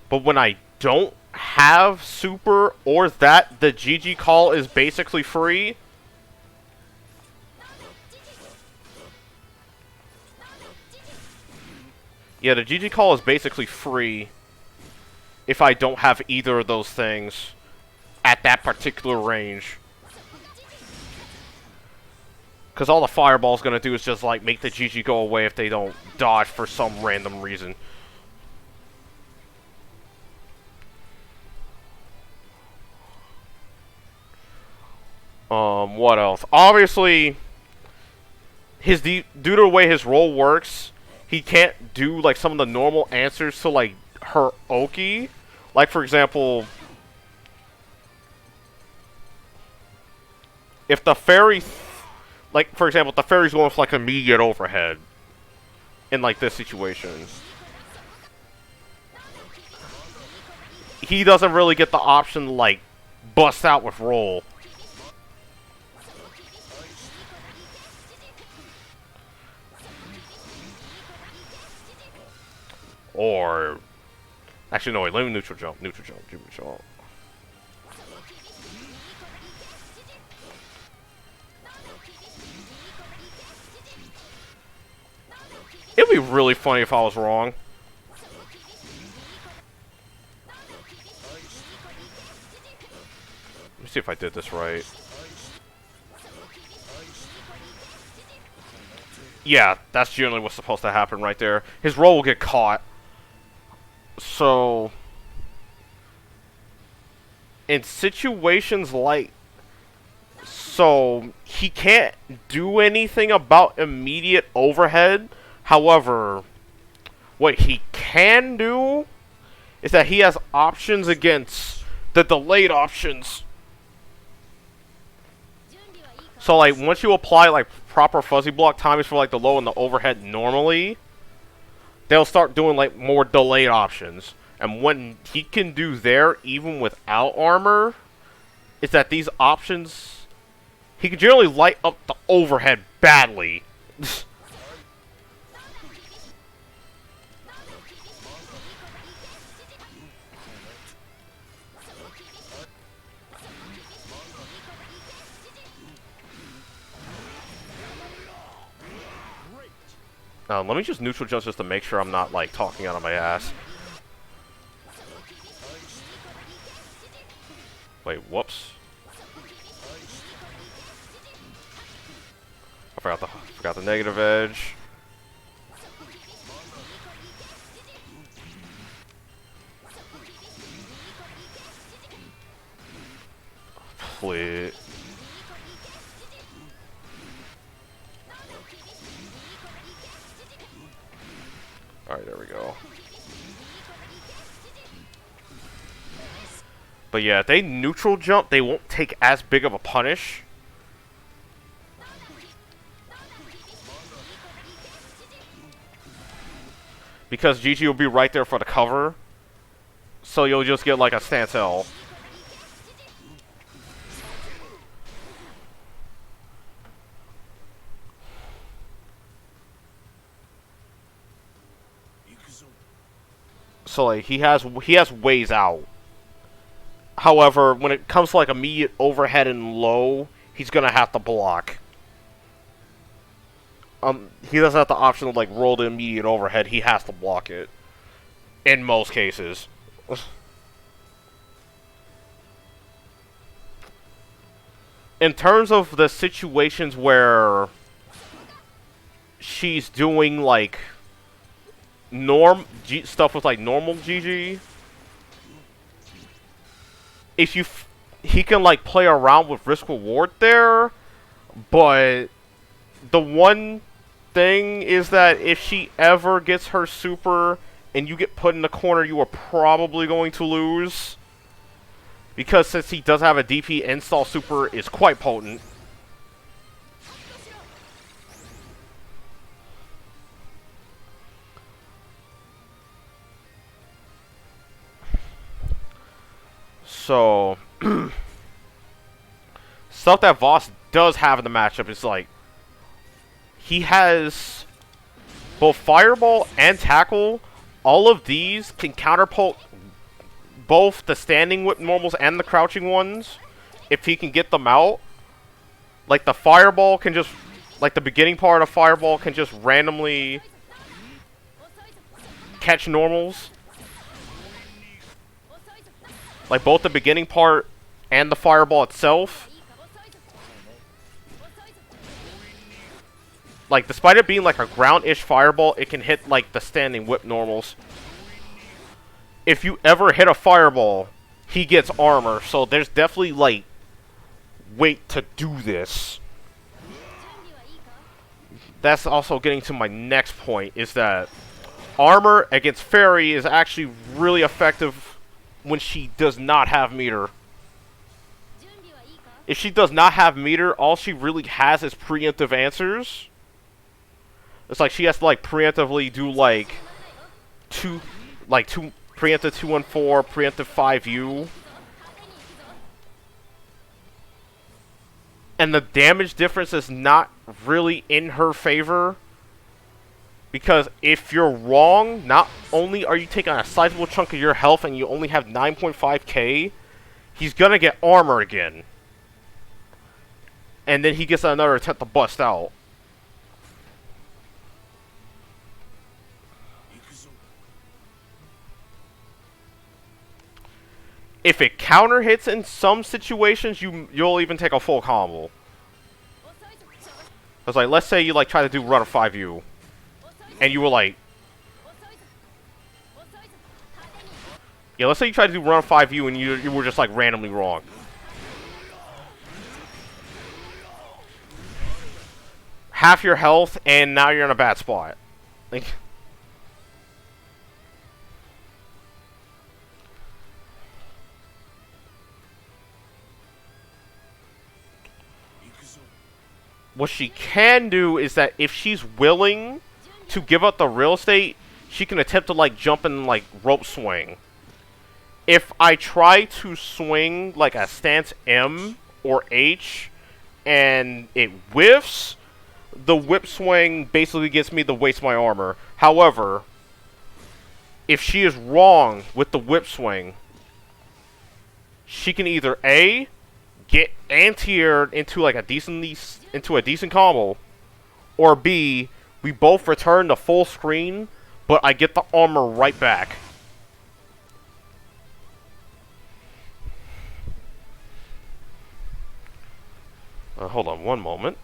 But when I don't have super or that, the GG call is basically free. Yeah, the GG call is basically free if I don't have either of those things at that particular range. Because all the fireball's going to do is just, like, make the GG go away if they don't dodge for some random reason. What else? Obviously, due to the way his role works, he can't do like some of the normal answers to like her Oki. Like for example, if the fairy, like for example, if the fairy's going for like immediate overhead in like this situation, he doesn't really get the option to like bust out with roll. Or actually no, wait, let me neutral jump, neutral jump, neutral jump. It'd be really funny if I was wrong. Let me see if I did this right. Yeah, that's generally what's supposed to happen right there. His roll will get caught. So, in situations like... So, he can't do anything about immediate overhead. However, what he can do is that he has options against the delayed options. So, like, once you apply, like, proper fuzzy block timings for, like, the low and the overhead normally, they'll start doing, like, more delayed options. And what he can do there, even without armor, is that these options, he can generally light up the overhead badly. Let me just neutral jump just to make sure I'm not, like, talking out of my ass. Wait, whoops. I forgot the negative edge. Please. Alright, there we go. But yeah, if they neutral jump, they won't take as big of a punish. Because GG will be right there for the cover. So you'll just get like a stance L. So like he has ways out. However, when it comes to like immediate overhead and low, he's gonna have to block. He doesn't have the option to like roll the immediate overhead. He has to block it. In most cases. In terms of the situations where she's doing like stuff with like normal GG, if he can like play around with risk reward there, but the one thing is that if she ever gets her super and you get put in the corner, you are probably going to lose. Because since he does have a DP, install super is quite potent. So, stuff that Voss does have in the matchup is like, he has both Fireball and Tackle. All of these can counterpult both the standing whip normals and the crouching ones if he can get them out. Like the Fireball can just, like the beginning part of Fireball can just randomly catch normals. Like both the beginning part and the Fireball itself. Like, despite it being like a ground-ish Fireball, it can hit like the standing whip normals. If you ever hit a Fireball, he gets armor, so there's definitely like wait to do this. That's also getting to my next point, is that armor against Fairy is actually really effective when she does not have meter. If she does not have meter, all she really has is preemptive answers. It's like she has to like preemptively do like two preemptive 214, preemptive 5U. And the damage difference is not really in her favor. Because if you're wrong, not only are you taking a sizable chunk of your health and you only have 9.5k, he's gonna get armor again. And then he gets another attempt to bust out. If it counter hits in some situations, you'll even take a full combo. It's like, let's say you like try to do run a 5U, and you were like, yeah, let's say you try to do run a 5U and you were just like randomly wrong. Half your health, and now you're in a bad spot. Like, what she can do is that if she's willing to give up the real estate, she can attempt to like jump and like rope swing. If I try to swing like a stance M or H and it whiffs, the whip swing basically gets me to waste my armor. However, if she is wrong with the whip swing, she can either A, get anti-aired into like a decent combo, or B, we both return to full screen, but I get the armor right back. Hold on one moment.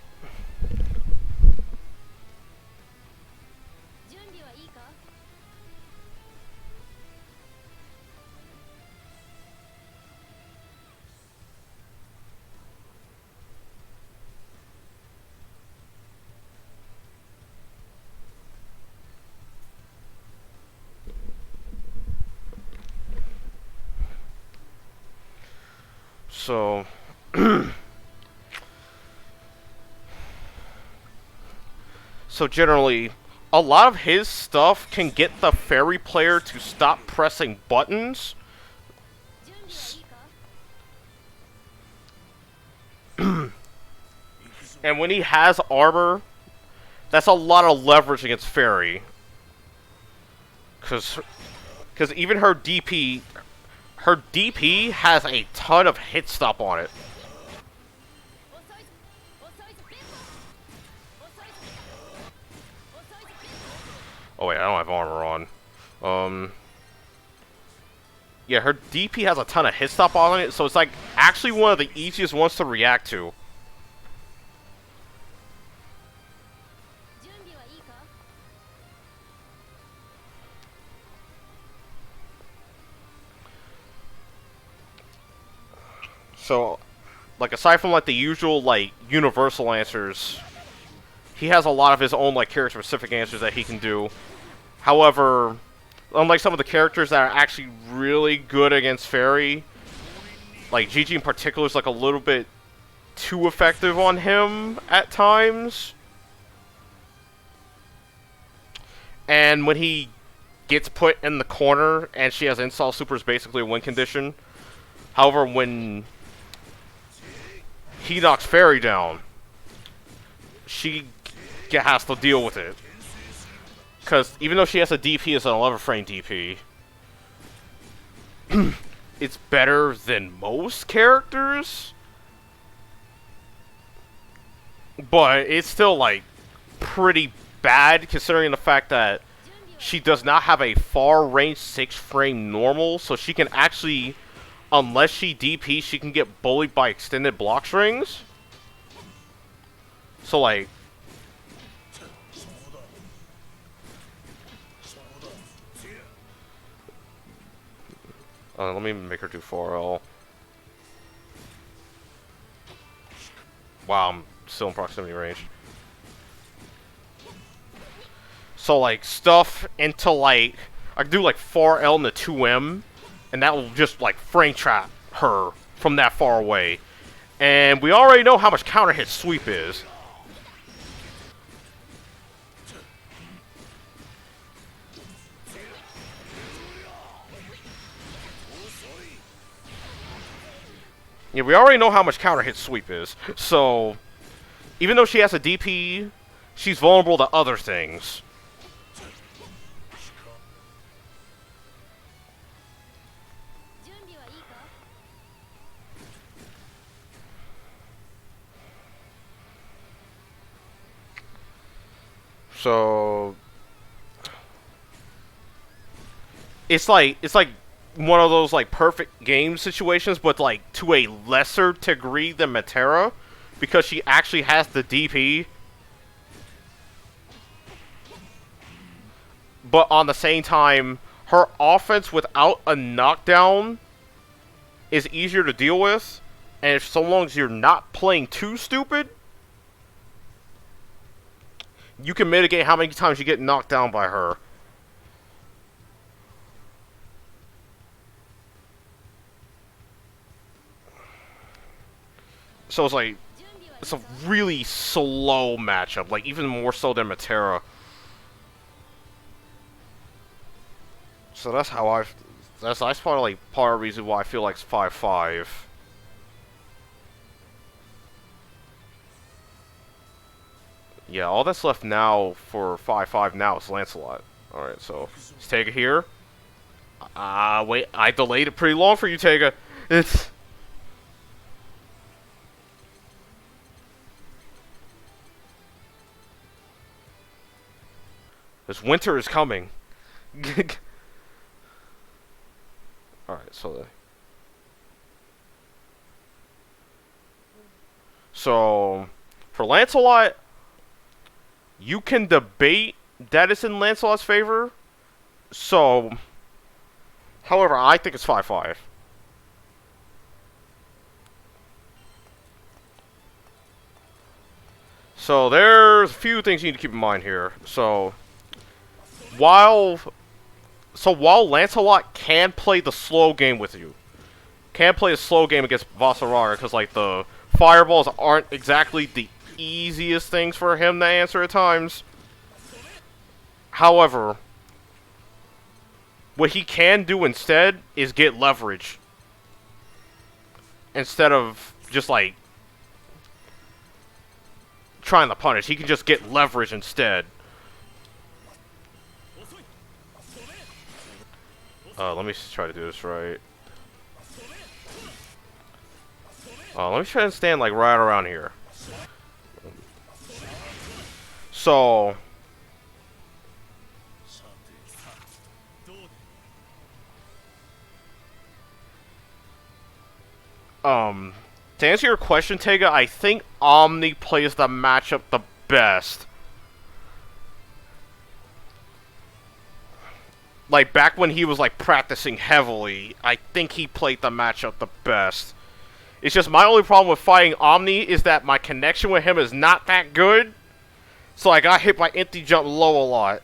So, so generally, a lot of his stuff can get the fairy player to stop pressing buttons. And when he has armor, that's a lot of leverage against fairy. Because even her DP has a ton of hit stop on it. Oh wait, I don't have armor on. Yeah, her DP has a ton of hit stop on it, so it's like actually one of the easiest ones to react to. So, like, aside from, like, the usual, like, universal answers, he has a lot of his own, like, character-specific answers that he can do. However, unlike some of the characters that are actually really good against Fairy, like, Gigi in particular is, like, a little bit too effective on him at times. And when he gets put in the corner and she has Install Super is basically a win condition. However, when he knocks Fairy down, she has to deal with it. Because even though she has a DP as an 11 frame DP, it's better than most characters. But it's still, like, pretty bad considering the fact that she does not have a far range 6 frame normal, so she can actually, unless she DP, she can get bullied by extended block strings. So, like, let me make her do 4L. Wow, I'm still in proximity range. So, like, stuff into, like, I can do, like, 4L into 2M, and that will just, like, frame trap her from that far away. And we already know how much counter hit sweep is. Yeah, we already know how much counter hit sweep is. So, even though she has a DP, she's vulnerable to other things. So, it's like one of those like perfect game situations, but like to a lesser degree than Matera, because she actually has the DP. But on the same time, her offense without a knockdown is easier to deal with, and if so long as you're not playing too stupid, you can mitigate how many times you get knocked down by her. So it's like, it's a really slow matchup, like even more so than Matera. So that's how that's probably like part of the reason why I feel like it's 5-5. Yeah, all that's left now for 5-5 now is Lancelot. Alright, so let's take it here. Wait, I delayed it pretty long for you, Tega. It's... This winter is coming. Alright, so... So, for Lancelot, you can debate that it's in Lancelot's favor. So, however, I think it's 5-5. So there's a few things you need to keep in mind here. So while Lancelot can play the slow game with you, can play a slow game against Vaseraga, because like the fireballs aren't exactly the easiest things for him to answer at times. However, what he can do instead is get leverage. Instead of just like trying to punish, he can just get leverage instead. Let me try to do this right. Let me try and stand like right around here. So to answer your question, Tega, I think Omni plays the matchup the best. Like, back when he was, like, practicing heavily, I think he played the matchup the best. It's just my only problem with fighting Omni is that my connection with him is not that good. So I got hit by empty jump low a lot.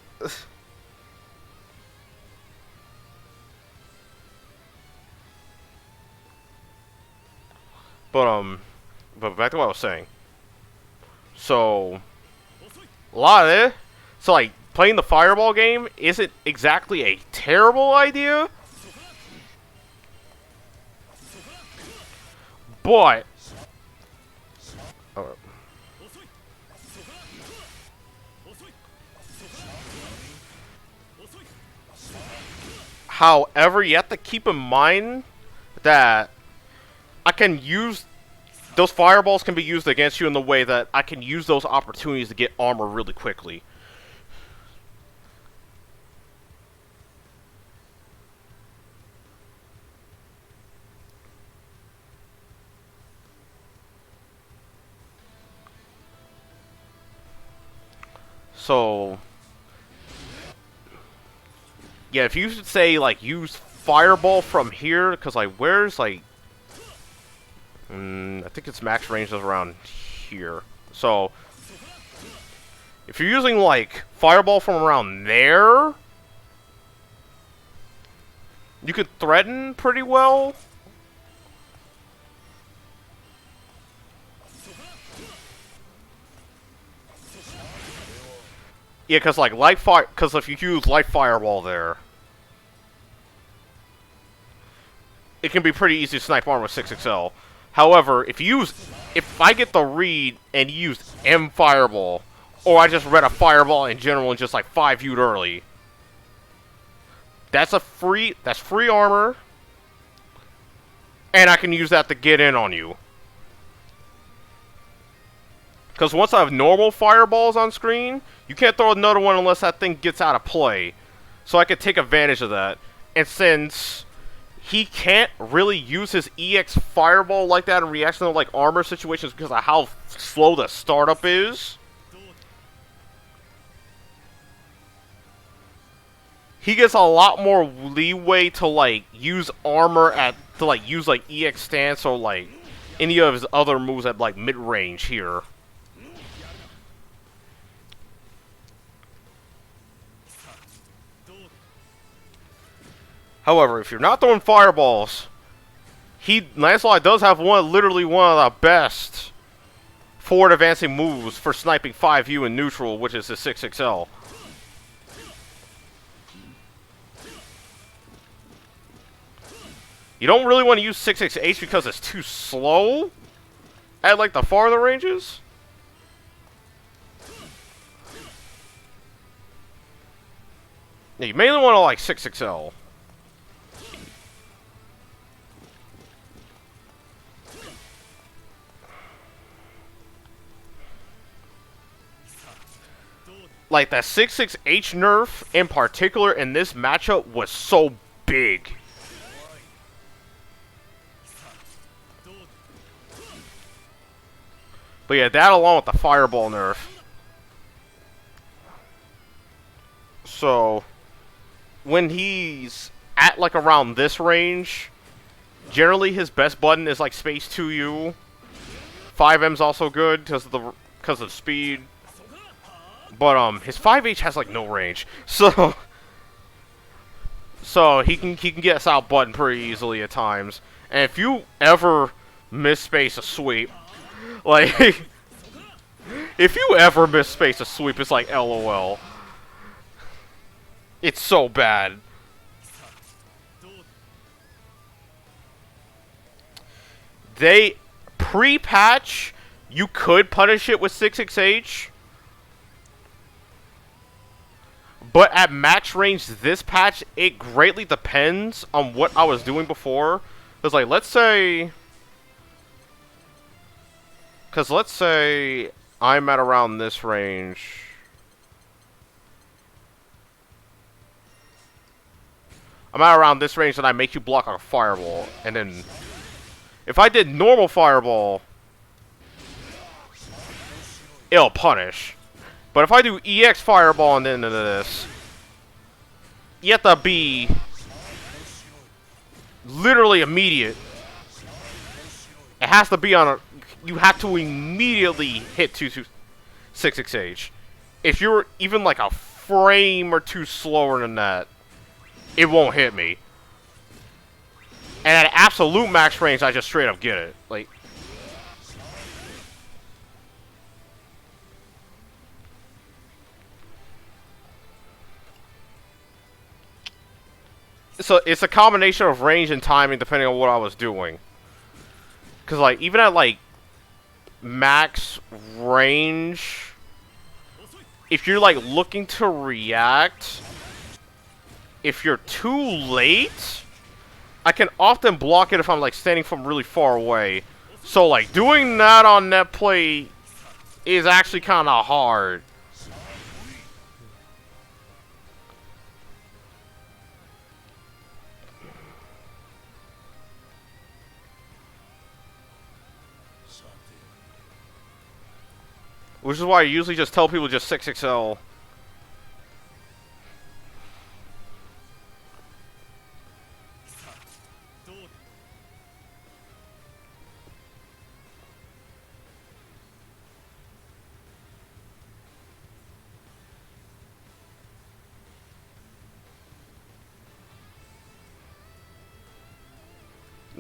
But back to what I was saying. So, a lot of it. So, like, playing the fireball game isn't exactly a terrible idea. But, however, you have to keep in mind that I can use... Those fireballs can be used against you in the way that I can use those opportunities to get armor really quickly. So, yeah, if you should say, like, use fireball from here, because, like, where's, like... I think its max range is around here. So, if you're using, like, Fireball from around there, you could threaten pretty well. Yeah, because, like, because if you use Light Fireball there, it can be pretty easy to snipe armor with 6XL. However, if I get the read and use M Fireball, or I just read a Fireball in general and just, like, 5U'd early, that's free armor, and I can use that to get in on you. Because once I have normal Fireballs on screen, you can't throw another one unless that thing gets out of play. So I could take advantage of that. And since he can't really use his EX Fireball like that in reaction to, like, armor situations because of how slow the startup is, he gets a lot more leeway to, like, use armor use, like, EX stance or, like, any of his other moves at, like, mid-range here. However, if you're not throwing Fireballs, Lancelot does have literally one of the best forward advancing moves for sniping 5U in neutral, which is the 6XL. You don't really want to use 6XH because it's too slow at, like, the farther ranges. Yeah, you mainly want to, like, 6XL. Like, that 6/6H nerf, in particular, in this matchup, was so big. But yeah, that along with the Fireball nerf. So, when he's at, like, around this range, generally his best button is, like, Space 2U. 5M's also good because of speed. But his 5H has, like, no range, so he can get us out button pretty easily at times. And if you ever misspace a sweep, like, if you ever misspace a sweep, it's like LOL. It's so bad. They pre-patch, you could punish it with 6XH. But at max range this patch, it greatly depends on what I was doing before. Because, like, let's say I'm at around this range. I'm at around this range and I make you block a Fireball. And then, if I did normal Fireball, it'll punish. But if I do EX Fireball and then into this, you have to be literally immediate. It has to be on a... You have to immediately hit 6XH. If you're even like a frame or two slower than that, it won't hit me. And at absolute max range, I just straight up get it. Like... So it's a combination of range and timing depending on what I was doing. Because, like, even at, like, max range, if you're, like, looking to react, if you're too late, I can often block it if I'm, like, standing from really far away. So, like, doing that on net play is actually kind of hard. Which is why I usually just tell people just 6XL.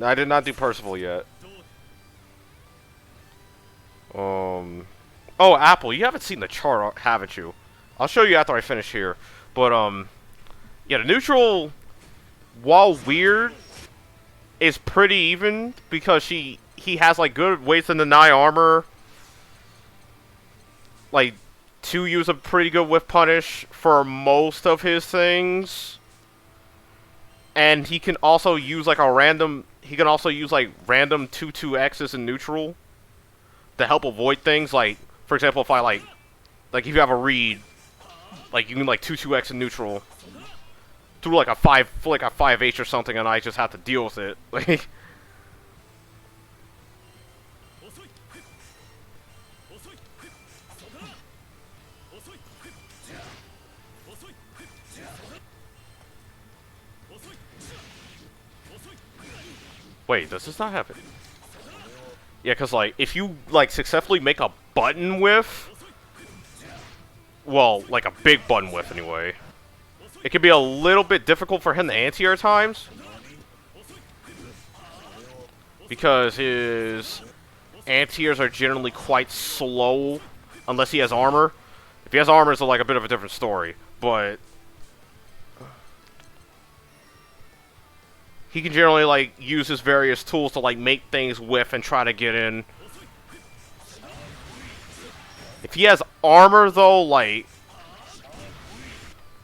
I did not do Percival yet. Oh, Apple, you haven't seen the chart, haven't you? I'll show you after I finish here. But, yeah, the neutral, while weird, is pretty even because he has, like, good ways to deny armor. Like, to use a pretty good whiff punish for most of his things. And he can also use, like, random 2-2X's in neutral to help avoid things. Like, for example, if I, like if you have a read, like, you can, like, 2-2X in neutral through, like, a 5H or something, and I just have to deal with it. Like, wait, does this not happen? Yeah, because, like, if you, like, successfully make a button whiff, well, like a big button whiff anyway, it can be a little bit difficult for him to anti-air times, because his anti-airs are generally quite slow, unless he has armor. If he has armor, it's like a bit of a different story, but he can generally, like, use his various tools to, like, make things whiff and try to get in. If he has armor, though, like,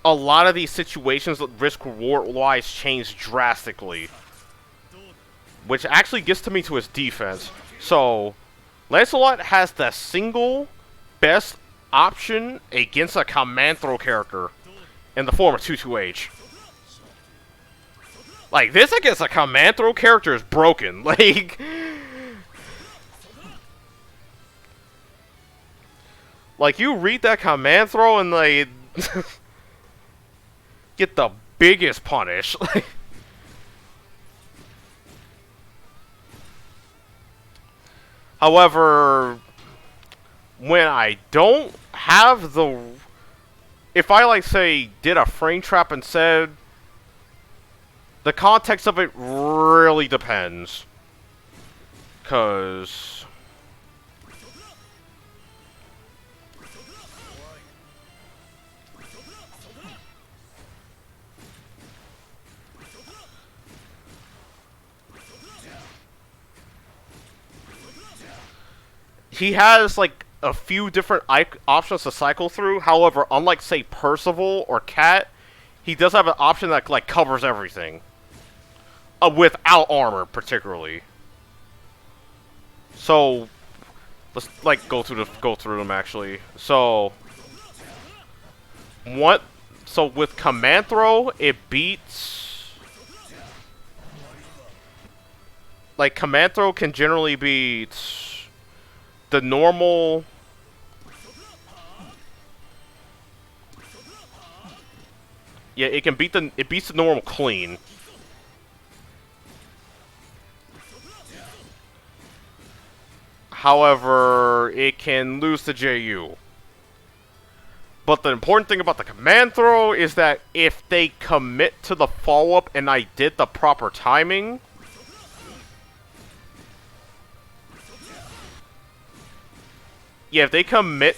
a lot of these situations, risk-reward-wise, change drastically. Which actually gets to me to his defense. So, Lancelot has the single best option against a command throw character in the form of 2-2H. Like, this against a command throw character is broken. Like, you read that command throw and, like, get the biggest punish. However, when I don't have the... If I, like, say, did a frame trap and said... The context of it really depends. Because... he has, like, a few different options to cycle through. However, unlike, say, Percival or Cat, he does have an option that, like, covers everything. Without armor, particularly. So, let's, like, go through them, actually. So, with Command Throw, it beats... Like, Command Throw can generally beat... the normal... Yeah, it beats the normal clean. However, it can lose to JU. But the important thing about the command throw is that if they commit to the follow-up and I did the proper timing... Yeah, if they commit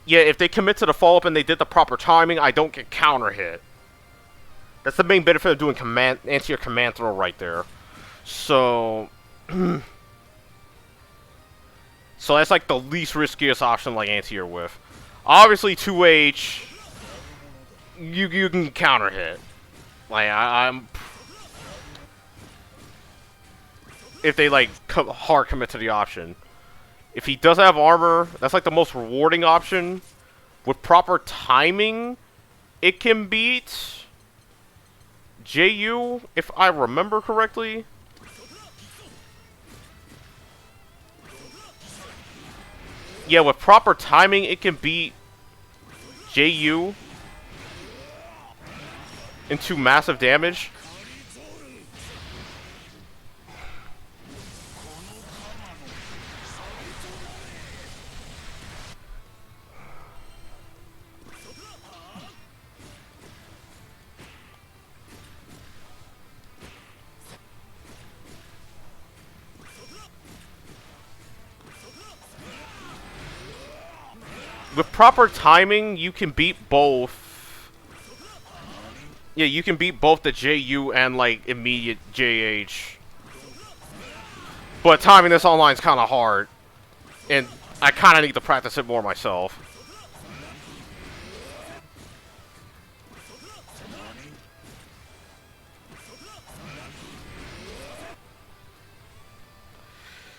to the follow-up and they did the proper timing, I don't get counter hit. That's the main benefit of doing anti-air command throw right there. So... So that's, like, the least riskiest option, like, anti-air whiff. Obviously, 2H, you can counter hit. Like, I'm... If they, like, hard commit to the option. If he does have armor, that's, like, the most rewarding option. With proper timing, it can beat JU, if I remember correctly. Yeah, with proper timing, it can beat JU into massive damage. with proper timing, you can beat both. Yeah, you can beat both the JU and like immediate JH. But timing this online is kind of hard, and I kind of need to practice it more myself.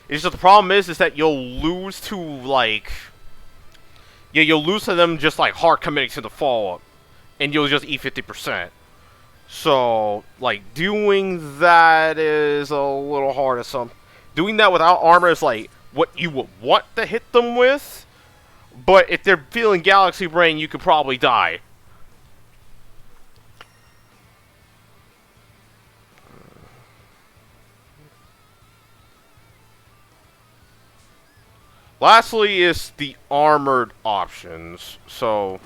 It's just the problem is that you'll lose to like, yeah, you'll lose to them just like hard committing to the follow-up, and you'll just eat 50%. So like doing that is a little hard. As some doing that without armor is like what you would want to hit them with, but if they're feeling Galaxy Brain, you could probably die. Lastly is the armored options. So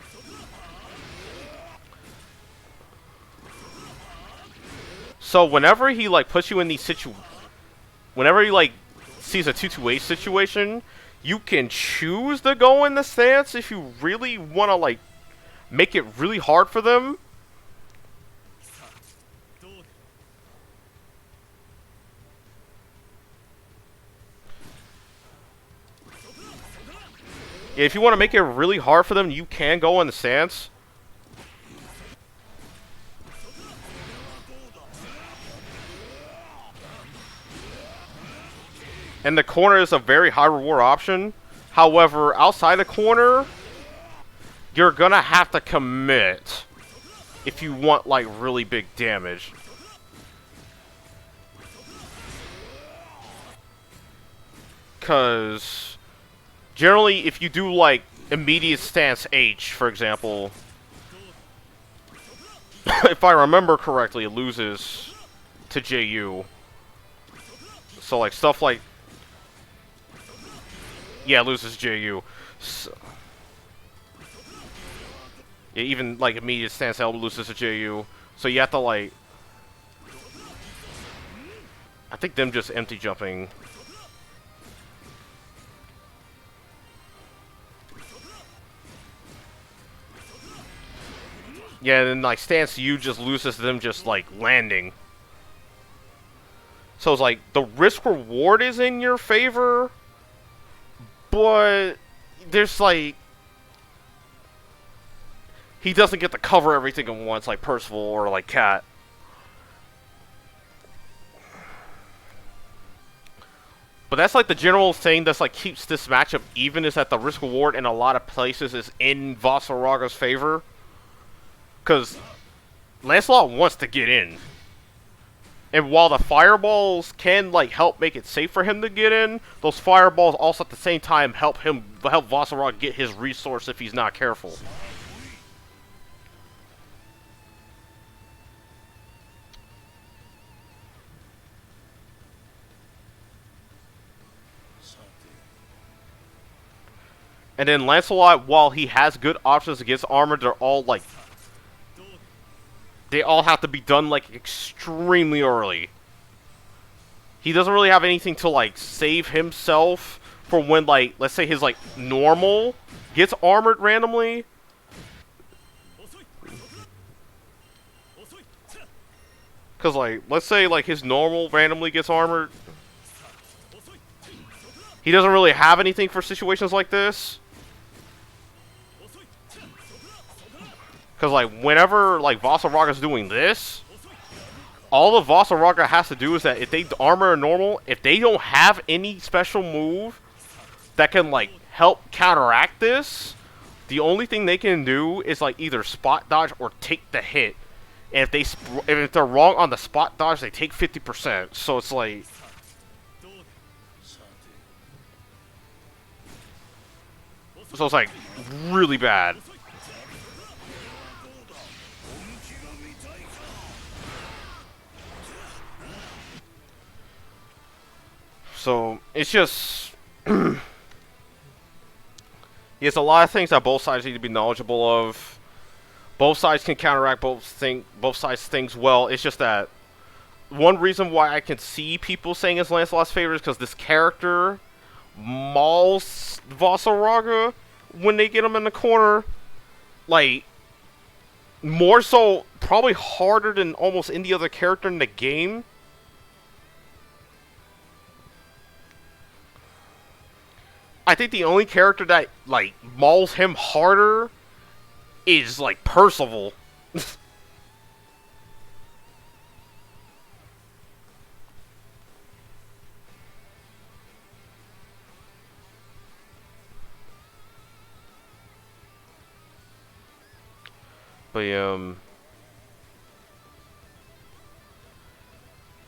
whenever he like puts you in these whenever he like sees a 2-2-8 situation, you can choose to go in the stance if you really want to like make it really hard for them. Yeah, if you want to make it really hard for them, you can go in the stance. And the corner is a very high reward option. However, outside the corner, you're gonna have to commit if you want like really big damage. Cause generally if you do like immediate stance H, for example, if I remember correctly, it loses to JU. So like stuff like, yeah, it loses JU. So, yeah, even like immediate stance L loses to JU. So you have to like, I think them just empty jumping. Yeah, and then like stance U just loses to them just like landing. So it's like the risk reward is in your favor, but there's like, he doesn't get to cover everything at once like Percival or like Cat. But that's like the general thing that's like keeps this matchup even, is that the risk reward in a lot of places is in Vasaraga's favor. Because Lancelot wants to get in. And while the fireballs can like help make it safe for him to get in, those fireballs also at the same time help Vaseraga get his resource if he's not careful. And then Lancelot, while he has good options against armor, they're all like, they all have to be done like extremely early. He doesn't really have anything to like save himself for when like, let's say his like normal gets armored randomly. Cause like, let's say like his normal randomly gets armored. He doesn't really have anything for situations like this. Because, like, whenever, like, Vasaraga's doing this, all the Vaseraga has to do is that if they armor normal, if they don't have any special move that can, like, help counteract this, the only thing they can do is, like, either spot dodge or take the hit. And if they're wrong on the spot dodge, they take 50%. So it's like, really bad. So, it's just, there's a lot of things that both sides need to be knowledgeable of. Both sides can counteract both sides' things well. It's just that one reason why I can see people saying it's Lancelot's favorite is because this character mauls Vaseraga when they get him in the corner. Like, more so, probably harder than almost any other character in the game. I think the only character that, like, mauls him harder is, like, Percival. But,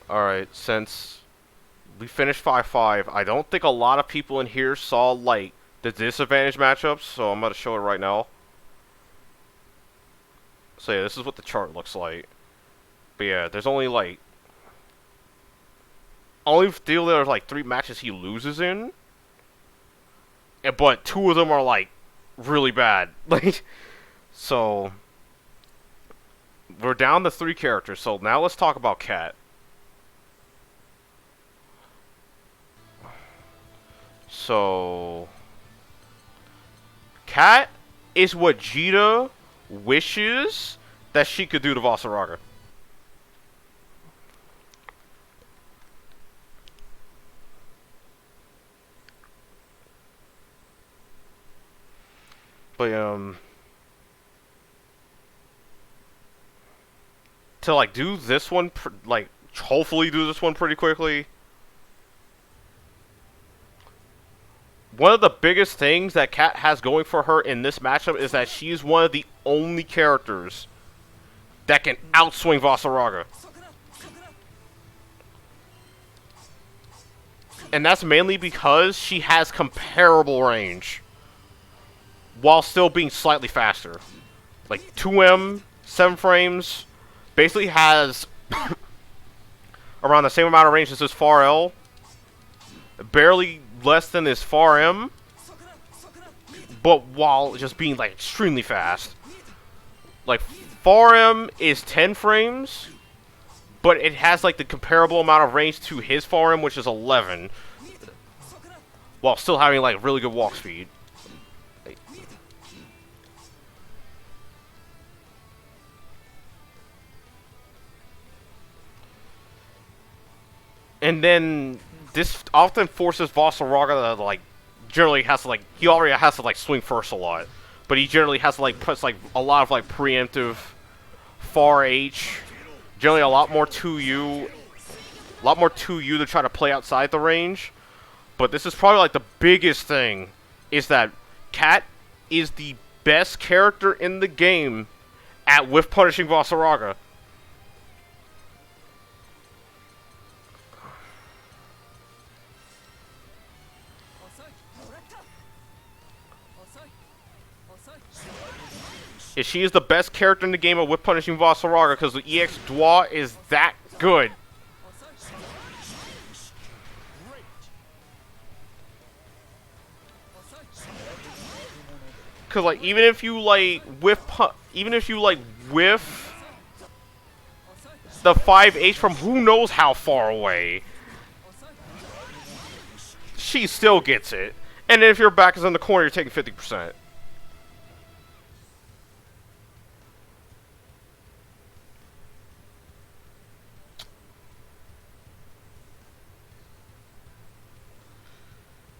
alright, since we finished 5-5, I don't think a lot of people in here saw, like, the disadvantage matchups, so I'm going to show it right now. So yeah, this is what the chart looks like. But yeah, there's only, like, only deal there's, like, 3 matches he loses in. But 2 of them are, like, really bad. Like, so we're down to 3 characters, so now let's talk about Cat. So Cat is what Cheetah wishes that she could do to Vaseraga. But to like do this one, like hopefully do this one pretty quickly. One of the biggest things that Cat has going for her in this matchup is that she's one of the only characters that can outswing Vaseraga. And that's mainly because she has comparable range, while still being slightly faster. Like 2M, 7 frames, basically has around the same amount of range as this far L. Barely less than this far M, but while just being like extremely fast. Like far M is 10 frames, but it has like the comparable amount of range to his far M, which is 11, while still having like really good walk speed. And then this often forces Vaseraga to, like, generally has to, like, he already has to, like, swing first a lot. But he generally has to, like, put, like, a lot of, like, preemptive far H. Generally a lot more 2U. A lot more 2U to try to play outside the range. But this is probably, like, the biggest thing, is that Cat is the best character in the game at whiff punishing Vaseraga. She is the best character in the game of whip punishing Vaseraga because the EX Dwa is that good. Cause like even if you like whiff the 5H from who knows how far away, she still gets it. And then if your back is in the corner, you're taking 50%.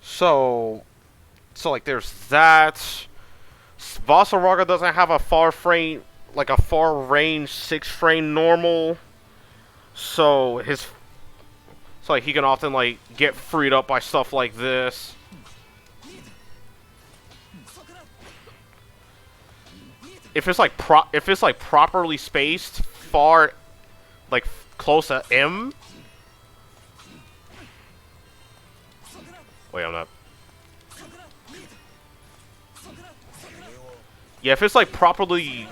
So like there's that. Vaseraga doesn't have a far frame, like a far range 6 frame normal. So like he can often like get freed up by stuff like this. If it's like properly spaced, far, like close to M. Wait, I'm not. Yeah, if it's like properly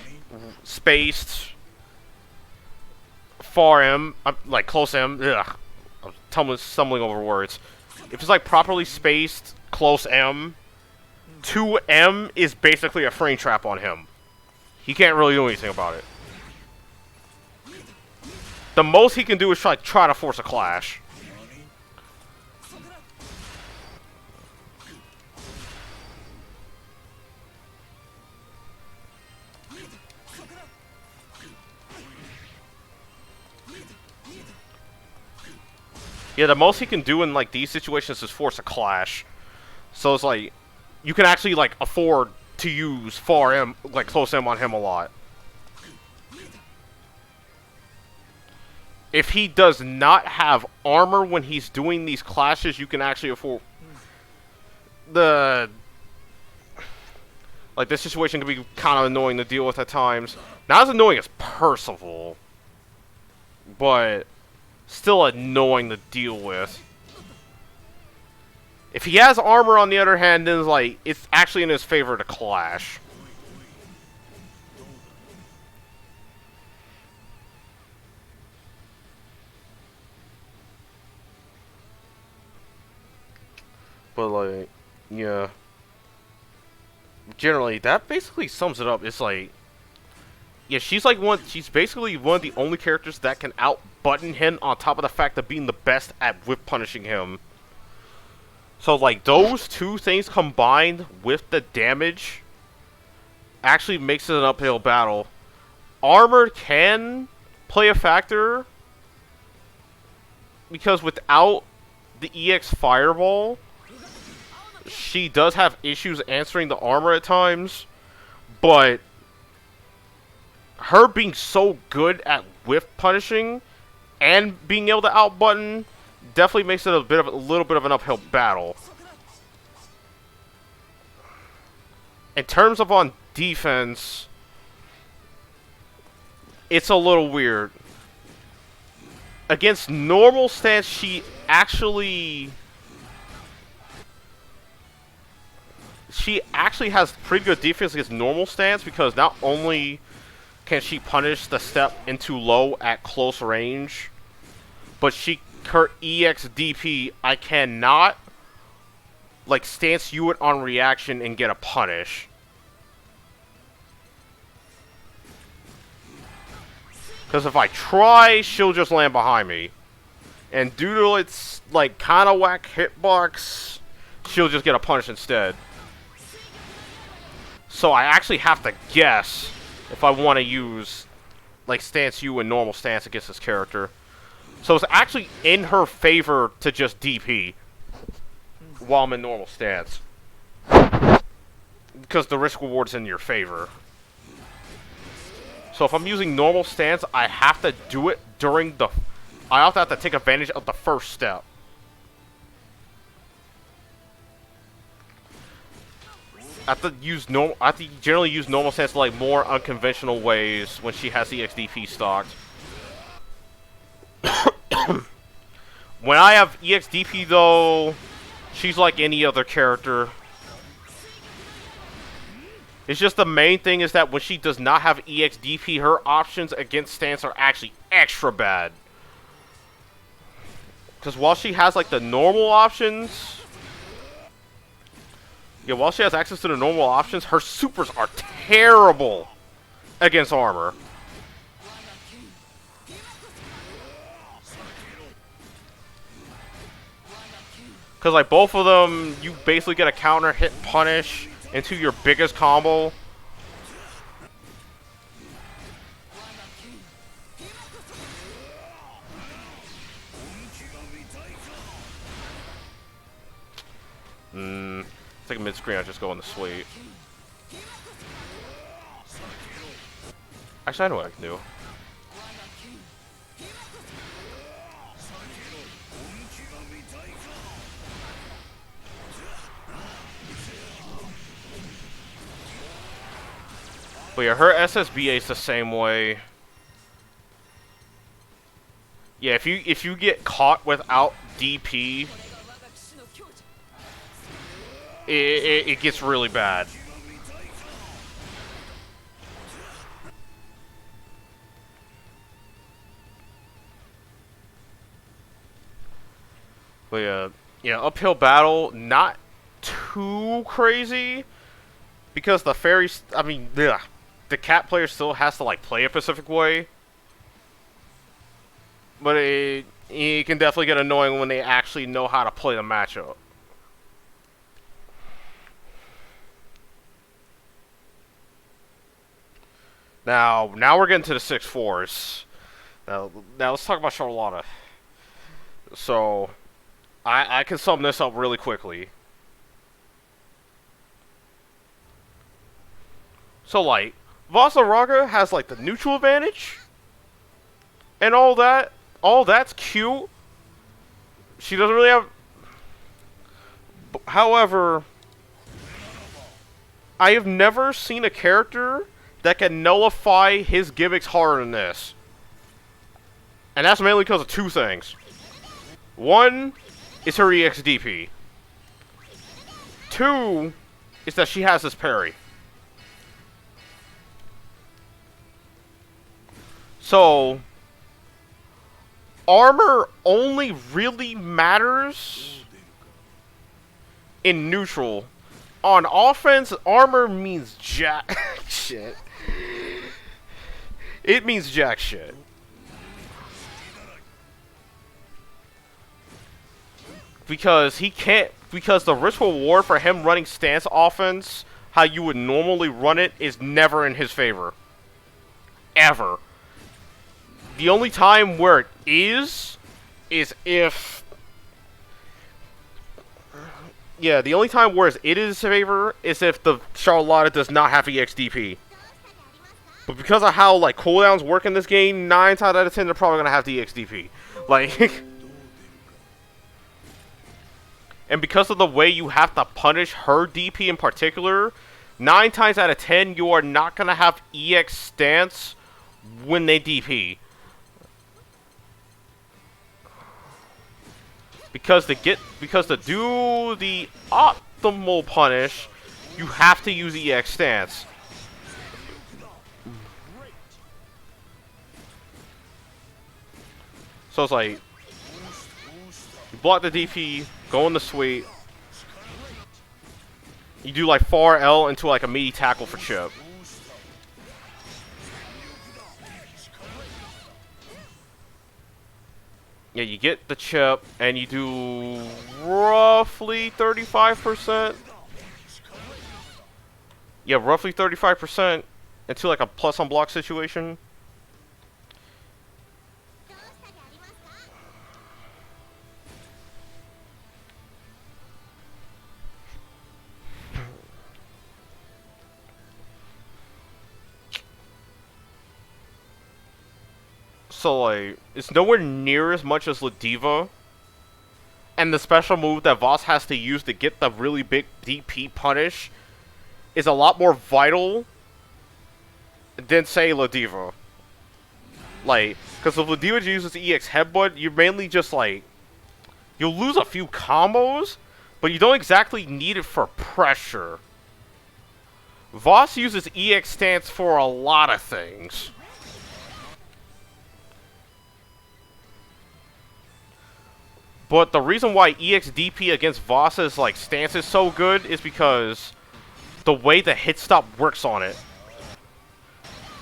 spaced, far M, like close M. Ugh, I'm stumbling over words. If it's like properly spaced, close M, 2M is basically a frame trap on him. He can't really do anything about it. The most he can do is try to force a clash. Yeah, the most he can do in like these situations is force a clash. So it's like you can actually like afford to use far M, like close M on him a lot. If he does not have armor when he's doing these clashes, you can actually afford the like this situation can be kind of annoying to deal with at times. Not as annoying as Percival, but still annoying to deal with. If he has armor, on the other hand, then it's actually in his favor to clash. But like, yeah. Generally, that basically sums it up. It's like, yeah, she's basically one of the only characters that can out-button him on top of the fact of being the best at whip punishing him. So, like, those two things combined with the damage actually makes it an uphill battle. Armor can play a factor because without the EX Fireball, she does have issues answering the armor at times, but her being so good at whiff punishing and being able to out-button definitely makes it a little bit of an uphill battle. In terms of on defense, it's a little weird. Against normal stance, she actually has pretty good defense against normal stance because not only can she punish the step into low at close range, but her EX DP, I cannot like stance you it on reaction and get a punish. Because if I try, she'll just land behind me. And due to its like kinda whack hitbox, she'll just get a punish instead. So I actually have to guess if I want to use like stance U and normal stance against this character. So it's actually in her favor to just DP while I'm in normal stance. Because the risk reward's in your favor. So if I'm using normal stance, I have to do it during the... I also have to take advantage of the first step. I have to generally use normal stance like more unconventional ways when she has the XDP stocked. When I have EXDP though, she's like any other character. It's just the main thing is that when she does not have EXDP, her options against stance are actually extra bad. Because while she has like the normal options... Yeah, while she has access to the normal options, her supers are terrible against armor. Because like both of them, you basically get a counter hit punish into your biggest combo. Take a mid-screen, I'll just go on the sweep. Actually, I know what I can do. But yeah, her SSBA is the same way. Yeah, if you get caught without DP, it gets really bad. But yeah, uphill battle, not too crazy, because the fairies, I mean, the cat player still has to like play a specific way. But it can definitely get annoying when they actually know how to play the matchup. Now we're getting to the 6-4s. Now let's talk about Charlotta. So, I can sum this up really quickly. So, like, Vaseraga has, like, the neutral advantage. And all that. All that's cute. She doesn't really have... However, I have never seen a character that can nullify his gimmicks harder than this. And that's mainly because of two things. One is her EXDP. Two is that she has this parry. So, armor only really matters in neutral. On offense, armor means jack shit. It means jack shit. Because he can't, because the risk reward for him running stance offense, how you would normally run it, is never in his favor. Ever. The only time where it is if... Yeah, the only time where it is in his favor is if the Charlotta does not have EXDP. But because of how, like, cooldowns work in this game, 9 times out of 10 they're probably going to have the EXDP. Like... And because of the way you have to punish her DP in particular, 9 times out of 10 you are not going to have EX stance when they DP. Because to do the optimal punish, you have to use EX stance. So it's like, you block the DP, go in the sweep. You do like far L into like a meaty tackle for chip. Yeah, you get the chip and you do roughly 35%. Yeah, roughly 35% into like a plus on block situation. So, like, it's nowhere near as much as Ladiva. And the special move that Voss has to use to get the really big DP punish is a lot more vital than, say, Ladiva. Like, because if Ladiva uses EX Headbutt, you're mainly just, like, you'll lose a few combos, but you don't exactly need it for pressure. Voss uses EX stance for a lot of things. But the reason why EXDP against Voss's like stance is so good is because the way the hit stop works on it.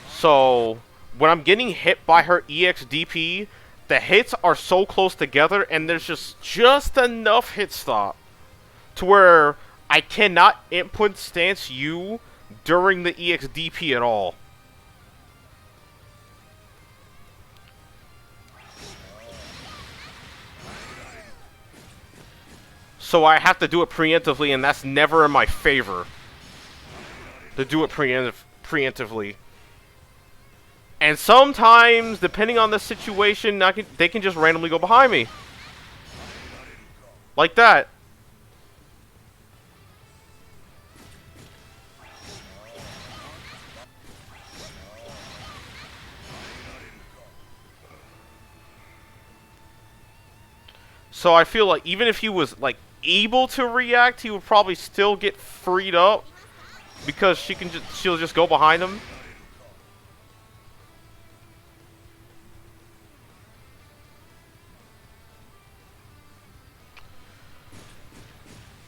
So when I'm getting hit by her EXDP, the hits are so close together and there's just enough hit stop to where I cannot input stance U during the EXDP at all. So I have to do it preemptively, and that's never in my favor. To do it preemptively. And sometimes, depending on the situation, they can just randomly go behind me. Like that. So I feel like even if he was, like, able to react, he would probably still get freed up because she'll just go behind him.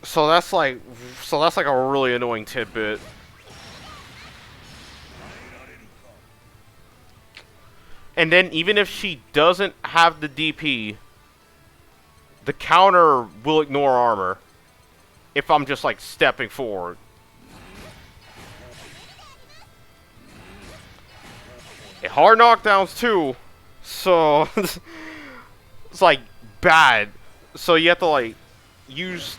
So that's like a really annoying tidbit. And then even if she doesn't have the DP, the counter will ignore armor if I'm just like stepping forward. And hard knockdowns too. So it's like bad. So you have to like use.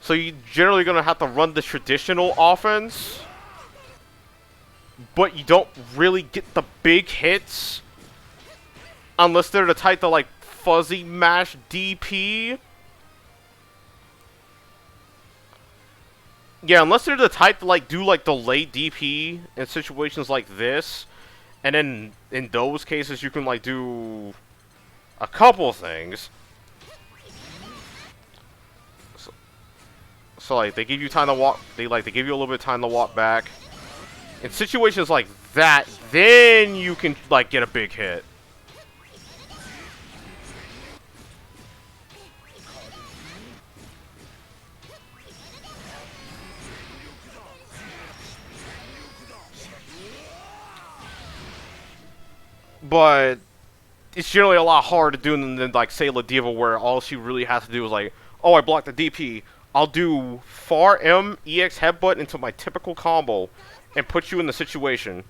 So you generally gonna have to run the traditional offense, but you don't really get the big hits unless they're the type to like fuzzy mash DP. Yeah, unless they're the type to like do like delayed DP in situations like this, and then in those cases you can like do a couple things. So like they give you time to walk. They give you a little bit of time to walk back. In situations like that, then you can like get a big hit. But it's generally a lot harder to do than like say Ladiva, where all she really has to do is like, oh, I blocked the DP. I'll do far M EX headbutt into my typical combo and put you in the situation.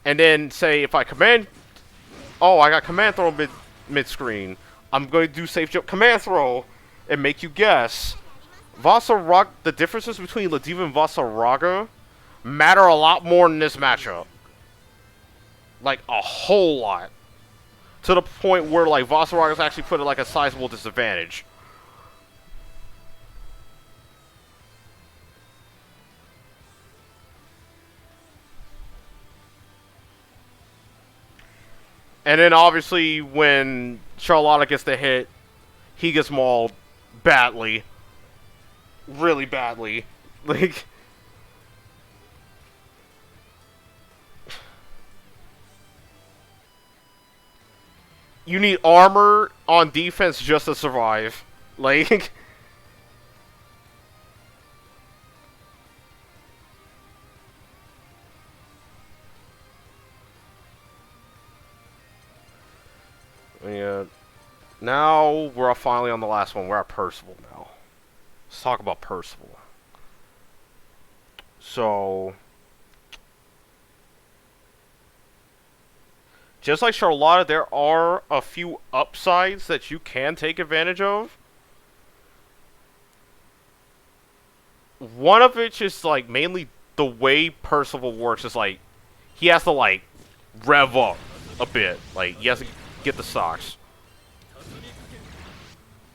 And then say if I command, oh, I got command throw mid screen. I'm going to do safe jump command throw and make you guess. Vaseraga, the differences between Ladiva and Vaseraga matter a lot more in this matchup. Like a whole lot. To the point where like Vasaraga's actually put at like a sizable disadvantage. And then obviously when Charlotta gets the hit, he gets mauled badly. Really badly. Like you need armor on defense just to survive. Like yeah. Now we're finally on the last one. We're at Percival now. Let's talk about Percival. So just like Charlotta, there are a few upsides that you can take advantage of. One of which is like mainly the way Percival works is like he has to like rev up a bit. Like he has to get the socks.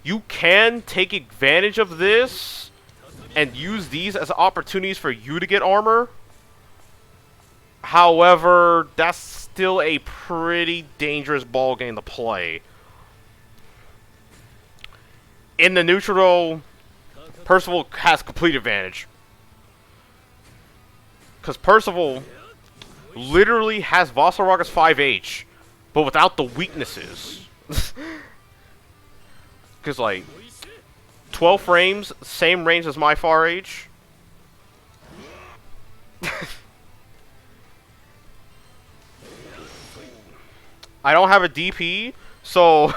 You can take advantage of this and use these as opportunities for you to get armor. However, that's still a pretty dangerous ball game to play. In the neutral, Percival has complete advantage. Because Percival literally has Vasaraga's 5H, but without the weaknesses. Because, like, 12 frames, same range as my far H. I don't have a DP, so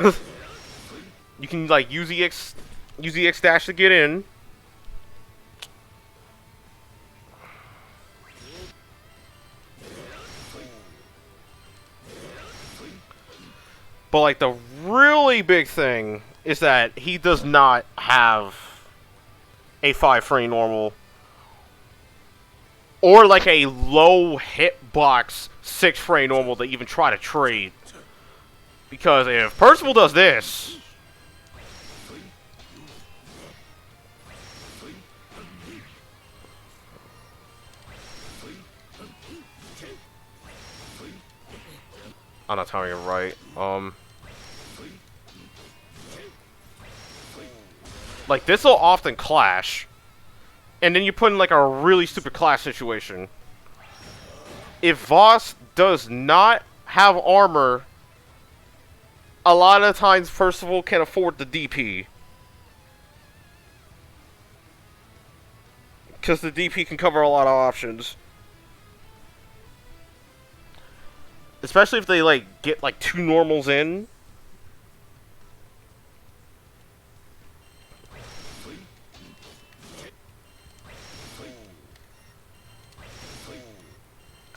you can like use EX dash to get in. But like the really big thing is that he does not have a 5 frame normal or like a low hitbox 6 frame normal to even try to trade. Because if Percival does this, I'm not telling you right. Like this will often clash, and then you put in like a really stupid clash situation. If Voss does not have armor, a lot of times Percival can afford the DP. Because the DP can cover a lot of options. Especially if they like get like 2 normals in.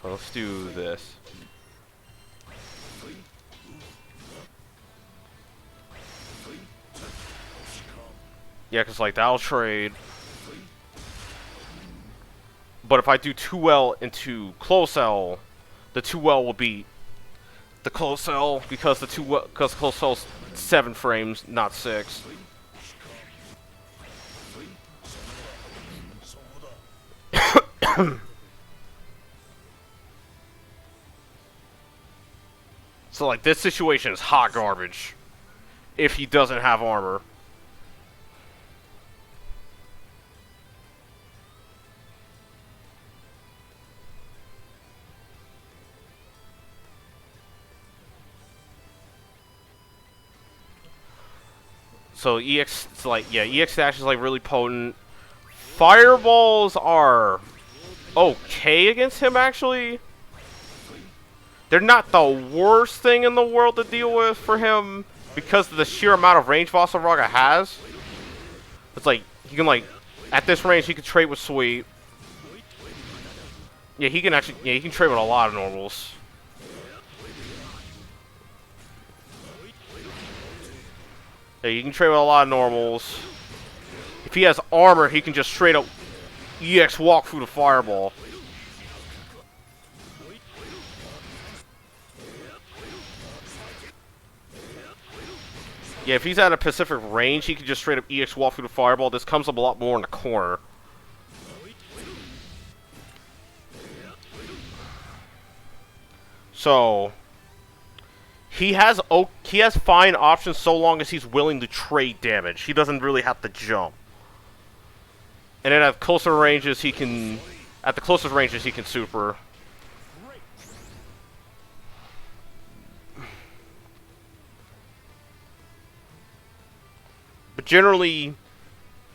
Let's do this. Yeah, because, like, that'll trade. But if I do 2L into close L, the 2L will beat the close L because because close L's 7 frames, not 6. So, like, this situation is hot garbage if he doesn't have armor. So EX, it's like, yeah, EX dash is like really potent. Fireballs are okay against him, actually. They're not the worst thing in the world to deal with for him because of the sheer amount of range Vaseraga has. It's like, he can, like, at this range, he can trade with Sweep. Yeah, he can actually, yeah, he can trade with a lot of normals. Yeah, you can trade with a lot of normals. If he has armor, he can just straight up EX walk through the fireball. Yeah, if he's at a specific range, he can just straight up EX walk through the fireball. This comes up a lot more in the corner. So he has fine options so long as he's willing to trade damage. He doesn't really have to jump. And then at closer ranges, he can super. But generally,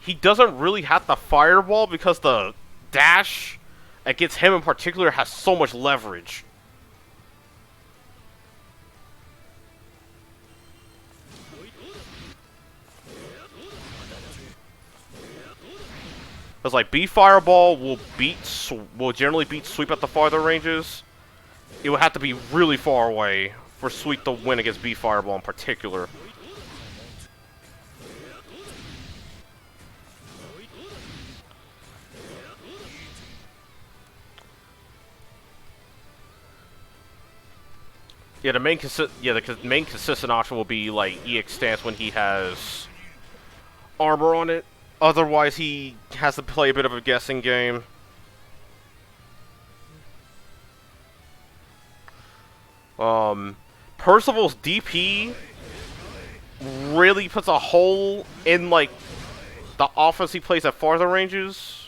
he doesn't really have to fireball because the dash against him in particular has so much leverage. Because, like, B Fireball will generally beat Sweep at the farther ranges. It would have to be really far away for Sweep to win against B Fireball in particular. Yeah, the main consistent option will be like EX stance when he has armor on it. Otherwise, he has to play a bit of a guessing game. Percival's DP really puts a hole in, like, the offense he plays at farther ranges.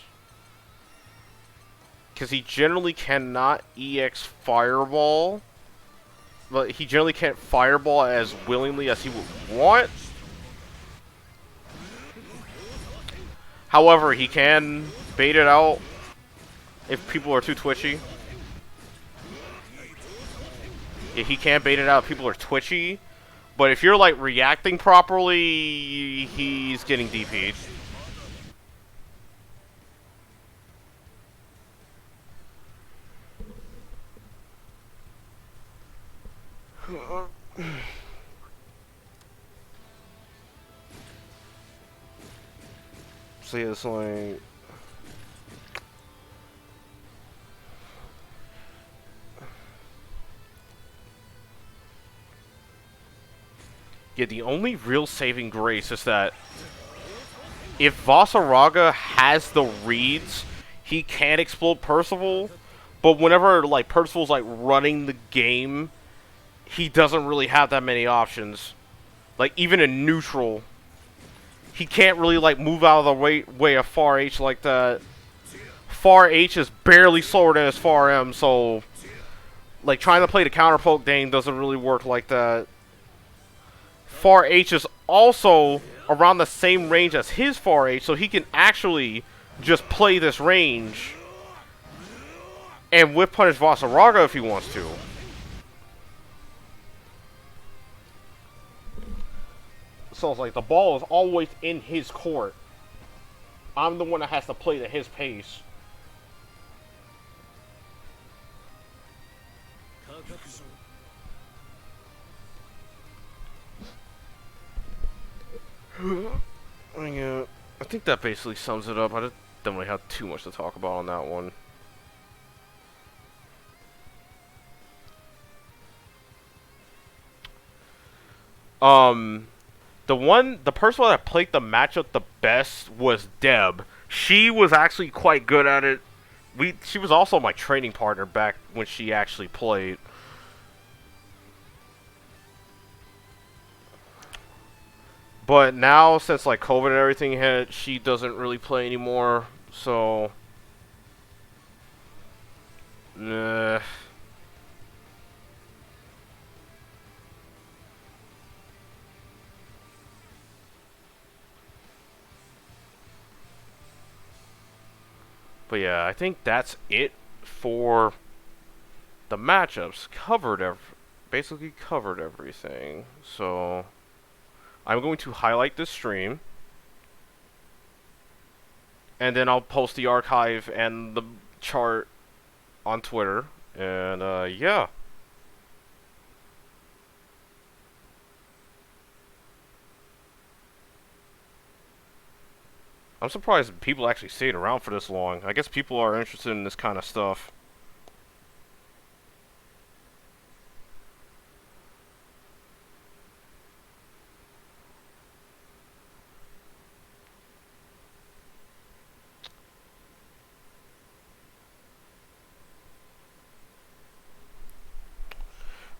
Because he generally cannot EX Fireball. But he generally can't Fireball as willingly as he would want. However, he can bait it out if people are too twitchy. Yeah, he can bait it out if people are twitchy. But if you're, like, reacting properly, he's getting DP'd. So yeah, it's like... Yeah, the only real saving grace is that if Vaseraga has the reads, he can explode Percival, but whenever, like, Percival's, like, running the game, he doesn't really have that many options. Like, even in neutral, he can't really, like, move out of the way of far H like that. Far H is barely slower than his far M, so, like, trying to play the counter poke Dane doesn't really work like that. Far H is also around the same range as his Far H, so he can actually just play this range and whip punish Vaseraga if he wants to. So it's like the ball is always in his court. I'm the one that has to play to his pace. Yeah. think that basically sums it up. I don't really have too much to talk about on that one. The person that played the matchup the best was Deb. She was actually quite good at it. She was also my training partner back when she actually played. But now, since like COVID and everything hit, she doesn't really play anymore. So, nah. But yeah, I think that's it for the matchups. Basically covered everything. So I'm going to highlight this stream, and then I'll post the archive and the chart on Twitter. And yeah. I'm surprised people actually stayed around for this long. I guess people are interested in this kind of stuff.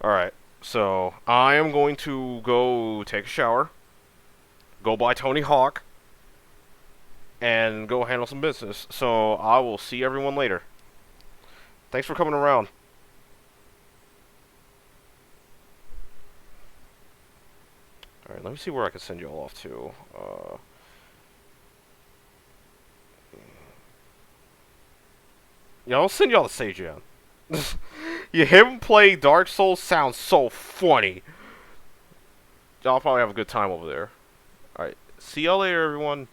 Alright, so I am going to go take a shower, go buy Tony Hawk, and go handle some business. So I will see everyone later. Thanks for coming around. Alright, let me see where I can send you all off to. Yeah, I'll send y'all to Seijan. You him play Dark Souls sounds so funny. Y'all probably have a good time over there. Alright, see y'all later, everyone.